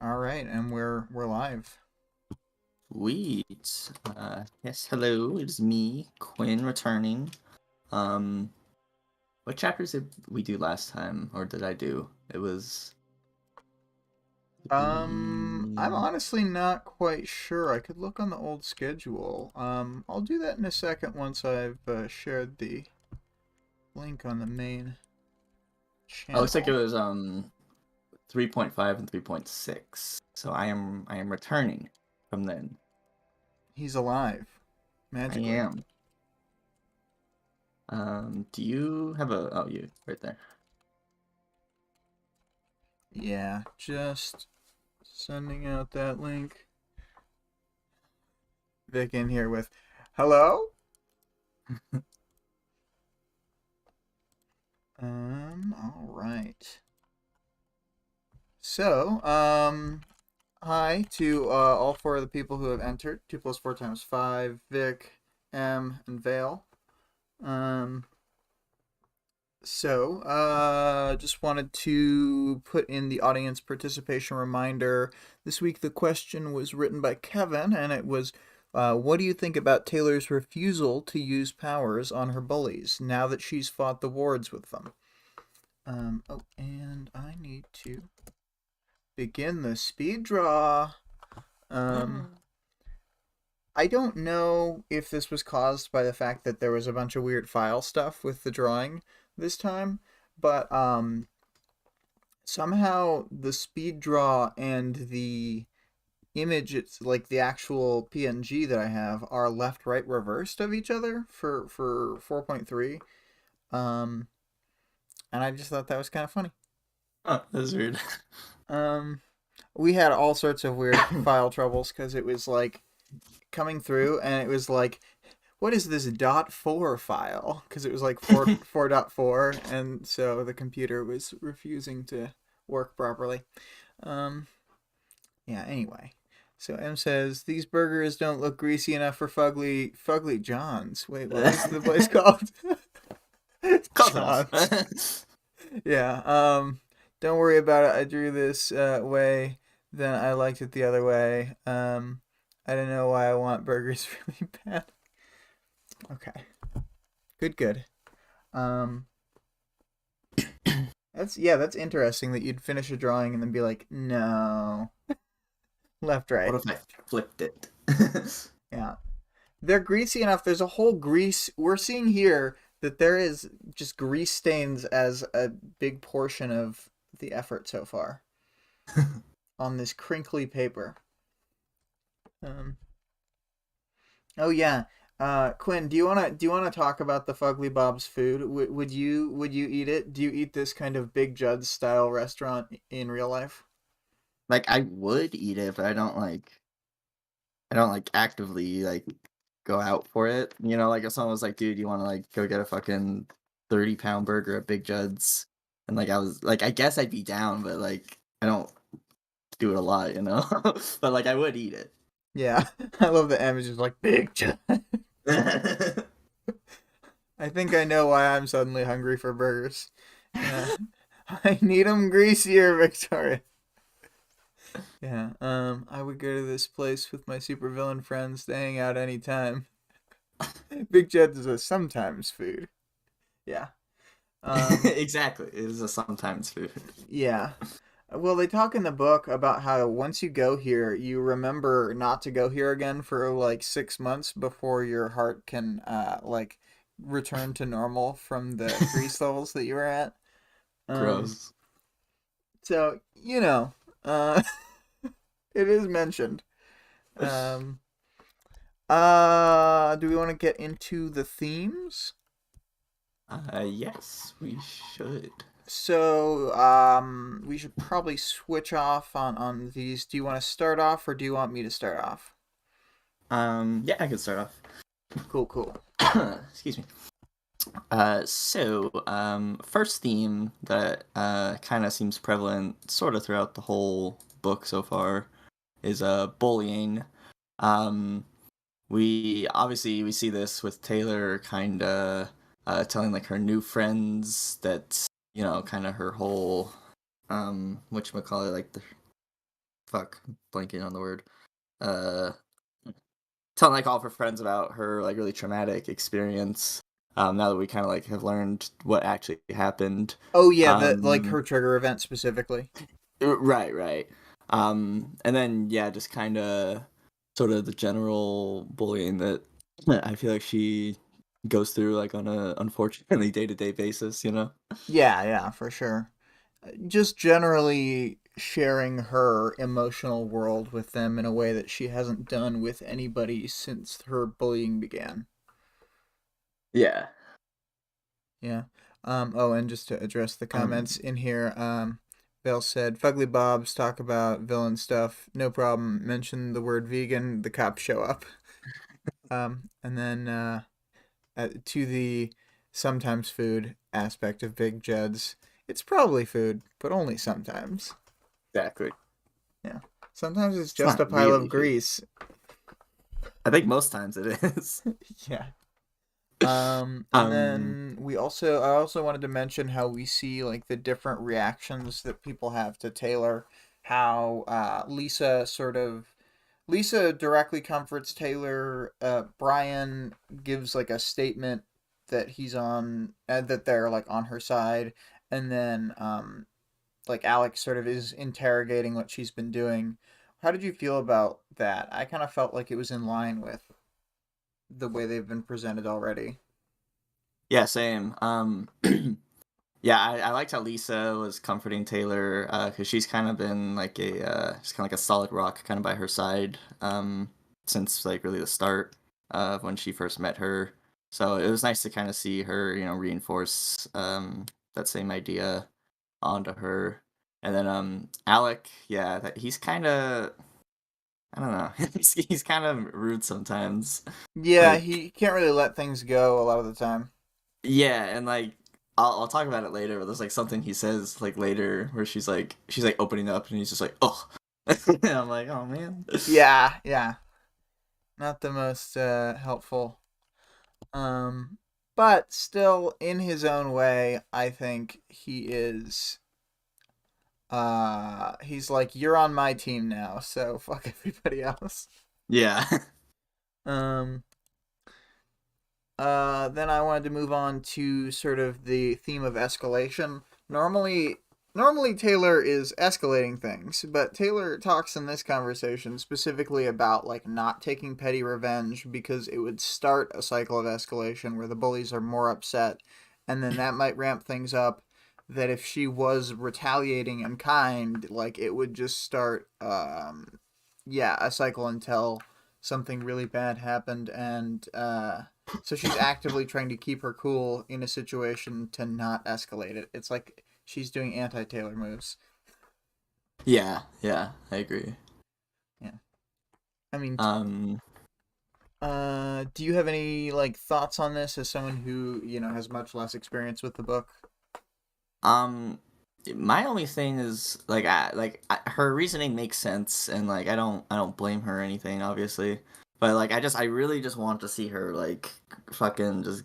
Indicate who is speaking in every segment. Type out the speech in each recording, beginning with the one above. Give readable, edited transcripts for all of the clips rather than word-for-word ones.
Speaker 1: All right, and we're live.
Speaker 2: Sweet. Yes, hello, it is me, Quinn, returning. What chapters did we do last time, or did I do? It was...
Speaker 1: I'm honestly not quite sure. I could look on the old schedule. I'll do that in a second once I've shared the link on the main
Speaker 2: Oh, it looks like it
Speaker 1: channel.
Speaker 2: was 3.5 and 3.6. So I am returning from then.
Speaker 1: He's alive,
Speaker 2: I
Speaker 1: magically.
Speaker 2: am. Do you have a... Oh, you, right there.
Speaker 1: Yeah, just sending out that link. Vic in here with, hello? All right. So, hi to all four of the people who have entered. 2 plus 4 times 5. Vic, M, and Vale. Um, just wanted to put in the audience participation reminder. This week the question was written by Kevin, and it was, what do you think about Taylor's refusal to use powers on her bullies now that she's fought the wards with them? Oh, and I need to begin the speed draw. I don't know if this was caused by the fact that there was a bunch of weird file stuff with the drawing this time, but somehow the speed draw and the image, it's like the actual PNG that I have, are left right reversed of each other for 4.3. Um, and I just thought that was kind of funny.
Speaker 2: Oh, that's weird.
Speaker 1: Um, we had all sorts of weird file troubles because it was like coming through and it was like, what is this .4 file? Because it was like 4.4, and so the computer was refusing to work properly. Um, yeah, anyway. So M says, these burgers don't look greasy enough for Fugly John's. Wait, what was the place called?
Speaker 2: Close
Speaker 1: John's.
Speaker 2: enough.
Speaker 1: Yeah, don't worry about it. I drew this way, then I liked it the other way. I don't know why I want burgers really bad. Okay. Good. Um, that's interesting that you'd finish a drawing and then be like, no, left,
Speaker 2: What
Speaker 1: right.
Speaker 2: if I flipped it?
Speaker 1: Yeah, they're greasy enough. There's a whole grease. We're seeing here that there is just grease stains as a big portion of the effort so far on this crinkly paper. Um, oh yeah. Quinn, do you wanna talk about the Fugly Bob's food? Would you eat it? Do you eat this kind of Big Judd style restaurant in real life?
Speaker 2: Like, I would eat it, but I don't like actively like go out for it. You know, like if someone was like, dude, you wanna like go get a fucking 30-pound burger at Big Judd's? And like I was like, I guess I'd be down, but like I don't do it a lot, you know? But like I would eat it.
Speaker 1: Yeah, I love the image. It's like Big Judd. I think I know why I'm suddenly hungry for burgers. Yeah, I need them greasier, Victoria. Yeah, I would go to this place with my supervillain friends to hang out anytime. Big Judd is a sometimes food. Yeah. Um,
Speaker 2: Exactly. It is a sometimes food.
Speaker 1: yeah. Well, they talk in the book about how once you go here, you remember not to go here again for like 6 months before your heart can like return to normal from the grease levels that you were at. Um,
Speaker 2: Gross.
Speaker 1: so it is mentioned. Um, do we want to get into the themes?
Speaker 2: Yes, we should.
Speaker 1: So, we should probably switch off on these. Do you want to start off, or do you want me to start off?
Speaker 2: Yeah, I can start off.
Speaker 1: Cool.
Speaker 2: Excuse me. First theme that kind of seems prevalent sort of throughout the whole book so far is bullying. Um, we see this with Taylor kind of telling like her new friends that kind of her whole whatchamacallit, like the fuck, blanking on the word. Telling like all of her friends about her like really traumatic experience. Now that we kind of like have learned what actually happened.
Speaker 1: Oh yeah, the like
Speaker 2: Um,
Speaker 1: her trigger event specifically.
Speaker 2: right, right. And then yeah, just kind of sort of the general bullying that I feel like she goes through like on a unfortunately day to day basis. You know.
Speaker 1: Yeah, yeah, for sure. Just generally sharing her emotional world with them in a way that she hasn't done with anybody since her bullying began.
Speaker 2: Yeah.
Speaker 1: Yeah. Oh, and just to address the
Speaker 2: Um,
Speaker 1: comments in here, Bill said, Fugly Bobs talk about villain stuff. No problem. Mention the word vegan, the cops show up. And then to the sometimes food aspect of Big Jed's, it's probably food, but only sometimes.
Speaker 2: exactly.
Speaker 1: Yeah. Sometimes it's
Speaker 2: It's
Speaker 1: just
Speaker 2: not
Speaker 1: a pile of
Speaker 2: really food.
Speaker 1: grease.
Speaker 2: I think most times it is.
Speaker 1: Yeah. And
Speaker 2: um,
Speaker 1: then I also wanted to mention how we see like the different reactions that people have to Taylor, how Lisa directly comforts Taylor. Brian gives like a statement that he's on, that they're like on her side, and then like Alex sort of is interrogating what she's been doing. How did you feel about that? I kind of felt like it was in line with the way they've been presented already.
Speaker 2: yeah, same. Yeah, I liked how Lisa was comforting Taylor because she's kind of been like she's kind of like a solid rock kind of by her side since like really the start of when she first met her. So it was nice to kind of see her, you know, reinforce that same idea onto her. And then Alec, yeah, he's kind of I don't know, he's kind of rude sometimes.
Speaker 1: Yeah,
Speaker 2: Like
Speaker 1: he can't really let things go a lot of the time.
Speaker 2: yeah, and like I'll talk about it later, but there's like something he says like later where she's like opening up and he's just like, oh. And I'm like, oh man.
Speaker 1: Yeah, yeah. Not the most helpful. Um but still in his own way, I think he is he's like you're on my team now, so fuck everybody else.
Speaker 2: Yeah.
Speaker 1: Um then I wanted to move on to sort of the theme of escalation. Normally Taylor is escalating things, but Taylor talks in this conversation specifically about like not taking petty revenge because it would start a cycle of escalation where the bullies are more upset, and then that might ramp things up. That if she was retaliating and kind, like it would just start, yeah, a cycle until something really bad happened, and so she's actively trying to keep her cool in a situation to not escalate it. It's like she's doing anti-Taylor moves.
Speaker 2: Yeah, yeah, I agree.
Speaker 1: Yeah. I mean,
Speaker 2: Um
Speaker 1: do you have any like thoughts on this as someone who, has much less experience with the book?
Speaker 2: um my only thing is like her reasoning makes sense and like I don't blame her or anything obviously. But like I really just want to see her like fucking just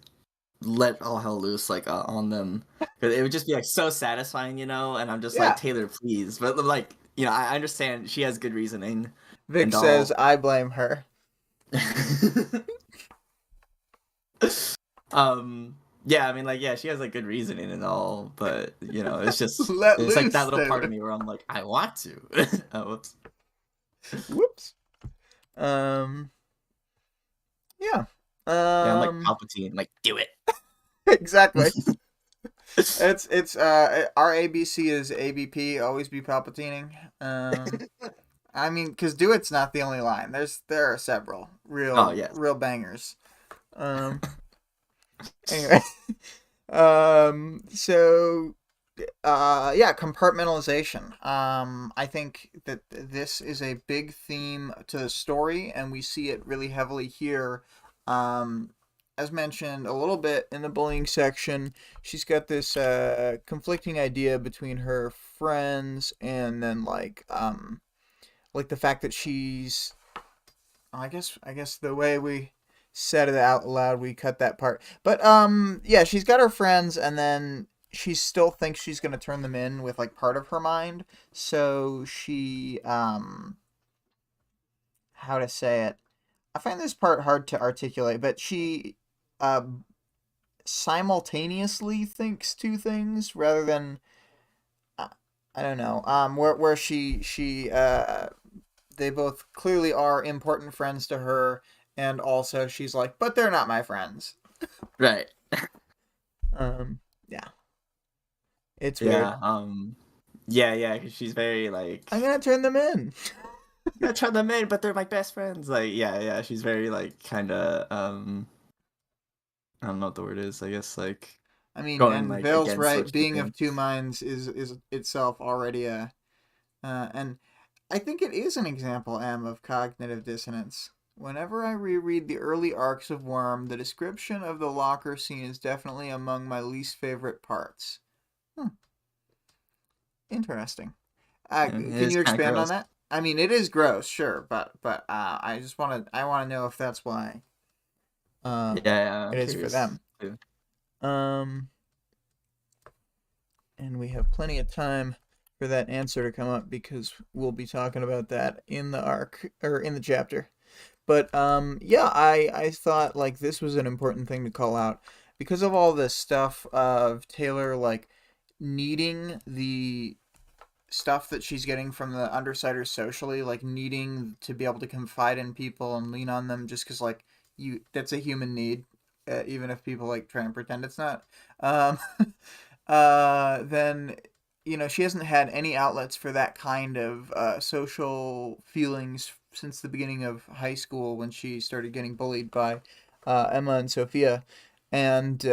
Speaker 2: let all hell loose like on them because it would just be like so satisfying, you know. And I'm just like
Speaker 1: Yeah.
Speaker 2: Taylor, please, but like you know, I understand she has good reasoning
Speaker 1: Vic
Speaker 2: and
Speaker 1: says,
Speaker 2: all.
Speaker 1: I blame her.
Speaker 2: Yeah, I mean, like, yeah, she has like good reasoning and all, but you know,
Speaker 1: Let
Speaker 2: it's like that
Speaker 1: loose,
Speaker 2: little part of
Speaker 1: Taylor.
Speaker 2: me where I'm like, I want to. Oh, whoops.
Speaker 1: Whoops. Um, yeah.
Speaker 2: Yeah, I'm like
Speaker 1: Um,
Speaker 2: Palpatine, like do it.
Speaker 1: exactly. It's our ABC is ABP, always be palpatining. I mean, because do it's not the only line. There are several
Speaker 2: Oh
Speaker 1: real
Speaker 2: yes,
Speaker 1: real bangers. Um, anyway, so yeah, compartmentalization. I think that this is a big theme to the story, and we see it really heavily here. Um, as mentioned a little bit in the bullying section, she's got this conflicting idea between her friends, and then like the fact that she's. I guess the way we said it out loud, we cut that part. But yeah, she's got her friends, and then she still thinks she's gonna turn them in with like part of her mind. So she how to say it? I find this part hard to articulate, but she uh simultaneously thinks two things rather than uh, I don't know. Where she they both clearly are important friends to her, and also she's like, but they're not my friends.
Speaker 2: Right.
Speaker 1: Yeah, it's weird.
Speaker 2: Yeah. Yeah, yeah, 'cause she's very
Speaker 1: I'm
Speaker 2: like,
Speaker 1: gonna turn them in.
Speaker 2: yeah, try them in, but they're my best friends. Like, yeah, yeah, she's very like kind of I don't know what the word is. I guess like
Speaker 1: I mean,
Speaker 2: going
Speaker 1: and
Speaker 2: like
Speaker 1: Vale's
Speaker 2: against
Speaker 1: right.
Speaker 2: what she
Speaker 1: Being of two
Speaker 2: thinks.
Speaker 1: minds is itself already a and I think it is an example, M, of cognitive dissonance. Whenever I reread the early arcs of Worm, the description of the locker scene is definitely among my least favorite parts. Hmm, interesting.
Speaker 2: Yeah, it
Speaker 1: Can
Speaker 2: is
Speaker 1: you
Speaker 2: kind of
Speaker 1: expand on
Speaker 2: gross.
Speaker 1: that? I mean, it is gross, sure, but I want to know if that's why
Speaker 2: Yeah, yeah,
Speaker 1: it
Speaker 2: I'm
Speaker 1: is for
Speaker 2: curious
Speaker 1: them.
Speaker 2: too.
Speaker 1: Um, and we have plenty of time for that answer to come up because we'll be talking about that in the arc or in the chapter. But yeah, I thought like this was an important thing to call out because of all this stuff of Taylor like needing the stuff that she's getting from the undersiders socially, like needing to be able to confide in people and lean on them just because like you that's a human need, even if people like try and pretend it's not. Um, then she hasn't had any outlets for that kind of social feelings since the beginning of high school when she started getting bullied by Emma and Sophia, and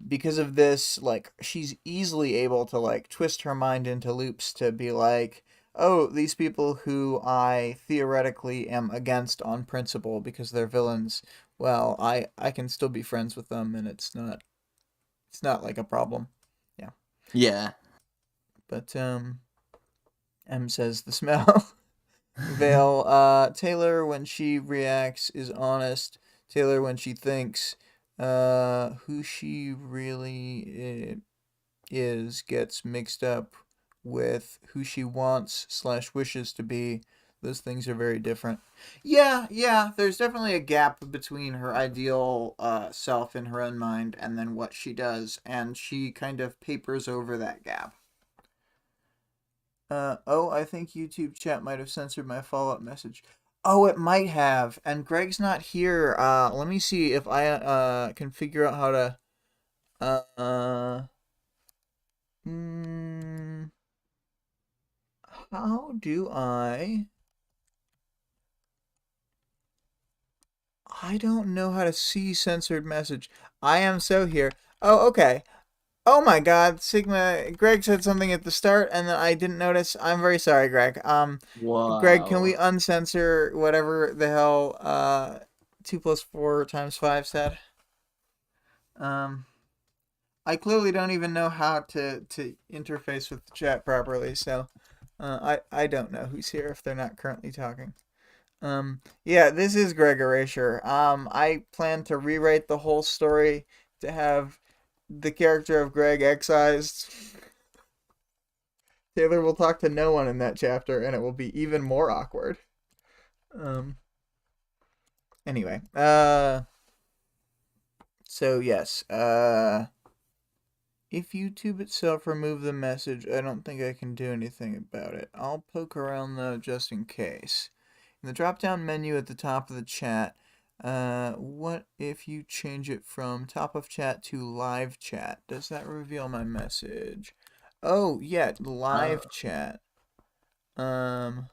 Speaker 1: because of this, like she's easily able to like twist her mind into loops to be like, oh, these people who I theoretically am against on principle because they're villains, well, I can still be friends with them, and it's not like a problem. Yeah.
Speaker 2: Yeah.
Speaker 1: But M says the smell. Vale, Taylor when she reacts is honest. Taylor when she thinks who she really is gets mixed up with who she wants/wishes to be. Those things are very different. Yeah, yeah, there's definitely a gap between her ideal self in her own mind and then what she does, and she kind of papers over that gap. Oh, I think YouTube chat might have censored my follow-up message. Oh, it might have. And Greg's not here. Let me see if I can figure out how to uh hmm, how do I don't know how to see censored message. I am so here. Oh, okay. Oh my God, Sigma. Greg said something at the start, and then I didn't notice. I'm very sorry, Greg. Greg, can we
Speaker 2: Wow.
Speaker 1: uncensor whatever the hell 2 + 4 × 5 said? Um, I clearly don't even know how to interface with the chat properly, so I don't know who's here if they're not currently talking. Yeah, this is Greg Erasure. I plan to rewrite the whole story to have the character of Greg excised. Taylor will talk to no one in that chapter, and it will be even more awkward. Um. Anyway. So yes. If YouTube itself remove the message, I don't think I can do anything about it. I'll poke around though, just in case. In the drop-down menu at the top of the chat, what if you change it from top of chat to live chat? Does that reveal my message? Oh, yeah, live
Speaker 2: Oh.
Speaker 1: chat. Um,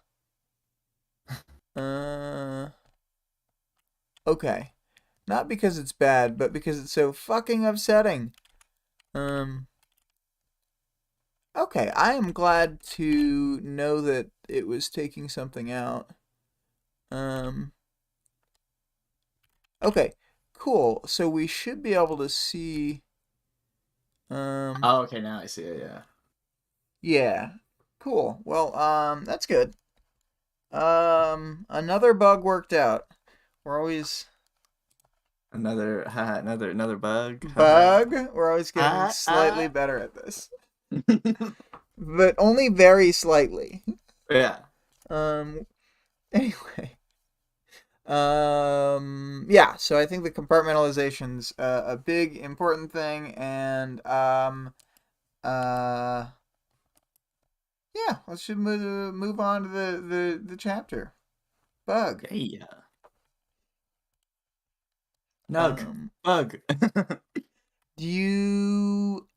Speaker 1: uh, okay. Not because it's bad, but because it's so fucking upsetting. Um, okay, I am glad to know that it was taking something out. Um, okay, cool. So we should be able to see. Um,
Speaker 2: Oh, okay, now I see it, yeah.
Speaker 1: yeah, cool. Well, that's good. Another bug worked out. We're always
Speaker 2: Another bug. Haha.
Speaker 1: Bug. We're always getting
Speaker 2: Ah,
Speaker 1: slightly
Speaker 2: ah.
Speaker 1: better at this, but only very slightly.
Speaker 2: Yeah.
Speaker 1: Um. Anyway. Yeah, so I think the compartmentalization's a big important thing, and uh yeah, let's just move on to the chapter. Bug.
Speaker 2: Yeah. Nug.
Speaker 1: Um
Speaker 2: Bug.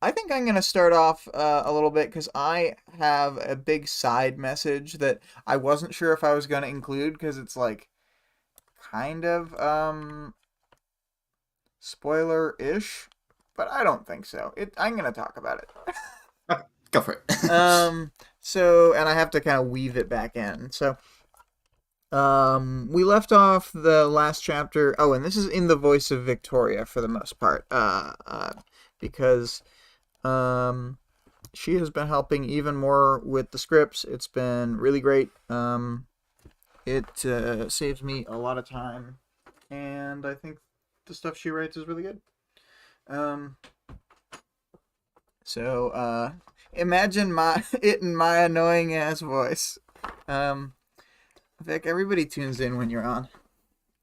Speaker 1: I think I'm gonna start off a little bit because I have a big side message that I wasn't sure if I was gonna include because it's like kind of spoiler-ish, but I don't think so. I'm gonna talk about it.
Speaker 2: Go for it.
Speaker 1: So and I have to kind of weave it back in. So we left off the last chapter. Oh, and this is in the voice of Victoria for the most part. Because she has been helping even more with the scripts. It's been really great. It saves me a lot of time, and I think the stuff she writes is really good. Um, so imagine my it in my annoying ass voice. Vic, everybody tunes in when you're on.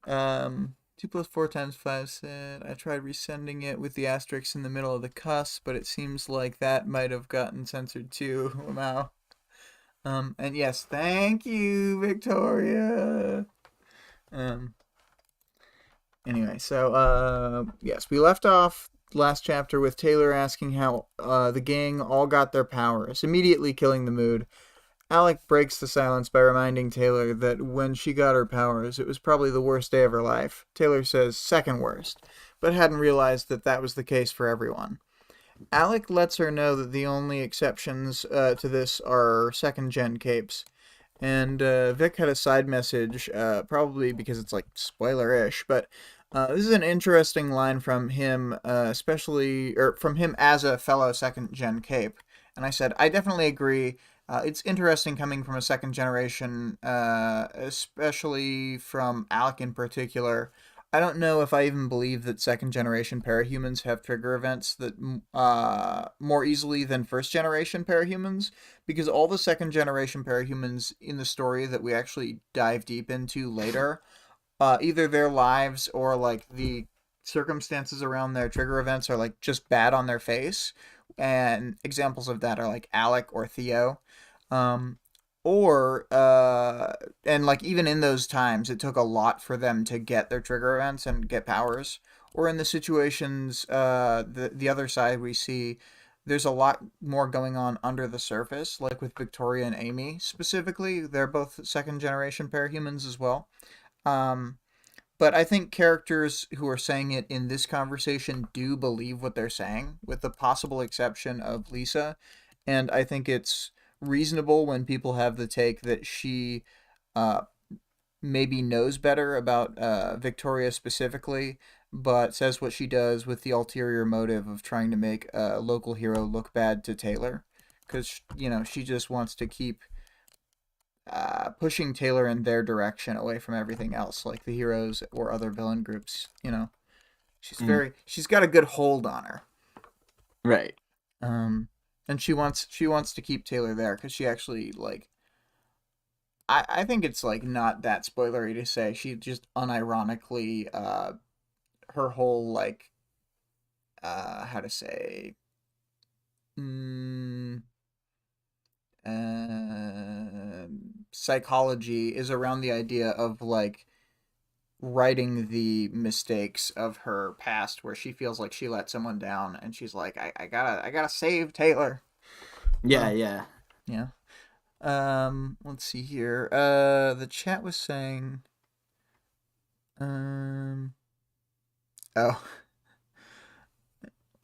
Speaker 1: 2 plus 4 times 5 said, I tried resending it with the asterisk in the middle of the cuss, but it seems like that might have gotten censored too. Wow. And yes, thank you, Victoria. Um, anyway, so, yes, we left off last chapter with Taylor asking how, the gang all got their powers, immediately killing the mood. Alec breaks the silence by reminding Taylor that when she got her powers, it was probably the worst day of her life. Taylor says second worst, but hadn't realized that that was the case for everyone. Alec lets her know that the only exceptions to this are second gen capes. And Vic had a side message, probably because it's like spoiler ish, but this is an interesting line from him, especially, or from him as a fellow second gen cape. And I said, I definitely agree. It's interesting coming from a second generation, especially from Alec in particular. I don't know if I even believe that second generation parahumans have trigger events that more easily than first generation parahumans, because all the second generation parahumans in the story that we actually dive deep into later, either their lives or like the circumstances around their trigger events are like just bad on their face, and examples of that are like Alec or Theo. Um, or and like even in those times it took a lot for them to get their trigger events and get powers. Or in the situations the other side we see there's a lot more going on under the surface, like with Victoria and Amy specifically. They're both second generation parahumans as well. um but I think characters who are saying it in this conversation do believe what they're saying, with the possible exception of Lisa. And I think it's reasonable when people have the take that she uh, maybe knows better about Victoria specifically, but says what she does with the ulterior motive of trying to make a local hero look bad to Taylor. Because, she just wants to keep pushing Taylor in their direction away from everything else, like the heroes or other villain groups.
Speaker 2: Mm,
Speaker 1: She's got a good hold on her.
Speaker 2: right.
Speaker 1: Um, and she wants to keep Taylor there because she actually like. I think it's like not that spoilery to say she just unironically her whole like how to say mm, psychology is around the idea of like righting the mistakes of her past where she feels like she let someone down and she's like I gotta save Taylor.
Speaker 2: Yeah,
Speaker 1: um
Speaker 2: yeah.
Speaker 1: yeah. Let's see here. The chat was saying um oh,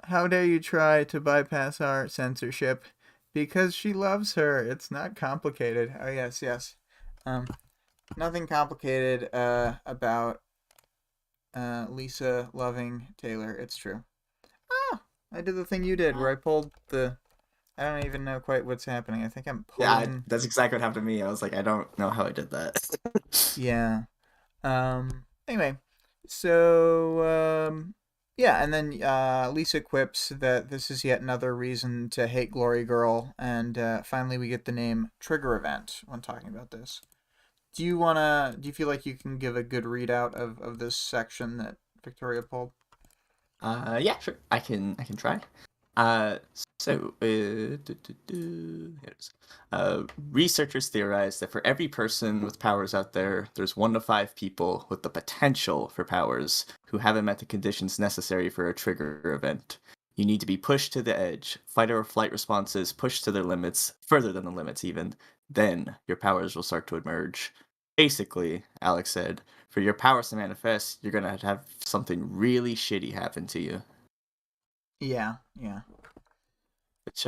Speaker 1: how dare you try to bypass our censorship because she loves her. It's not complicated. Oh yes, yes. um Nothing complicated about Lisa loving Taylor. It's true. Ah, I did the thing you did where I pulled the. I don't even know quite what's happening. I think I'm
Speaker 2: Yeah,
Speaker 1: pulling.
Speaker 2: that's exactly what happened to me. I was like, I don't know how I did that.
Speaker 1: Yeah. Anyway, So, yeah, and then Lisa quips that this is yet another reason to hate Glory Girl, and finally we get the name Trigger Event when talking about this. Do you feel like you can give a good readout of this section that Victoria pulled?
Speaker 2: Yeah, sure. I can try. Uh, here it is. Researchers theorize that for every person with powers out there, there's 1 to 5 people with the potential for powers who haven't met the conditions necessary for a trigger event. You need to be pushed to the edge, fight or flight responses pushed to their limits, further than the limits even. Then your powers will start to emerge. Basically, Alex said, for your powers to manifest, you're gonna have something really shitty happen to you.
Speaker 1: Yeah, yeah.
Speaker 2: Which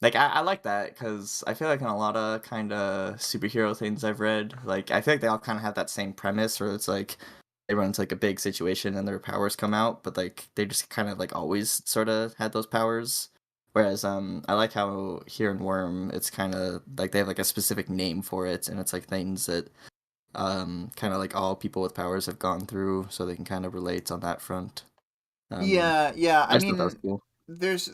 Speaker 2: like I like that because I feel like in a lot of kind of superhero things I've read, like I feel like they all kind of have that same premise where it's like they run into like a big situation and their powers come out, but like they just kind of like always sort of had those powers. Whereas I like how here in Worm it's kind of like they have like a specific name for it, and it's like things that kind of like all people with powers have gone through, so they can kind of relate on that front. Um,
Speaker 1: Yeah, yeah.
Speaker 2: I
Speaker 1: I
Speaker 2: just thought that was
Speaker 1: mean,
Speaker 2: cool.
Speaker 1: there's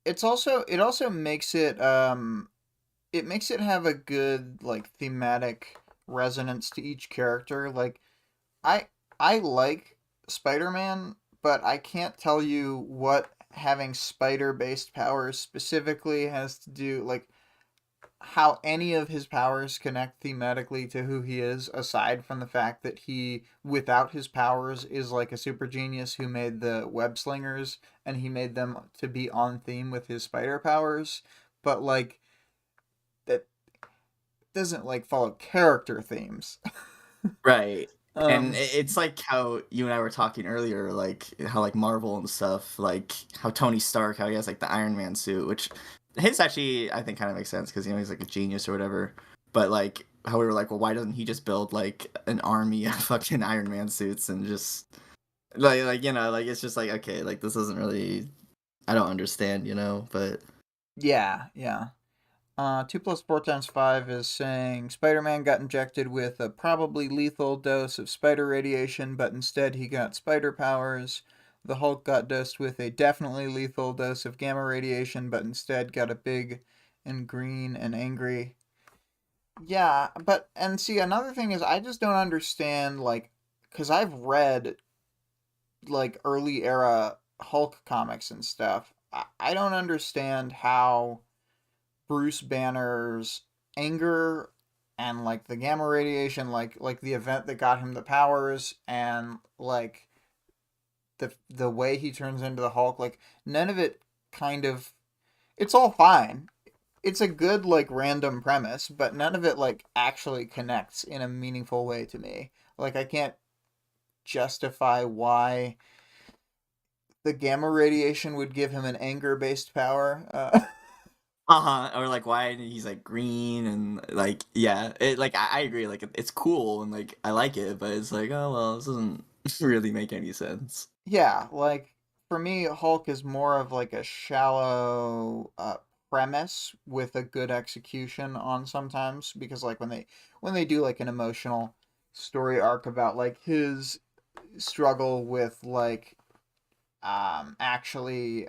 Speaker 1: it also makes it have a good like thematic resonance to each character. Like I I like Spider-Man, but I can't tell you what having spider-based powers specifically has to do, like how any of his powers connect thematically to who he is, aside from the fact that he, without his powers, is like a super genius who made the web slingers and he made them to be on theme with his spider powers. But like that doesn't like follow character themes.
Speaker 2: Right. And
Speaker 1: um
Speaker 2: it's like how you and I were talking earlier, like how like Marvel and stuff, like how Tony Stark, how he has like the Iron Man suit, which his actually I think kind of makes sense because he's like a genius or whatever. But like how we were like, well, why doesn't he just build like an army of fucking Iron Man suits and just like like it's just like okay, like this isn't really I don't understand, but
Speaker 1: yeah, yeah. 2 plus 4 times 5 is saying Spider-Man got injected with a probably lethal dose of spider radiation, but instead he got spider powers. The Hulk got dosed with a definitely lethal dose of gamma radiation, but instead got a big and green and angry. Yeah, but, and see, another thing is I just don't understand, like, because I've read, like, early era Hulk comics and stuff. I don't understand how Bruce Banner's anger and like the gamma radiation, like the event that got him the powers, and like the way he turns into the Hulk, like none of it kind of, it's all fine. It's a good like random premise, but none of it like actually connects in a meaningful way to me. Like I can't justify why the gamma radiation would give him an anger based power.
Speaker 2: uh-huh, or like why he's like green and like yeah, it like I agree, like it's cool and like I like it, but it's like oh well, this doesn't really make any sense.
Speaker 1: Yeah, like for me, Hulk is more of like a shallow premise with a good execution on sometimes, because like when they do like an emotional story arc about like his struggle with like actually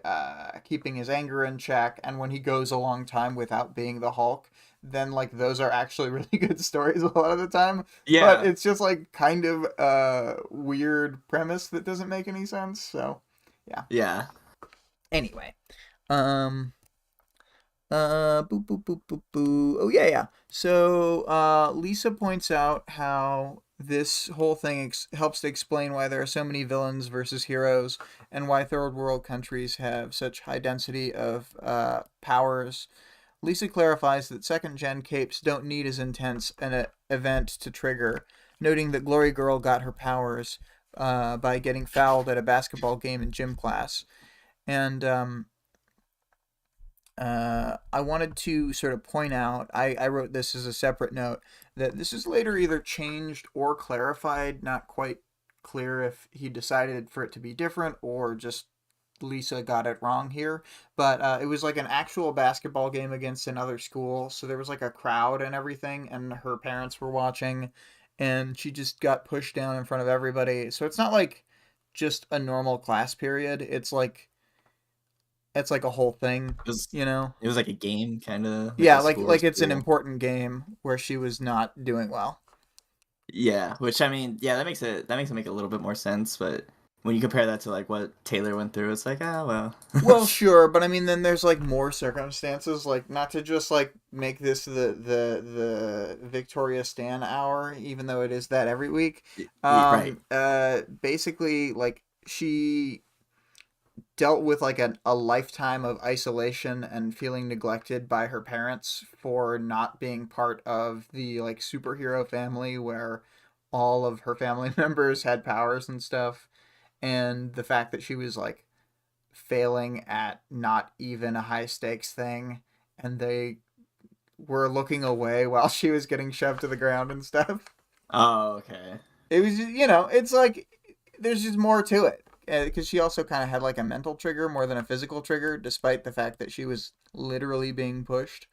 Speaker 1: keeping his anger in check, and when he goes a long time without being the Hulk, then like those are actually really good stories a lot of the time. But
Speaker 2: Yeah,
Speaker 1: it's just like kind of weird premise that doesn't make any sense. So yeah.
Speaker 2: yeah.
Speaker 1: Anyway, um, boo boo boo boo boo. Oh yeah, yeah. So Lisa points out how this whole thing helps to explain why there are so many villains versus heroes, and why third world countries have such high density of powers. Lisa clarifies that second gen capes don't need as intense an event to trigger, noting that Glory Girl got her powers by getting fouled at a basketball game in gym class. And I wanted to sort of point out, I wrote this as a separate note, that this is later either changed or clarified. Not quite clear if he decided for it to be different or just Lisa got it wrong here. But it was like an actual basketball game against another school. So there was like a crowd and everything, and her parents were watching. and she just got pushed down in front of everybody. So it's not like just a normal class period. It's like a whole thing,
Speaker 2: It was
Speaker 1: you know.
Speaker 2: it was like a game, kind of like
Speaker 1: Yeah,
Speaker 2: a
Speaker 1: like it's an
Speaker 2: school.
Speaker 1: important game where she was not doing well.
Speaker 2: Yeah, which I mean, yeah, that makes it make a little bit more sense. But when you compare that to like what Taylor went through, it's like, ah, well.
Speaker 1: Well, sure, but I mean, then there's like more circumstances, like not to just like make this the Victoria Stan hour, even though it is that every week.
Speaker 2: Right.
Speaker 1: Basically, like she dealt with like a lifetime of isolation and feeling neglected by her parents for not being part of the like superhero family where all of her family members had powers and stuff, and the fact that she was like failing at not even a high stakes thing, and they were looking away while she was getting shoved to the ground and stuff.
Speaker 2: Oh, okay.
Speaker 1: It was just, it's like there's just more to it because she also kind of had like a mental trigger more than a physical trigger, despite the fact that she was literally being pushed.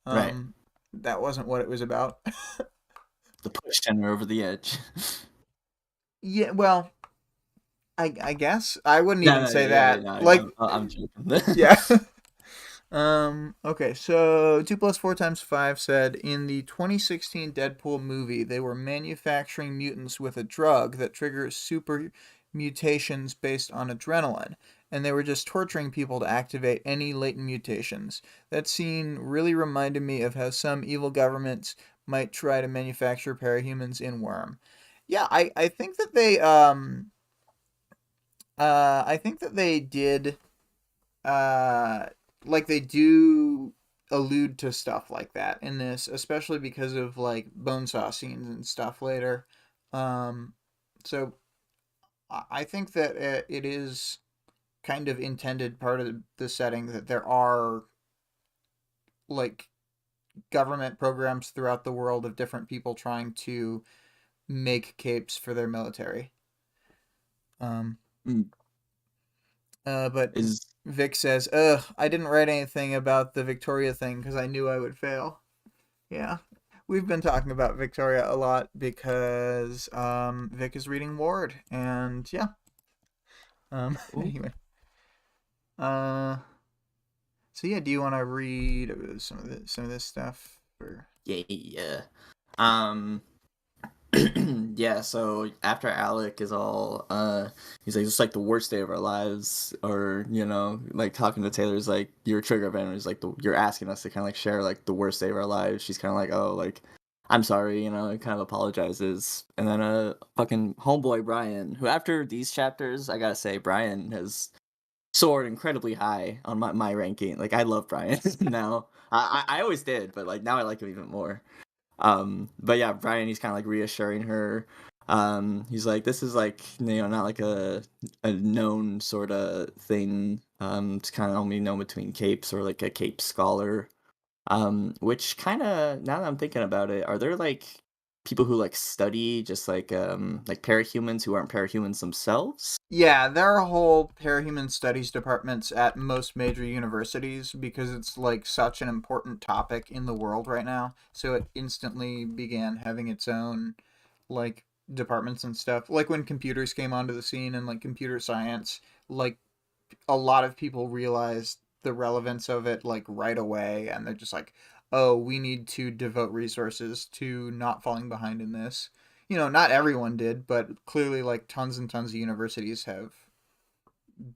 Speaker 2: Right.
Speaker 1: Um, that wasn't what it was about.
Speaker 2: The push sent her over the edge.
Speaker 1: Yeah, well, I guess I wouldn't
Speaker 2: No,
Speaker 1: even
Speaker 2: no,
Speaker 1: say
Speaker 2: yeah,
Speaker 1: that.
Speaker 2: no,
Speaker 1: Like,
Speaker 2: I'm joking.
Speaker 1: yeah. Okay, so 2 plus 4 times 5 said in the 2016 Deadpool movie, they were manufacturing mutants with a drug that triggers super mutations based on adrenaline, and they were just torturing people to activate any latent mutations. That scene really reminded me of how some evil governments might try to manufacture parahumans in worm. Yeah, I think that I think that they did uh like they do allude to stuff like that in this, especially because of like bone saw scenes and stuff later. um so I think that it is kind of intended part of the setting that there are like government programs throughout the world of different people trying to make capes for their military. um
Speaker 2: Mm,
Speaker 1: but
Speaker 2: is
Speaker 1: Vic says, ugh, I didn't write anything about the Victoria thing because I knew I would fail. Yeah. We've been talking about Victoria a lot because Vic is reading Ward, and yeah.
Speaker 2: ooh,
Speaker 1: Anyway. Uh so yeah, do you want to read some of this stuff or
Speaker 2: yeah, yeah. Um, yeah. So after Alec is all, he's like, it's like the worst day of our lives, or like talking to Taylor's like your trigger event is like you're asking us to kind of like share like the worst day of our lives. She's kind of like, oh, like I'm sorry, and kind of apologizes, and then fucking homeboy Brian, who after these chapters, I gotta say, Brian has soared incredibly high on my ranking. Like I love Brian now. I always did, but like now I like him even more. But yeah, Brian, he's kind of like reassuring her. He's like, this is like not like a known sort of thing. It's kind of only known between capes or like a cape scholar. Which kind of now that I'm thinking about it, are there like people who like study just like parahumans who aren't parahumans themselves?
Speaker 1: yeah, there are whole parahuman studies departments at most major universities because it's like such an important topic in the world right now. So it instantly began having its own like departments and stuff. Like when computers came onto the scene and like computer science, like a lot of people realized the relevance of it like right away, and they're just like, oh, we need to devote resources to not falling behind in this. Not everyone did, but clearly like tons and tons of universities have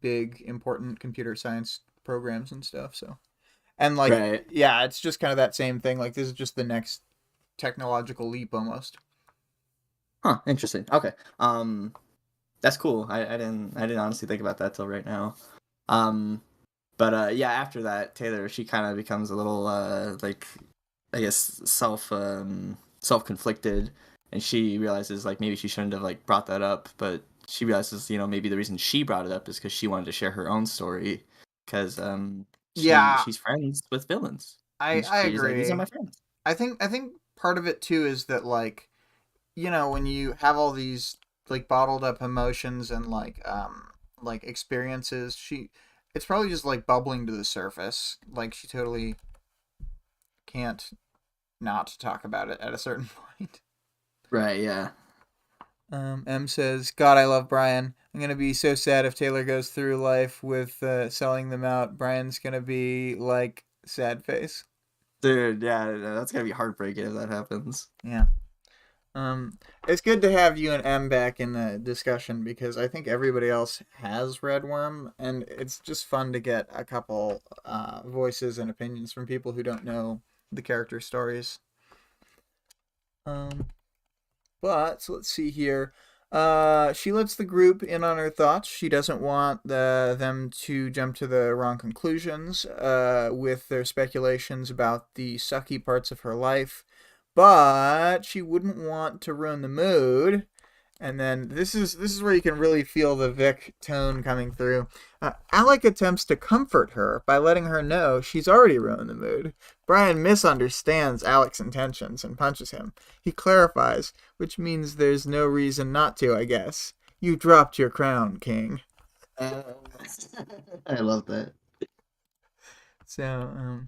Speaker 1: big important computer science programs and stuff. So, and like,
Speaker 2: Right.
Speaker 1: yeah, it's just kind of that same thing. Like this is just the next technological leap almost.
Speaker 2: Huh. Interesting. Okay. That's cool. I didn't honestly think about that till right now. Um, but yeah, after that, Taylor, she kind of becomes a little like I guess self conflicted, and she realizes like maybe she shouldn't have like brought that up, but she realizes maybe the reason she brought it up is because she wanted to share her own story, because
Speaker 1: Yeah,
Speaker 2: she's friends with villains,
Speaker 1: I
Speaker 2: and
Speaker 1: I
Speaker 2: she's like, these are my
Speaker 1: agree.
Speaker 2: friends.
Speaker 1: I think part of it too is that like when you have all these like bottled up emotions and like experiences, it's probably just like bubbling to the surface. Like she totally can't not talk about it at a certain point.
Speaker 2: Right, yeah.
Speaker 1: M says, God, I love Brian. I'm going to be so sad if Taylor goes through life with selling them out. Brian's going to be like sad face.
Speaker 2: Dude, yeah, that's gonna be heartbreaking if that happens.
Speaker 1: Yeah. Um, it's good to have you and M back in the discussion because I think everybody else has read Worm, and it's just fun to get a couple voices and opinions from people who don't know the character stories. Um, But so let's see here. She lets the group in on her thoughts. She doesn't want them to jump to the wrong conclusions with their speculations about the sucky parts of her life. But she wouldn't want to ruin the mood. And then this is where you can really feel the Vic tone coming through. Alec attempts to comfort her by letting her know she's already ruined the mood. Brian misunderstands Alec's intentions and punches him. He clarifies, which means there's no reason not to, I guess. You dropped your crown, King.
Speaker 2: Uh, I love that.
Speaker 1: So,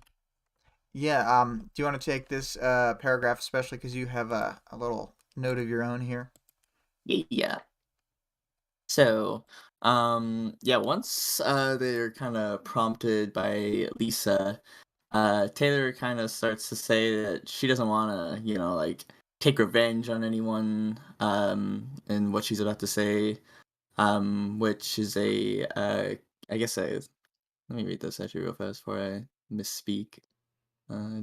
Speaker 1: yeah, do you want to take this paragraph, especially because you have a little note of your own here?
Speaker 2: Yeah. So, yeah, once they're kind of prompted by Lisa, Taylor kind of starts to say that she doesn't want to, like take revenge on anyone, and what she's about to say, which is I guess let me read this actually real fast before I misspeak. Uh,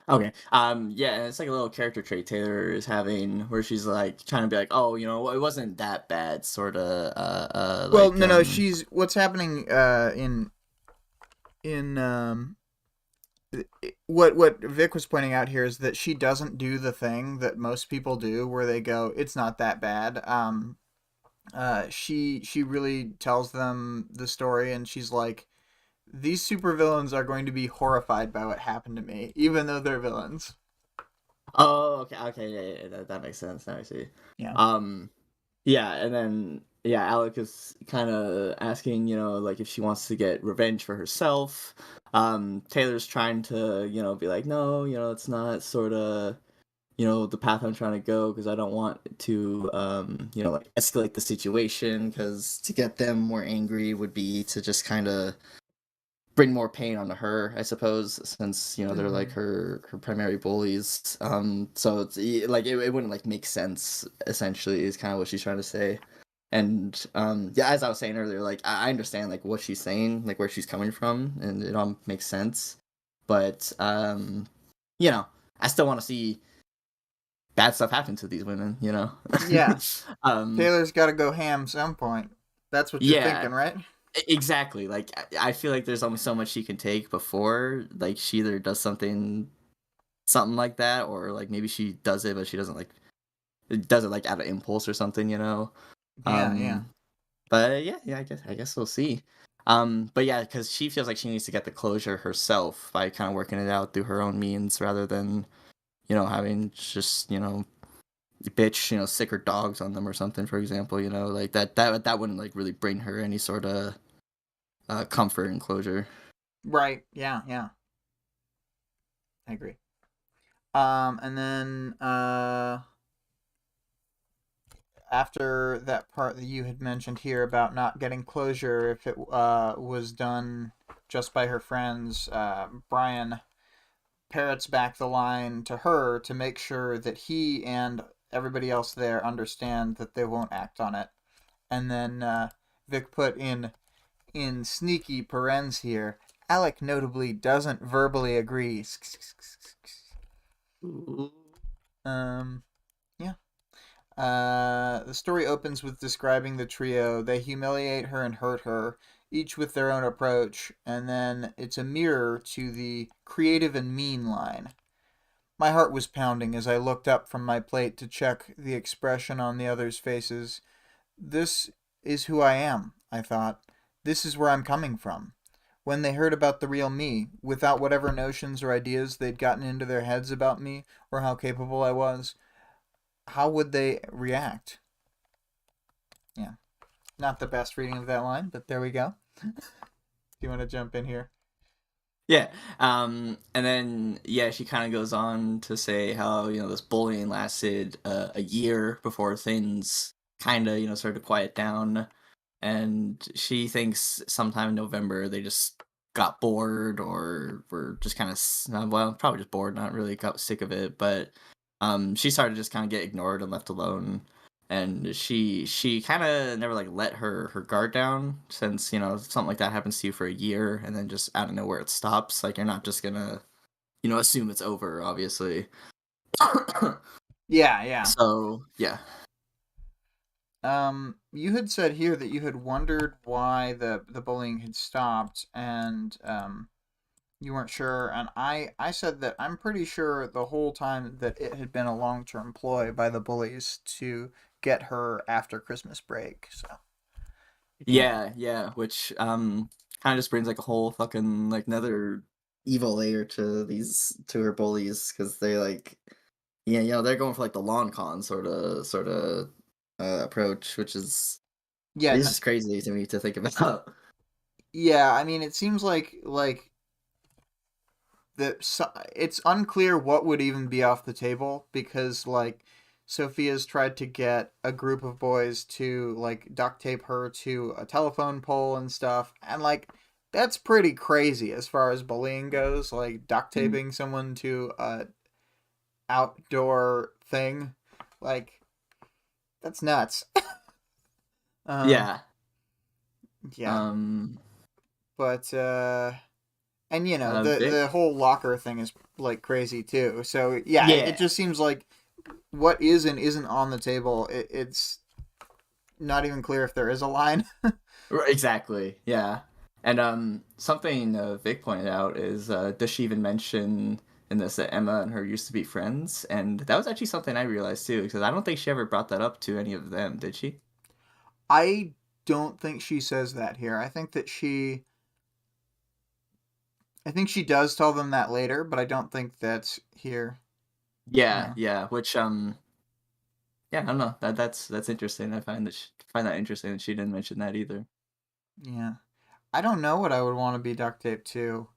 Speaker 2: Okay. Yeah, it's like a little character trait Taylor is having where she's like trying to be like, oh, it wasn't that bad, sort of,
Speaker 1: Well,
Speaker 2: like,
Speaker 1: no. She's what's happening in what Vic was pointing out here is that she doesn't do the thing that most people do, where they go, "It's not that bad." She really tells them the story, and she's like, "These supervillains are going to be horrified by what happened to me, even though they're villains."
Speaker 2: oh, okay, yeah, that makes sense. Now I see.
Speaker 1: Yeah.
Speaker 2: Um, yeah, and then yeah, Alec is kind of asking, like if she wants to get revenge for herself. Taylor's trying to, be like, no, it's not sort of, the path I'm trying to go because I don't want to, like escalate the situation because to get them more angry would be to just kind of bring more pain onto her, I suppose, since they're like
Speaker 1: Mm-hmm.
Speaker 2: her primary bullies. So it's like it wouldn't like make sense. Essentially, is kind of what she's trying to say. And yeah, as I was saying earlier, like I understand like what she's saying, like where she's coming from, and it all makes sense. But you know, I still want to see bad stuff happen to these women.
Speaker 1: Yeah.
Speaker 2: um,
Speaker 1: Taylor's got to go ham some point. That's what you're
Speaker 2: yeah,
Speaker 1: thinking, right?
Speaker 2: exactly. Like I feel like there's only so much she can take before like she either does something like that, or like maybe she does it but she does it like out of impulse or something.
Speaker 1: Yeah, yeah.
Speaker 2: Um but yeah, I guess we'll see. But yeah, because she feels like she needs to get the closure herself by kind of working it out through her own means rather than having just bitch sick her dogs on them or something, for example. Like that wouldn't like really bring her any sort of comfort and closure.
Speaker 1: Right. Yeah, yeah. I agree. And then after that part that you had mentioned here about not getting closure if it was done just by her friends, Brian parrots back the line to her to make sure that he and everybody else there understand that they won't act on it. And then Vic put in sneaky parens here. Alec notably doesn't verbally agree. Um, yeah. The story opens with describing the trio. They humiliate her and hurt her, each with their own approach, and then it's a mirror to the creative and mean line. My heart was pounding as I looked up from my plate to check the expression on the others' faces. This is who I am, I thought. This is where I'm coming from. When they heard about the real me, without whatever notions or ideas they'd gotten into their heads about me or how capable I was, how would they react? Yeah. Not the best reading of that line, but there we go. Do you want to jump in here?
Speaker 2: Yeah. And then yeah, she kind of goes on to say how this bullying lasted a year before things kind of started to quiet down, and she thinks sometime in November they just got bored or were just kind of well, probably just bored, not really got sick of it, but she started to just kind of get ignored and left alone. And she kind of never like let her guard down, since something like that happens to you for a year and then just out of nowhere it stops. Like, you're not just gonna assume it's over, obviously.
Speaker 1: Yeah, yeah.
Speaker 2: So yeah.
Speaker 1: You had said here that you had wondered why the bullying had stopped, and you weren't sure, and I said that I'm pretty sure the whole time that it had been a long-term ploy by the bullies to get her after Christmas break. So, yeah.
Speaker 2: Yeah, which kind of just brings like a whole fucking like another evil layer to her bullies, because they like, yeah, they're going for like the lawn con sort of approach, which is
Speaker 1: Yeah,
Speaker 2: it's
Speaker 1: no,
Speaker 2: just crazy to me to think about.
Speaker 1: yeah, I mean it seems like it's unclear what would even be off the table, because like Sophia's tried to get a group of boys to like duct tape her to a telephone pole and stuff, and like that's pretty crazy as far as bullying goes, like duct
Speaker 2: Mm.
Speaker 1: taping someone to a outdoor thing, like that's nuts. um
Speaker 2: Yeah.
Speaker 1: yeah,
Speaker 2: Um.
Speaker 1: but and the
Speaker 2: Vic.
Speaker 1: whole locker thing is like crazy too, so yeah, it
Speaker 2: Yeah.
Speaker 1: just seems like what is and isn't on the table. It's not even clear if there is a line.
Speaker 2: Exactly. Yeah. And something Vic pointed out is, does she even mention in this that Emma and her used to be friends? And that was actually something I realized too, because I don't think she ever brought that up to any of them, did she?
Speaker 1: I don't think she says that here. I think she does tell them that later, but I don't think that's here.
Speaker 2: Yeah,
Speaker 1: No.
Speaker 2: yeah. Which yeah, I don't know. That's interesting. I find that interesting that she didn't mention that either.
Speaker 1: Yeah. I don't know what I would want to be duct taped to.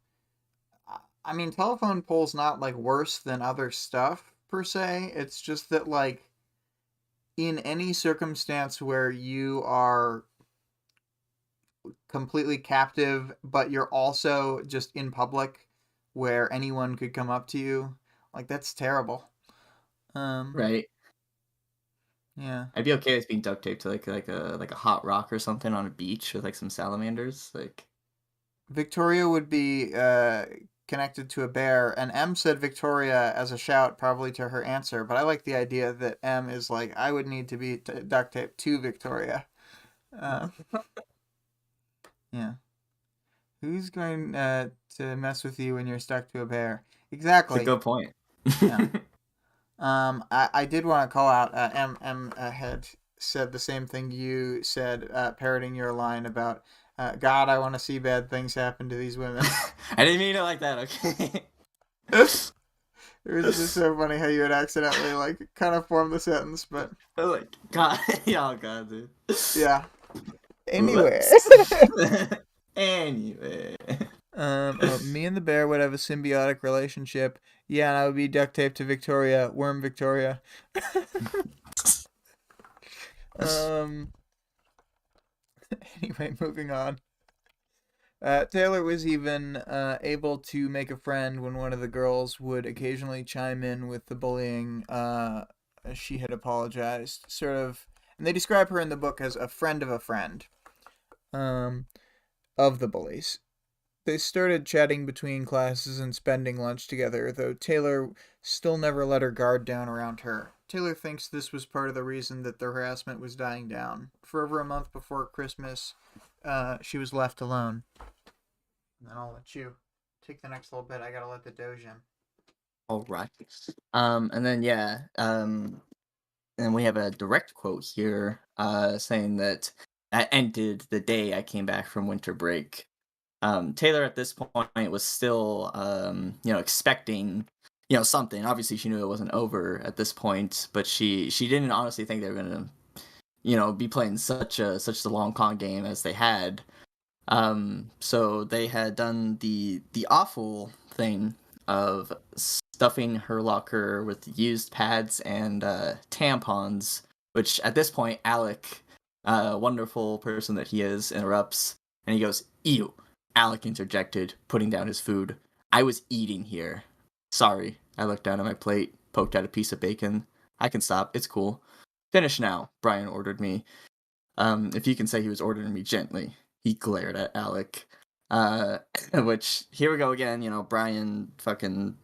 Speaker 1: I mean, telephone pole's not like worse than other stuff per se. It's just that like in any circumstance where you are completely captive, but you're also just in public where anyone could come up to you. Like that's terrible. Um,
Speaker 2: Right.
Speaker 1: yeah.
Speaker 2: I'd be okay with being duct taped to like a hot rock or something on a beach with like some salamanders. Like,
Speaker 1: Victoria would be connected to a bear, and M said Victoria as a shout, probably to her answer. But I like the idea that M is like, I would need to be duct taped to Victoria. Uh, yeah. Who's going to mess with you when you're stuck to a bear?
Speaker 2: it's a
Speaker 1: Exactly.
Speaker 2: good point.
Speaker 1: Yeah. I did want to call out M had said the same thing you said, parroting your line about God, I want to see bad things happen to these women.
Speaker 2: I didn't mean it like that. Okay.
Speaker 1: It was just so funny how you had accidentally like kind of formed the sentence, but
Speaker 2: I was like, God, oh God, dude.
Speaker 1: yeah. Anyway,
Speaker 2: Whoops. Anyway.
Speaker 1: me and the bear would have a symbiotic relationship. Yeah, and I would be duct taped to Victoria, Worm Victoria. um. Anyway, moving on. Taylor was even able to make a friend when one of the girls would occasionally chime in with the bullying. She had apologized, sort of, and they describe her in the book as a friend um, of the bullies. They started chatting between classes and spending lunch together, though Taylor still never let her guard down around her. Taylor thinks this was part of the reason that the harassment was dying down. For over a month before Christmas, she was left alone. And then I'll let you take the next little bit. I gotta let the doge in.
Speaker 2: All right. And then yeah, and we have a direct quote here, saying that that ended the day I came back from winter break. Taylor at this point was still, expecting, something. Obviously, she knew it wasn't over at this point, but she didn't honestly think they were gonna, be playing such a long con game as they had. So they had done the awful thing of stuffing her locker with used pads and tampons, which at this point Alec, wonderful person that he is, interrupts and he goes, "Ew." Alec interjected, putting down his food. "I was eating here." "Sorry." I looked down at my plate, poked at a piece of bacon. "I can stop. It's cool." "Finish now," Brian ordered me. If you can say he was ordering me gently. He glared at Alec. Which, here we go again, Brian, fucking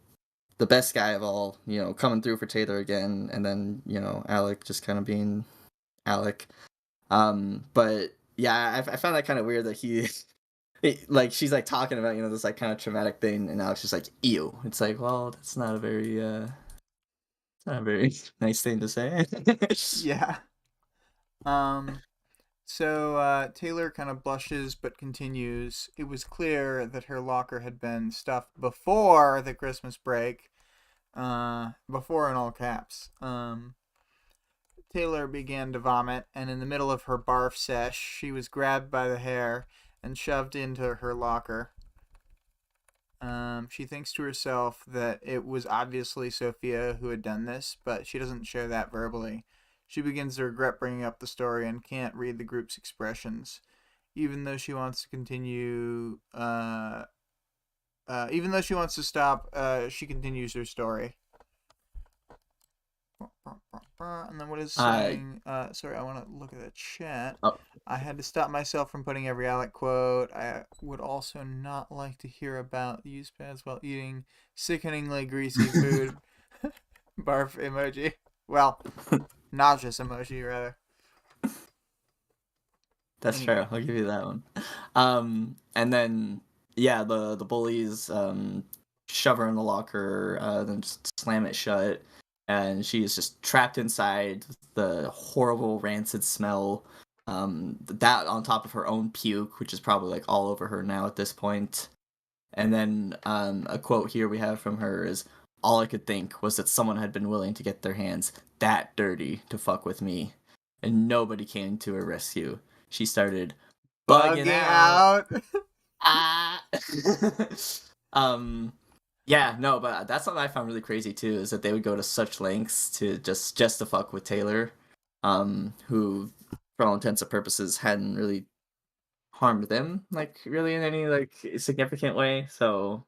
Speaker 2: the best guy of all, coming through for Taylor again, and then, Alec just kind of being Alec. But yeah, I found that kind of weird that like, she's like talking about, this like kind of traumatic thing, and Alex just like, ew. It's like, well, that's not a very, it's not a very nice thing to say.
Speaker 1: Yeah. So Taylor kind of blushes but continues. It was clear that her locker had been stuffed before the Christmas break. Before in all caps. Taylor began to vomit, and in the middle of her barf sesh, she was grabbed by the hair and shoved into her locker. She thinks to herself that it was obviously Sophia who had done this, but she doesn't share that verbally. She begins to regret bringing up the story and can't read the group's expressions. Even though she wants to continue, even though she wants to stop, she continues her story. And then what is
Speaker 2: uh,
Speaker 1: saying? Sorry, I want to look at the chat.
Speaker 2: oh.
Speaker 1: I had to stop myself from putting every Alec quote. I would also not like to hear about use pads while eating sickeningly greasy food. Barf emoji. Well, nauseous emoji rather.
Speaker 2: That's
Speaker 1: Anyway,
Speaker 2: fair. I'll give you that one. And then yeah, the bullies shove her in the locker, then just slam it shut, and she's just trapped inside with the horrible rancid smell. That on top of her own puke, which is probably like all over her now at this point. And then a quote here we have from her is, "All I could think was that someone had been willing to get their hands that dirty to fuck with me, and nobody came to her rescue. She started bugging
Speaker 1: bugging
Speaker 2: out."
Speaker 1: out.
Speaker 2: Ah. um, yeah, no, but that's something I found really crazy too, is that they would go to such lengths to just to fuck with Taylor, who, for all intents and purposes, hadn't really harmed them, like, really in any, like, significant way, so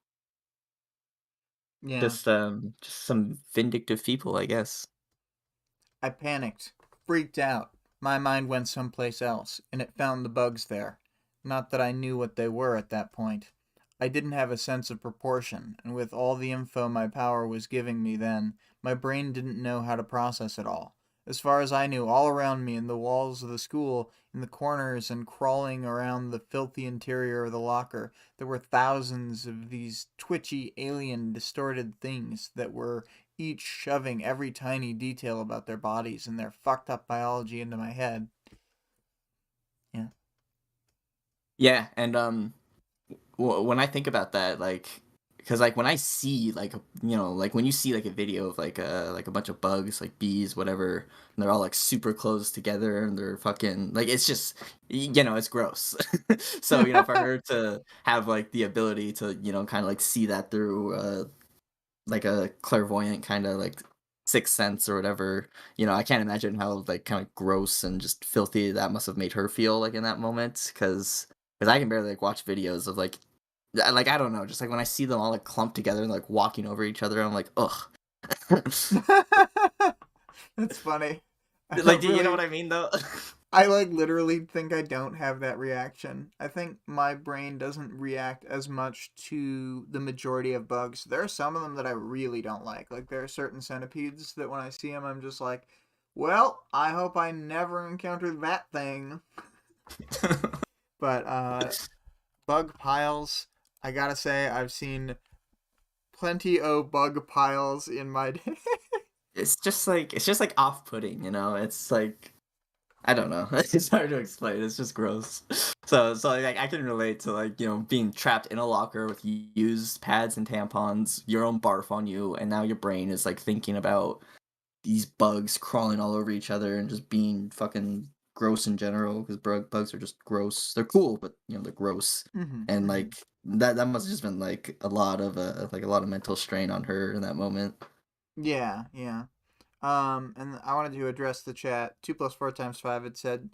Speaker 1: Yeah.
Speaker 2: just some vindictive people, I guess.
Speaker 1: I panicked, freaked out. My mind went someplace else, and it found the bugs there. Not that I knew what they were at that point. I didn't have a sense of proportion, and with all the info my power was giving me then, my brain didn't know how to process it all. As far as I knew, all around me, in the walls of the school, in the corners, and crawling around the filthy interior of the locker, there were thousands of these twitchy, alien, distorted things that were each shoving every tiny detail about their bodies and their fucked up biology into my head. Yeah.
Speaker 2: Yeah, and, when I think about that, like, because like when I see like like when you see like a video of like a bunch of bugs, like bees, whatever, and they're all like super close together and they're fucking like, it's just, it's gross. So for her to have like the ability to kind of like see that through like a clairvoyant kind of like sixth sense or whatever, I can't imagine how like kind of gross and just filthy that must have made her feel like in that moment, because I can barely like watch videos of like, I don't know, just like when I see them all like clumped together and like walking over each other, I'm like, ugh.
Speaker 1: That's funny. I
Speaker 2: Like,
Speaker 1: don't
Speaker 2: do you know
Speaker 1: really.
Speaker 2: what I mean though?
Speaker 1: I like literally think I don't have that reaction. I think my brain doesn't react as much to the majority of bugs. There are some of them that I really don't like. Like there are certain centipedes that when I see them, I'm just like, well, I hope I never encounter that thing. But bug piles, I gotta say, I've seen plenty of bug piles in my day.
Speaker 2: It's just like off-putting, It's like, I don't know. It's hard to explain. It's just gross. So like I can relate to like being trapped in a locker with used pads and tampons, your own barf on you, and now your brain is like thinking about these bugs crawling all over each other and just being fucking gross in general because bugs are just gross. They're cool, but they're gross.
Speaker 1: Mm-hmm,
Speaker 2: And
Speaker 1: mm-hmm.
Speaker 2: like that must have just been like a lot of mental strain on her in that moment.
Speaker 1: Yeah, yeah. And I wanted to address the chat. 2 + 4 × 5. It said,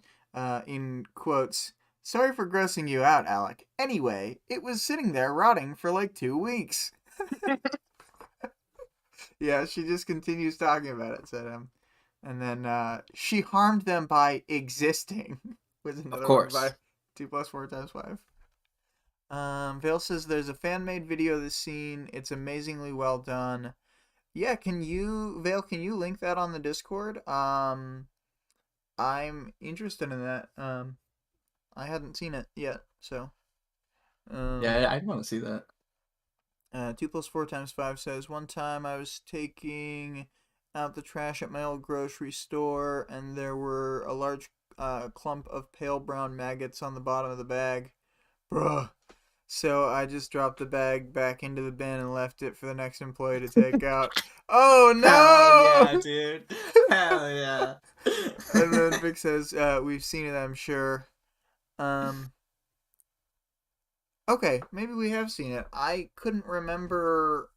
Speaker 1: in quotes, "Sorry for grossing you out, Alec. Anyway, it was sitting there rotting for like 2 weeks." Yeah, she just continues talking about it. Said and then she harmed them by existing. Was
Speaker 2: Of
Speaker 1: another one by
Speaker 2: course.
Speaker 1: 2 + 4 × 5. Vale says there's a fan made video of this scene. It's amazingly well done. Yeah, can you Vale? Can you link that on the Discord? I'm interested in that. I hadn't seen it yet, so.
Speaker 2: Yeah,
Speaker 1: Um,
Speaker 2: I want to see that.
Speaker 1: 2 + 4 × 5 says one time I was taking out the trash at my old grocery store, and there were a large clump of pale brown maggots on the bottom of the bag. Bruh. So I just dropped the bag back into the bin and left it for the next employee to take out. Oh
Speaker 2: Hell yeah,
Speaker 1: no!
Speaker 2: dude. Hell yeah.
Speaker 1: And then Vic says, "We've seen it, I'm sure." Um, okay, maybe we have seen it. I couldn't remember.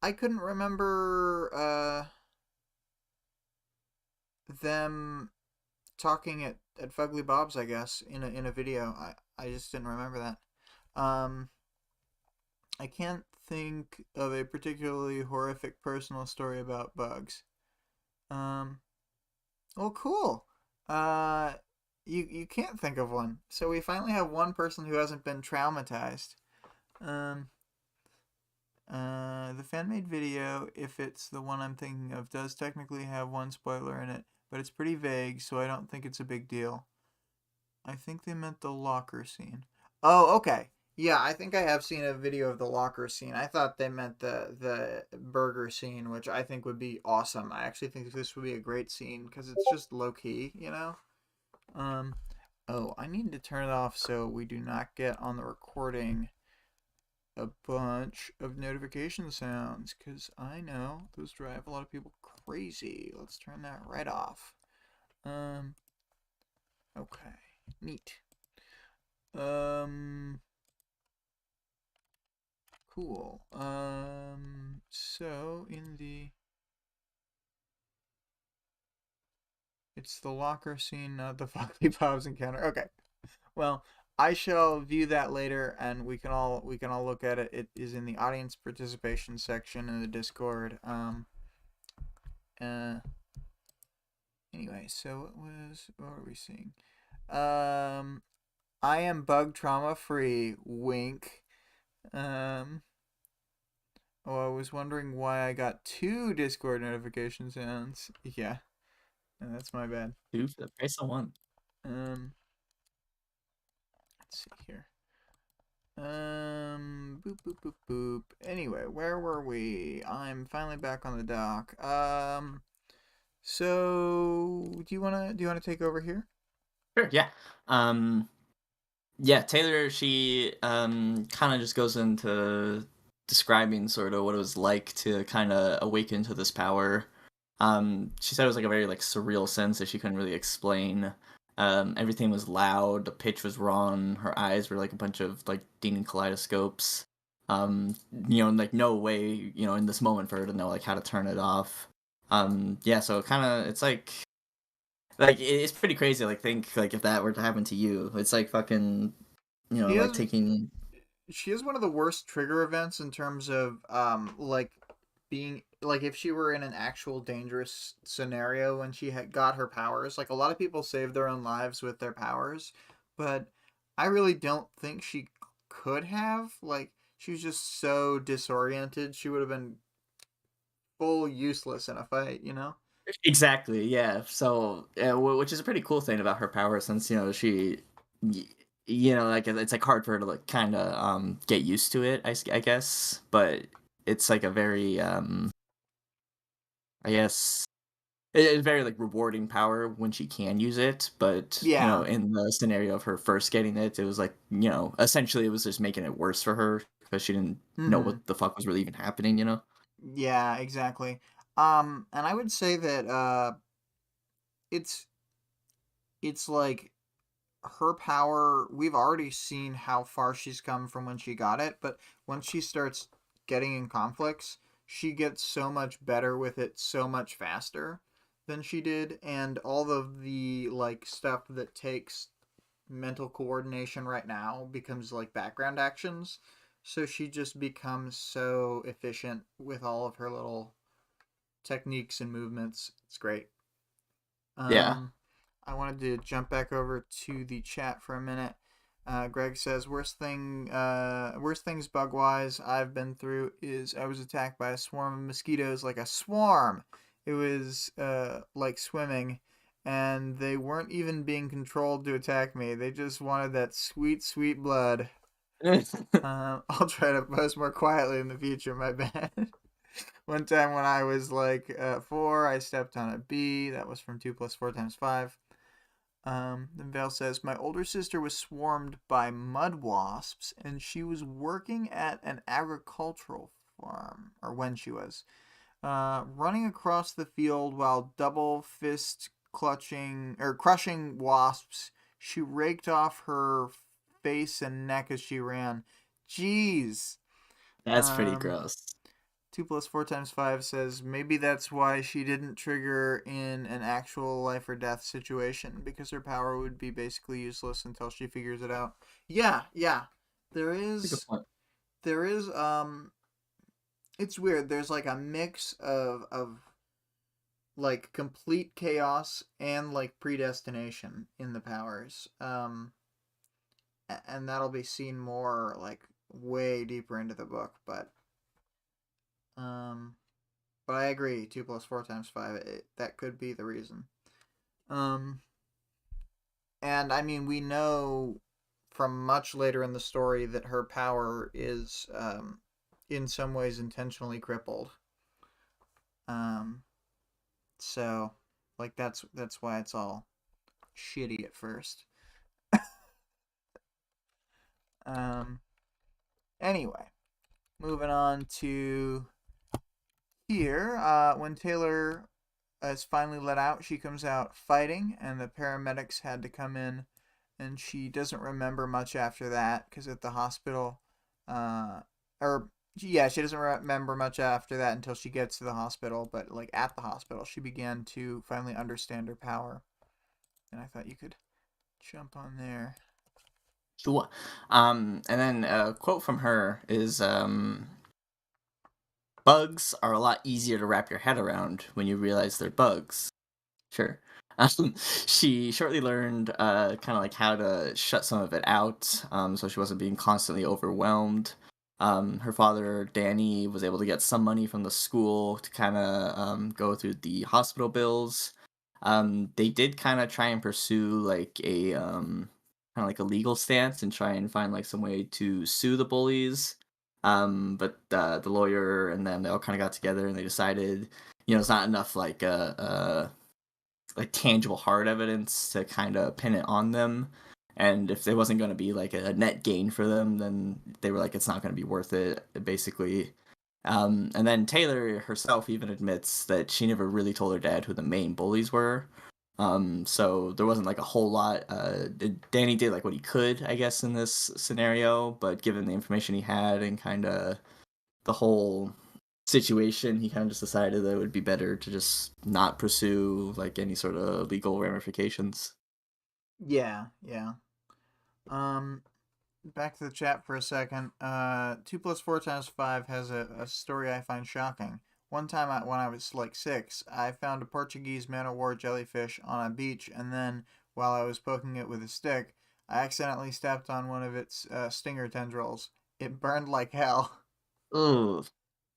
Speaker 1: I couldn't remember them talking at Fugly Bob's. I guess in a video. I just didn't remember that. I can't think of a particularly horrific personal story about bugs. Um, well, cool. Uh, you can't think of one. So we finally have one person who hasn't been traumatized. Um, the fan made video, if it's the one I'm thinking of, does technically have one spoiler in it, but it's pretty vague, so I don't think it's a big deal. I think they meant the locker scene. Oh, okay. Yeah, I think I have seen a video of the locker scene. I thought they meant the burger scene, which I think would be awesome. I actually think this would be a great scene because it's just low key, you know. Um, oh, I need to turn it off so we do not get on the recording a bunch of notification sounds because I know those drive a lot of people crazy. Let's turn that right off. Um, okay, neat. Um, cool. So it's the locker scene, not the Foxy Bob's encounter. Okay. Well, I shall view that later, and we can all look at it. It is in the audience participation section in the Discord. Uh. Anyway, so what are we seeing? I am bug trauma free. Wink. Um. Oh, I was wondering why I got 2 Discord notification sounds. Yeah, that's my bad.
Speaker 2: Dude, for the price of one.
Speaker 1: Um. Let's see here. Boop boop boop boop. Anyway, where were we? I'm finally back on the dock. So do you wanna take over here?
Speaker 2: Sure, yeah. Um, yeah, Taylor, she kind of just goes into describing sort of what it was like to kind of awaken to this power. She said it was like a very like surreal sense that she couldn't really explain. Everything was loud, the pitch was wrong, her eyes were like a bunch of like demon kaleidoscopes. Like no way, in this moment for her to know like how to turn it off. Yeah, so kind of it's like it's pretty crazy. Like think like if that were to happen to you, it's like fucking
Speaker 1: She
Speaker 2: like
Speaker 1: has
Speaker 2: taking.
Speaker 1: she has one of the worst trigger events in terms of like being like if she were in an actual dangerous scenario when she had got her powers. Like a lot of people save their own lives with their powers, but I really don't think she could have. Like she was just so disoriented. She would have been full useless in a fight, you know?
Speaker 2: Exactly, yeah. So, which is a pretty cool thing about her power, since she, y- like it's like hard for her to like kind of get used to it, I guess. But it's like a very I guess it's very like rewarding power when she can use it. But
Speaker 1: Yeah.
Speaker 2: in the scenario of her first getting it, it was like essentially it was just making it worse for her because she didn't know
Speaker 1: Mhm.
Speaker 2: what the fuck was really even happening.
Speaker 1: Yeah, exactly. And I would say that it's it's like her power, we've already seen how far she's come from when she got it, but once she starts getting in conflicts, she gets so much better with it so much faster than she did, and all of the like stuff that takes mental coordination right now becomes like background actions. So she just becomes so efficient with all of her little techniques and movements. It's great.
Speaker 2: Yeah.
Speaker 1: Um, I wanted to jump back over to the chat for a minute. Greg says, worst things bug wise I've been through is I was attacked by a swarm of mosquitoes, like a swarm. It was like swimming, and they weren't even being controlled to attack me. They just wanted that sweet, sweet blood. I'll try to post more quietly in the future. My bad. One time when I was like 4, I stepped on a bee. That was from 2 plus 4 times 5. Then Vale says, my older sister was swarmed by mud wasps, and she was working at an agricultural farm, or when she was, running across the field while double fist clutching or crushing wasps. She raked off her face and neck as she ran. Jeez.
Speaker 2: That's pretty
Speaker 1: Um,
Speaker 2: gross.
Speaker 1: 2 plus 4 times 5 says maybe that's why she didn't trigger in an actual life or death situation, because her power would be basically useless until she figures it out. Yeah, yeah. There
Speaker 2: That's a good
Speaker 1: is
Speaker 2: point.
Speaker 1: there is it's weird. There's like a mix of like complete chaos and like predestination in the powers. And that'll be seen more like way deeper into the book, um but I agree. 2 plus 4 times 5. That could be the reason. Um, and I mean, we know from much later in the story that her power is, in some ways, intentionally crippled. Um, so, like, that's why it's all shitty at first. Um, anyway, moving on to here. When Taylor is finally let out, she comes out fighting, and the paramedics had to come in, and she doesn't remember much after that because at the hospital, or yeah, she doesn't remember much after that until she gets to the hospital. But like at the hospital, she began to finally understand her power, and I thought you could jump on there.
Speaker 2: Sure. And then a quote from her is bugs are a lot easier to wrap your head around when you realize they're bugs. Sure. She shortly learned kind of like how to shut some of it out, so she wasn't being constantly overwhelmed. Her father, Danny, was able to get some money from the school to kind of go through the hospital bills. They did kind of try and pursue like a kind of like a legal stance and try and find like some way to sue the bullies. But the lawyer and them, they all kind of got together and they decided, it's not enough like tangible hard evidence to kind of pin it on them. And if there wasn't going to be like a net gain for them, then they were like, it's not going to be worth it, basically. And then Taylor herself even admits that she never really told her dad who the main bullies were. So there wasn't like a whole lot. Danny did like what he could, I guess, in this scenario, but given the information he had and kind of the whole situation, he kind of just decided that it would be better to just not pursue like any sort of legal ramifications.
Speaker 1: Yeah, yeah. Um, back to the chat for a second. 2 plus 4 times 5 has a story I find shocking. One time, when I was like 6, I found a Portuguese man o' war jellyfish on a beach, and then while I was poking it with a stick, I accidentally stepped on one of its stinger tendrils. It burned like hell.
Speaker 2: Ugh.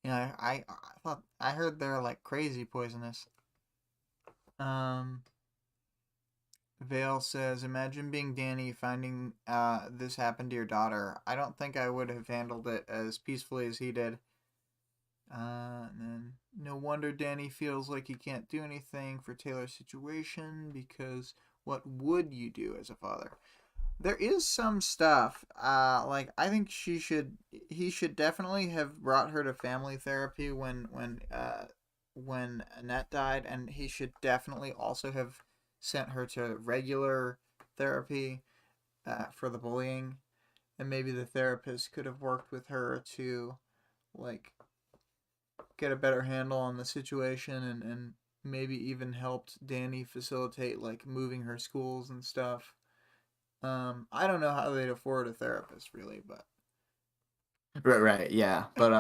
Speaker 1: I thought I heard they're like crazy poisonous. Um, Vale says, "Imagine being Danny, finding this happened to your daughter. I don't think I would have handled it as peacefully as he did." And then, no wonder Danny feels like he can't do anything for Taylor's situation, because what would you do as a father? There is some stuff. Like I think he should definitely have brought her to family therapy when Annette died, and he should definitely also have sent her to regular therapy for the bullying, and maybe the therapist could have worked with her to like get a better handle on the situation and maybe even helped Danny facilitate like moving her schools and stuff. I don't know how they'd afford a therapist really, but
Speaker 2: Right, yeah. But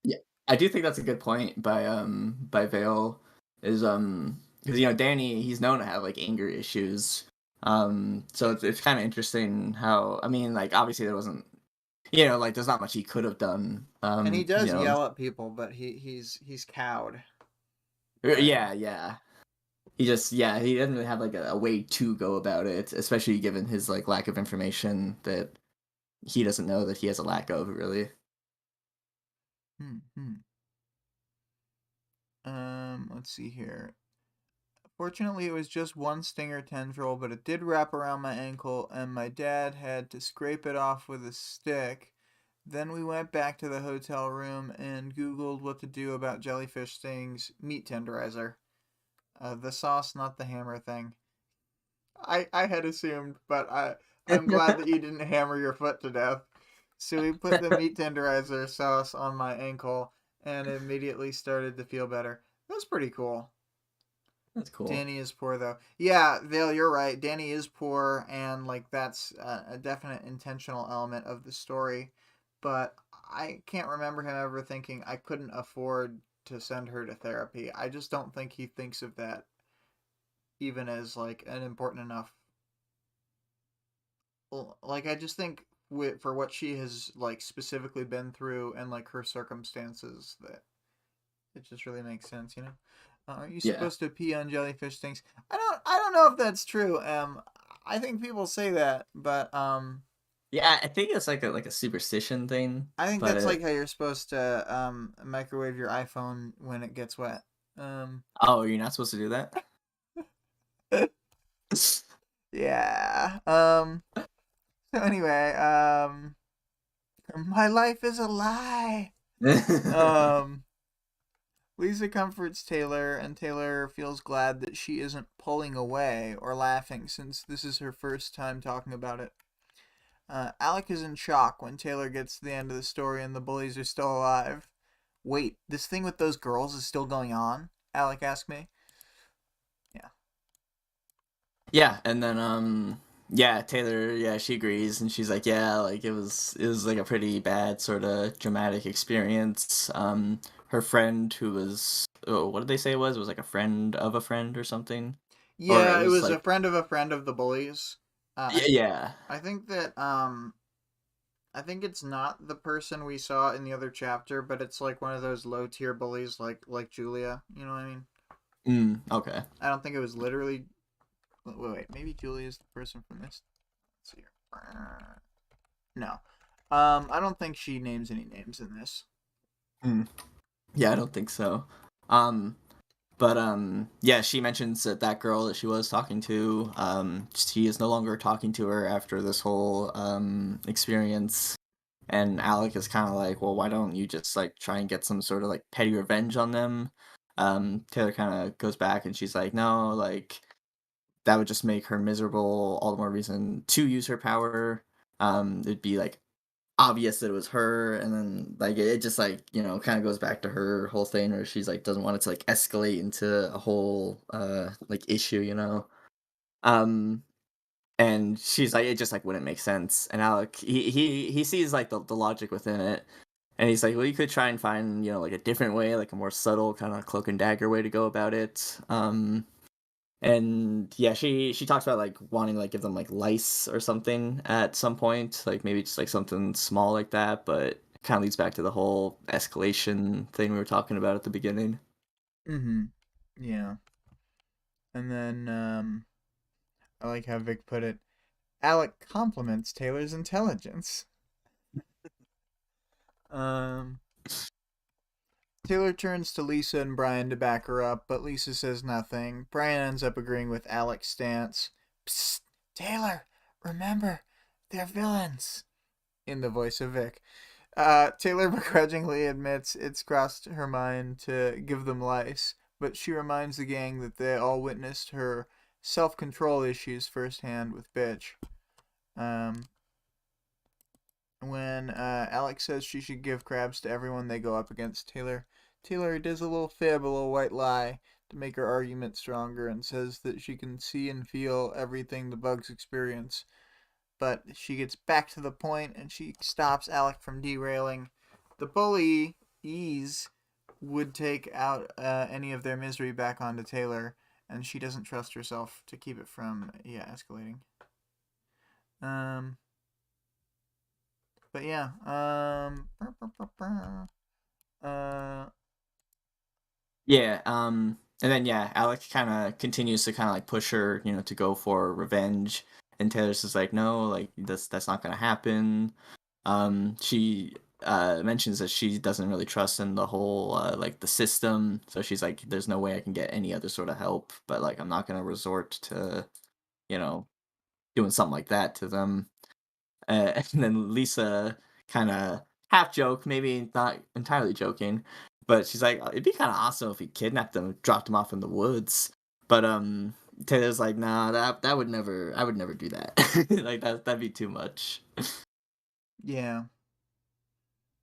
Speaker 2: yeah, I do think that's a good point by Vale is because Danny, he's known to have like anger issues. So it's kind of interesting how, I mean, like obviously there wasn't, like there's not much he could have done.
Speaker 1: and he does yell at people, but he's cowed, right?
Speaker 2: Yeah, yeah. He doesn't really have like a way to go about it, especially given his like lack of information that he doesn't know that he has a lack of, really.
Speaker 1: Hmm. Let's see here. Fortunately, it was just one stinger tendril, but it did wrap around my ankle, and my dad had to scrape it off with a stick. Then we went back to the hotel room and Googled what to do about jellyfish stings. Meat tenderizer. The sauce, not the hammer thing. I had assumed, but I'm glad that you didn't hammer your foot to death. So we put the meat tenderizer sauce on my ankle and immediately started to feel better. That's pretty cool.
Speaker 2: That's cool.
Speaker 1: Danny is poor though. Yeah, Vale, you're right. Danny is poor, and like that's a definite intentional element of the story. But I can't remember him ever thinking I couldn't afford to send her to therapy. I just don't think he thinks of that even as like an important enough. Like I just think for what she has like specifically been through and like her circumstances that it just really makes sense, you know. Are you
Speaker 2: Yeah.
Speaker 1: supposed to pee on jellyfish things? I don't know if that's true. I think people say that, but
Speaker 2: Yeah, I think it's like a superstition thing,
Speaker 1: I think
Speaker 2: but
Speaker 1: that's like how you're supposed to microwave your iPhone when it gets wet. Um,
Speaker 2: oh, you're not supposed to do that?
Speaker 1: yeah. So anyway, my life is a lie. Um, Lisa comforts Taylor, and Taylor feels glad that she isn't pulling away or laughing since this is her first time talking about it. Alec is in shock when Taylor gets to the end of the story and the bullies are still alive. Wait, this thing with those girls is still going on? Alec asked me. Yeah.
Speaker 2: Yeah, and then yeah, Taylor, yeah, she agrees and she's like, yeah, like it was like a pretty bad sort of dramatic experience. Her friend who was, oh, what did they say it was? It was like a friend of a friend or something. Or it
Speaker 1: Yeah, it
Speaker 2: was
Speaker 1: was
Speaker 2: like,
Speaker 1: a friend of the bullies.
Speaker 2: yeah.
Speaker 1: I think that I think it's not the person we saw in the other chapter, but it's like one of those low tier bullies like Julia. You know what I mean?
Speaker 2: Okay.
Speaker 1: I don't think it was literally. Wait, maybe Julia is the person from this. Let's see here. No, I don't think she names any names in this.
Speaker 2: Mm. Yeah, I don't think so. Um, but yeah, she mentions that that girl that she was talking to, she is no longer talking to her after this whole experience. And Alec is kind of like, well, why don't you just like try and get some sort of like petty revenge on them? Taylor kind of goes back and she's like, no, like that would just make her miserable. All the more reason to use her power. It'd be like obvious that it was her, and then like it just like kind of goes back to her whole thing where she's like doesn't want it to like escalate into a whole like issue, um and she's like it just like wouldn't make sense. And Alec, he sees like the logic within it, and he's like, well, you could try and find like a different way, like a more subtle kind of cloak and dagger way to go about it. And yeah, she talks about like wanting to like give them like lice or something at some point, like maybe just like something small like that, but it kind of leads back to the whole escalation thing we were talking about at the beginning.
Speaker 1: Mm-hmm. Yeah. And then I like how Vic put it. Alec compliments Taylor's intelligence. Um, Taylor turns to Lisa and Brian to back her up, but Lisa says nothing. Brian ends up agreeing with Alec's stance. Psst, Taylor, remember, they're villains. In the voice of Vic. Taylor begrudgingly admits it's crossed her mind to give them lice, but she reminds the gang that they all witnessed her self-control issues firsthand with Bitch. Um, when Alex says she should give crabs to everyone they go up against, Taylor does a little fib, a little white lie to make her argument stronger, and says that she can see and feel everything the bugs experience. But she gets back to the point and she stops Alec from derailing. The bullies would take out any of their misery back onto Taylor, and she doesn't trust herself to keep it from escalating. Um, but yeah,
Speaker 2: Yeah, and then yeah, Alec kind of continues to kind of like push her, to go for revenge, and Taylor's just like, no, like that's not gonna happen. She mentions that she doesn't really trust in the whole like the system, so she's like, there's no way I can get any other sort of help, but like I'm not gonna resort to, you know, doing something like that to them. And then Lisa kind of half joke, maybe not entirely joking, but she's like, it'd be kind of awesome if we kidnapped them, dropped them off in the woods. But Taylor's like, nah, that would never, I would never do that. Like that'd be too much.
Speaker 1: yeah,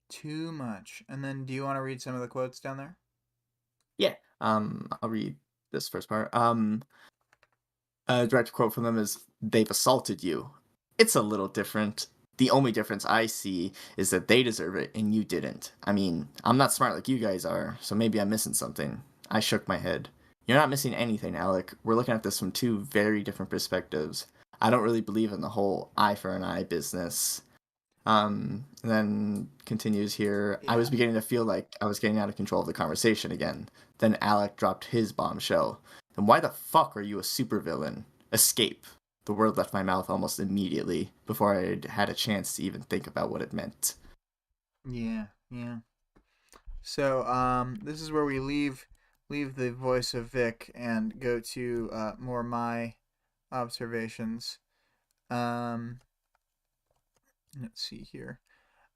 Speaker 1: too much. And then, do you want to read some of the quotes down there?
Speaker 2: Yeah. I'll read this first part. A direct quote from them is, "They've assaulted you. It's a little different. The only difference I see is that they deserve it and you didn't. I mean, I'm not smart like you guys are, so maybe I'm missing something." I shook my head. "You're not missing anything, Alec. We're looking at this from two very different perspectives. I don't really believe in the whole eye for an eye business." And then continues here. "I was
Speaker 1: Yeah.
Speaker 2: beginning to feel like I was getting out of control of the conversation again. Then Alec dropped his bombshell. Then why the fuck are you a supervillain? Escape." The word left my mouth almost immediately, before I'd had a chance to even think about what it meant.
Speaker 1: Yeah, yeah. So, this is where we leave the voice of Vic and go to more my observations. Um, let's see here.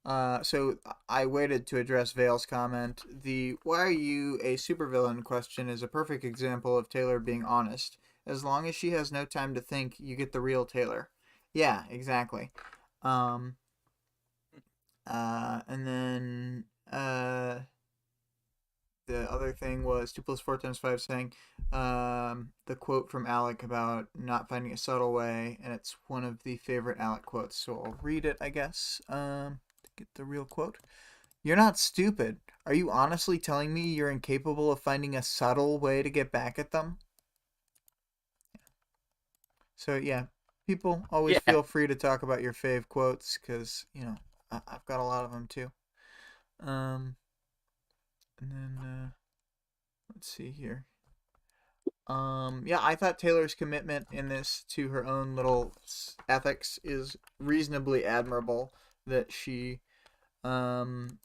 Speaker 1: So I waited to address Vale's comment. The "why are you a supervillain" question is a perfect example of Taylor being honest. As long as she has no time to think, you get the real Taylor. Yeah, exactly. Um, and then the other thing was 2 + 4 × 5 saying the quote from Alec about not finding a subtle way, and it's one of the favorite Alec quotes. So I'll read it, I guess. To get the real quote. "You're not stupid. Are you honestly telling me you're incapable of finding a subtle way to get back at them?" So yeah, people always
Speaker 2: Yeah.
Speaker 1: feel free to talk about your fave quotes because I've got a lot of them too. Um, and then let's see here. Yeah, I thought Taylor's commitment in this to her own little ethics is reasonably admirable. That she, um,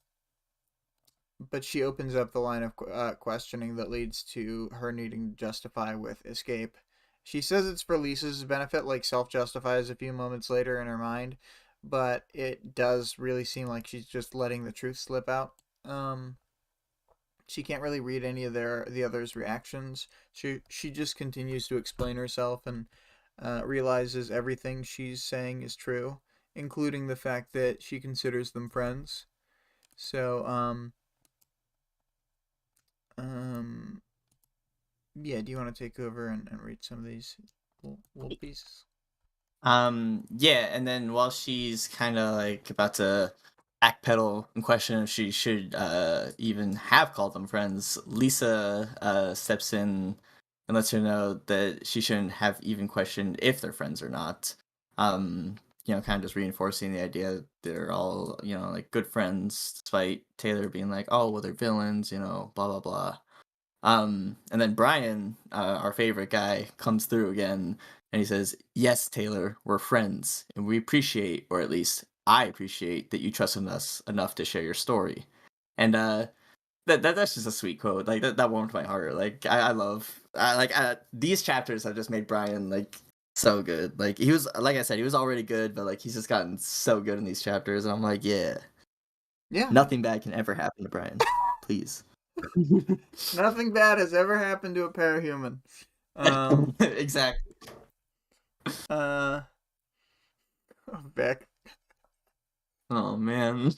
Speaker 1: but she opens up the line of questioning that leads to her needing to justify with escape. She says it's for Lisa's benefit, like self-justifies a few moments later in her mind, but it does really seem like she's just letting the truth slip out. She can't really read any of the others' reactions. She just continues to explain herself and realizes everything she's saying is true, including the fact that she considers them friends. So um yeah, do you want to take over and read some of these little pieces?
Speaker 2: Yeah, and then while she's kind of like about to backpedal and question if she should even have called them friends, Lisa steps in and lets her know that she shouldn't have even questioned if they're friends or not. Kind of just reinforcing the idea that they're all, like good friends, despite Taylor being like, oh, well, they're villains, blah, blah, blah. And then Brian, our favorite guy, comes through again and he says, "Yes, Taylor, we're friends, and we appreciate, or at least I appreciate, that you trusted us enough to share your story." And that's just a sweet quote. Like that warmed my heart. Like I love these chapters have just made Brian like so good. Like he was, like I said, he was already good, but like he's just gotten so good in these chapters, and I'm like, yeah,
Speaker 1: Yeah.
Speaker 2: nothing bad can ever happen to Brian. Please.
Speaker 1: Nothing bad has ever happened to a parahuman. Um,
Speaker 2: Exactly.
Speaker 1: uh, Beck.
Speaker 2: Oh man.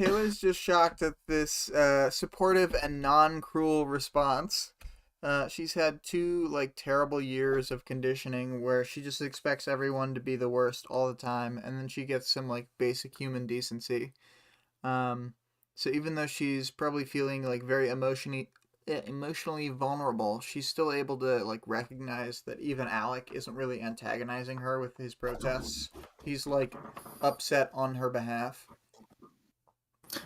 Speaker 1: Taylor's just shocked at this supportive and non-cruel response. She's had two like terrible years of conditioning where she just expects everyone to be the worst all the time, and then she gets some like basic human decency. Um, so even though she's probably feeling like very emotionally vulnerable, she's still able to like recognize that even Alec isn't really antagonizing her with his protests. He's like upset on her behalf.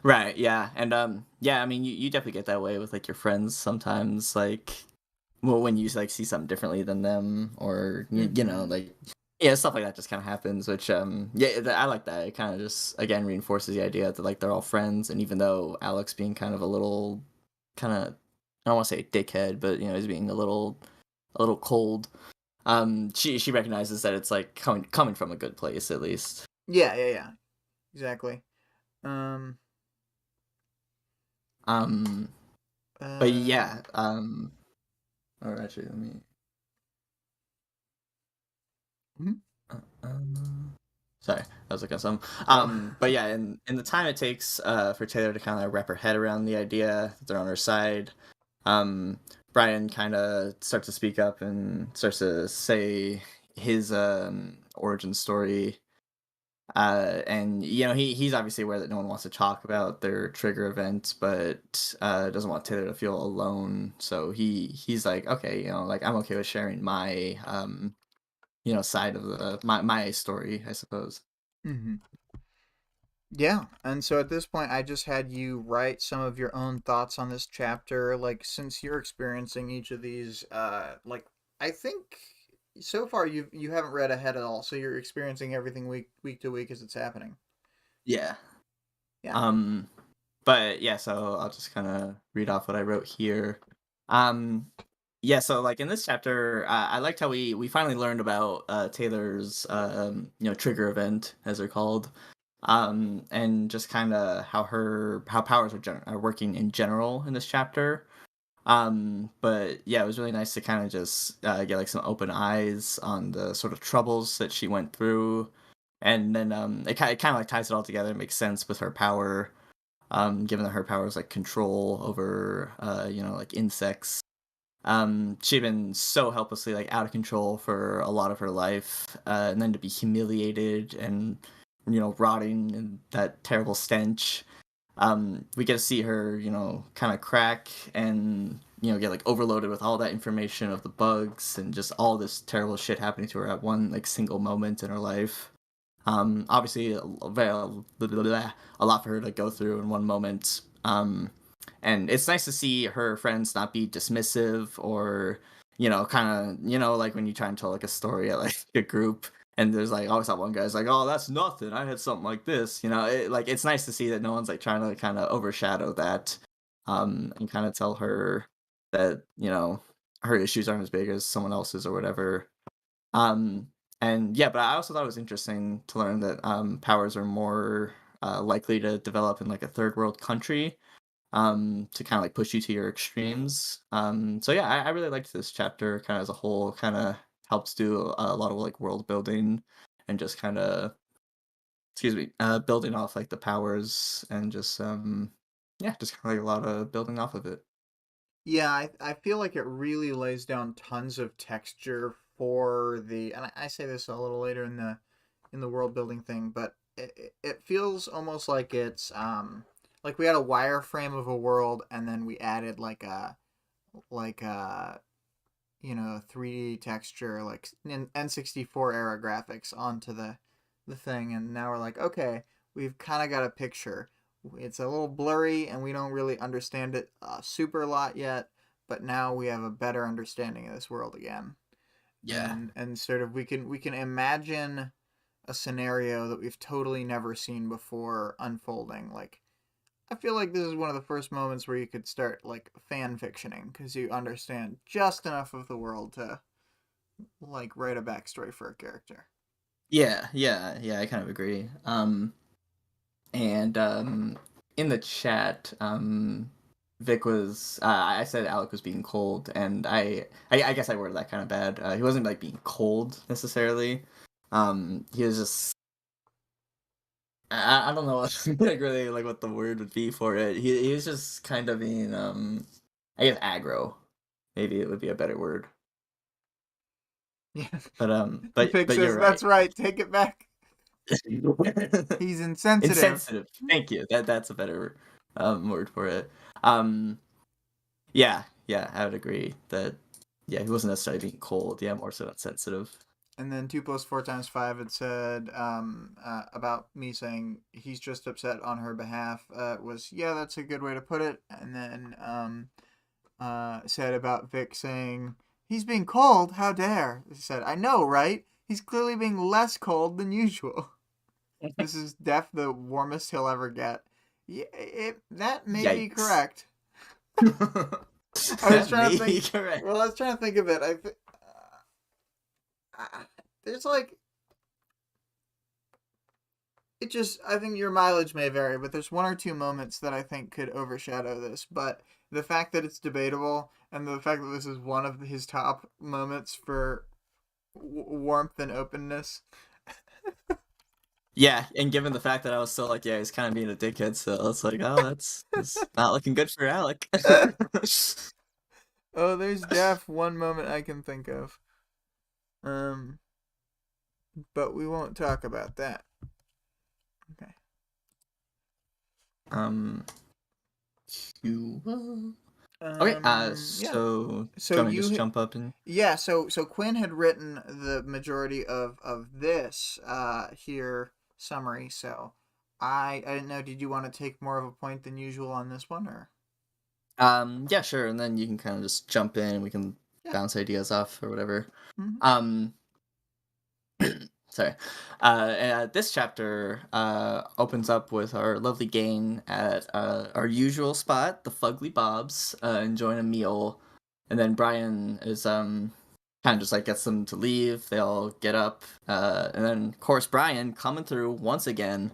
Speaker 2: Right, yeah. And yeah, I mean you definitely get that way with like your friends sometimes, like well when you like see something differently than them, or you know,
Speaker 1: Mm-hmm.
Speaker 2: like yeah, stuff like that just kind of happens, which yeah, I like that. It kind of just again reinforces the idea that like they're all friends, and even though Alex being kind of a little kind of I don't want to say dickhead, but you know, he's being a little cold. She recognizes that it's like coming from a good place at least.
Speaker 1: Yeah, yeah, yeah. Exactly. Um
Speaker 2: Um but
Speaker 1: uh
Speaker 2: yeah, or actually let me
Speaker 1: mhm.
Speaker 2: sorry, I was looking at some.
Speaker 1: Oh.
Speaker 2: But yeah, in the time it takes for Taylor to kind of wrap her head around the idea that they're on her side, um, Brian kind of starts to speak up and starts to say his origin story. And you know he's obviously aware that no one wants to talk about their trigger event, but doesn't want Taylor to feel alone. So he's like, okay, you know, like I'm okay with sharing my you know side of the my story, I suppose.
Speaker 1: Mhm. Yeah, and so at this point, I just had you write some of your own thoughts on this chapter. Like, since you're experiencing each of these, like I think so far you haven't read ahead at all, so you're experiencing everything week to week as it's happening.
Speaker 2: Yeah.
Speaker 1: Yeah.
Speaker 2: Um, but yeah, so I'll just kind of read off what I wrote here. Um, yeah, so like in this chapter, I liked how we finally learned about Taylor's you know trigger event as they're called, and just kind of how powers are working in general in this chapter. But yeah, it was really nice to kind of just get like some open eyes on the sort of troubles that she went through, and then it kind of like ties it all together, makes sense with her power, given that her power is like control over you know like insects. She'd been so helplessly like out of control for a lot of her life, and then to be humiliated and you know rotting in that terrible stench. We get to see her, you know, kind of crack and you know get like overloaded with all that information of the bugs and just all this terrible shit happening to her at one like single moment in her life. Obviously, a lot for her to go through in one moment. And it's nice to see her friends not be dismissive or, you know, kind of, you know, like when you try and tell like a story at like a group and there's like always that one guy's like, oh, that's nothing. I had something like this, you know, like it's nice to see that no one's like trying to kind of overshadow that, and kind of tell her that, you know, her issues aren't as big as someone else's or whatever. Um, and yeah, but I also thought it was interesting to learn that powers are more likely to develop in like a third world country, to kind of like push you to your extremes. So yeah, I really liked this chapter kind of as a whole. Kind of helps do a lot of like world building and just kind of excuse me, building off like the powers and just yeah, just kind of like a lot of building off of it.
Speaker 1: Yeah, I feel like it really lays down tons of texture for the, and I say this a little later in the world building thing, but it feels almost like we had a wireframe of a world and then we added like a you know 3D texture like N64 era graphics onto the thing, and now we're like, okay, we've kind of got a picture. It's a little blurry and we don't really understand it super a lot yet, but now we have a better understanding of this world again.
Speaker 2: Yeah.
Speaker 1: And sort of we can imagine a scenario that we've totally never seen before unfolding. Like I feel like this is one of the first moments where you could start like fan fictioning because you understand just enough of the world to like write a backstory for a character.
Speaker 2: Yeah, yeah, yeah, I kind of agree. And in the chat, Vic was I said Alec was being cold, and I guess I worded that kind of bad. He wasn't like being cold necessarily. He was just I don't know like really like what the word would be for it. He was just kind of being I guess aggro. Maybe it would be a better word.
Speaker 1: Yeah.
Speaker 2: But
Speaker 1: Vic
Speaker 2: you're
Speaker 1: says,
Speaker 2: right.
Speaker 1: "That's right. Take it back. He's insensitive."
Speaker 2: Insensitive. Thank you. That's a better word for it. Um yeah, yeah, I would agree that yeah, he wasn't necessarily being cold, yeah, more so insensitive.
Speaker 1: And then 2 plus 4 times 5, it said about me saying he's just upset on her behalf. Was, yeah, that's a good way to put it. And then said about Vic saying, he's being cold, how dare. He said, I know, right? He's clearly being less cold than usual. This is Def the warmest he'll ever get. Yeah, that may be
Speaker 2: Yikes.
Speaker 1: correct. I was
Speaker 2: That
Speaker 1: trying to
Speaker 2: may be
Speaker 1: think.
Speaker 2: correct.
Speaker 1: Well, I was trying to think of it. There's like it just I think your mileage may vary, but there's one or two moments that I think could overshadow this. But the fact that it's debatable and the fact that this is one of his top moments for warmth and openness.
Speaker 2: Yeah, and given the fact that I was still like, yeah, he's kind of being a dickhead, so it's like, oh, that's not looking good for Alec.
Speaker 1: Oh, there's Def one moment I can think of. But we won't talk about that. Okay.
Speaker 2: um, you. Okay,
Speaker 1: Yeah.
Speaker 2: so do
Speaker 1: So
Speaker 2: you want me to just
Speaker 1: you
Speaker 2: jump up and
Speaker 1: Yeah, so Quinn had written the majority of this here summary. So I didn't know. Did you want to take more of a point than usual on this one, or
Speaker 2: yeah, sure, and then you can kind of just jump in, we can
Speaker 1: yeah?
Speaker 2: bounce ideas off or whatever.
Speaker 1: Mm-hmm.
Speaker 2: Um, sorry. This chapter opens up with our lovely gang at our usual spot, the Fugly Bobs, enjoying a meal, and then Brian is kind of just like gets them to leave. They all get up, and then of course Brian coming through once again.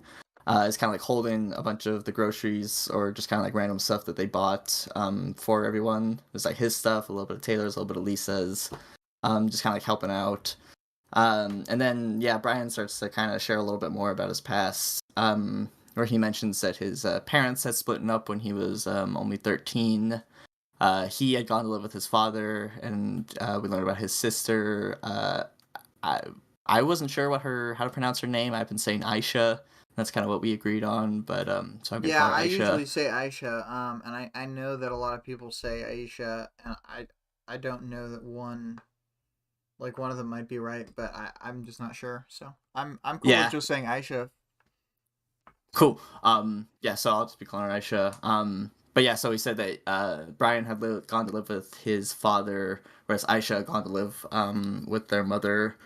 Speaker 2: Is kind of like holding a bunch of the groceries or just kind of like random stuff that they bought for everyone. It's like his stuff, a little bit of Taylor's, a little bit of Lisa's, just kind of like helping out. And then, yeah, Brian starts to kind of share a little bit more about his past, where he mentions that his parents had split up when he was only 13. He had gone to live with his father, and we learned about his sister. I, I wasn't sure how to pronounce her name. I've been saying Aisha. That's kind of what we agreed on, but so I'm going to
Speaker 1: Yeah,
Speaker 2: call her
Speaker 1: I
Speaker 2: Aisha.
Speaker 1: usually say Aisha. And I know that a lot of people say Aisha, and I don't know that one of them might be right, but I'm just not sure. So I'm cool with
Speaker 2: Yeah,
Speaker 1: just saying Aisha.
Speaker 2: cool. Yeah, so I'll just be calling her Aisha. But yeah, so he said that Brian had gone to live with his father, whereas Aisha had gone to live with their mother.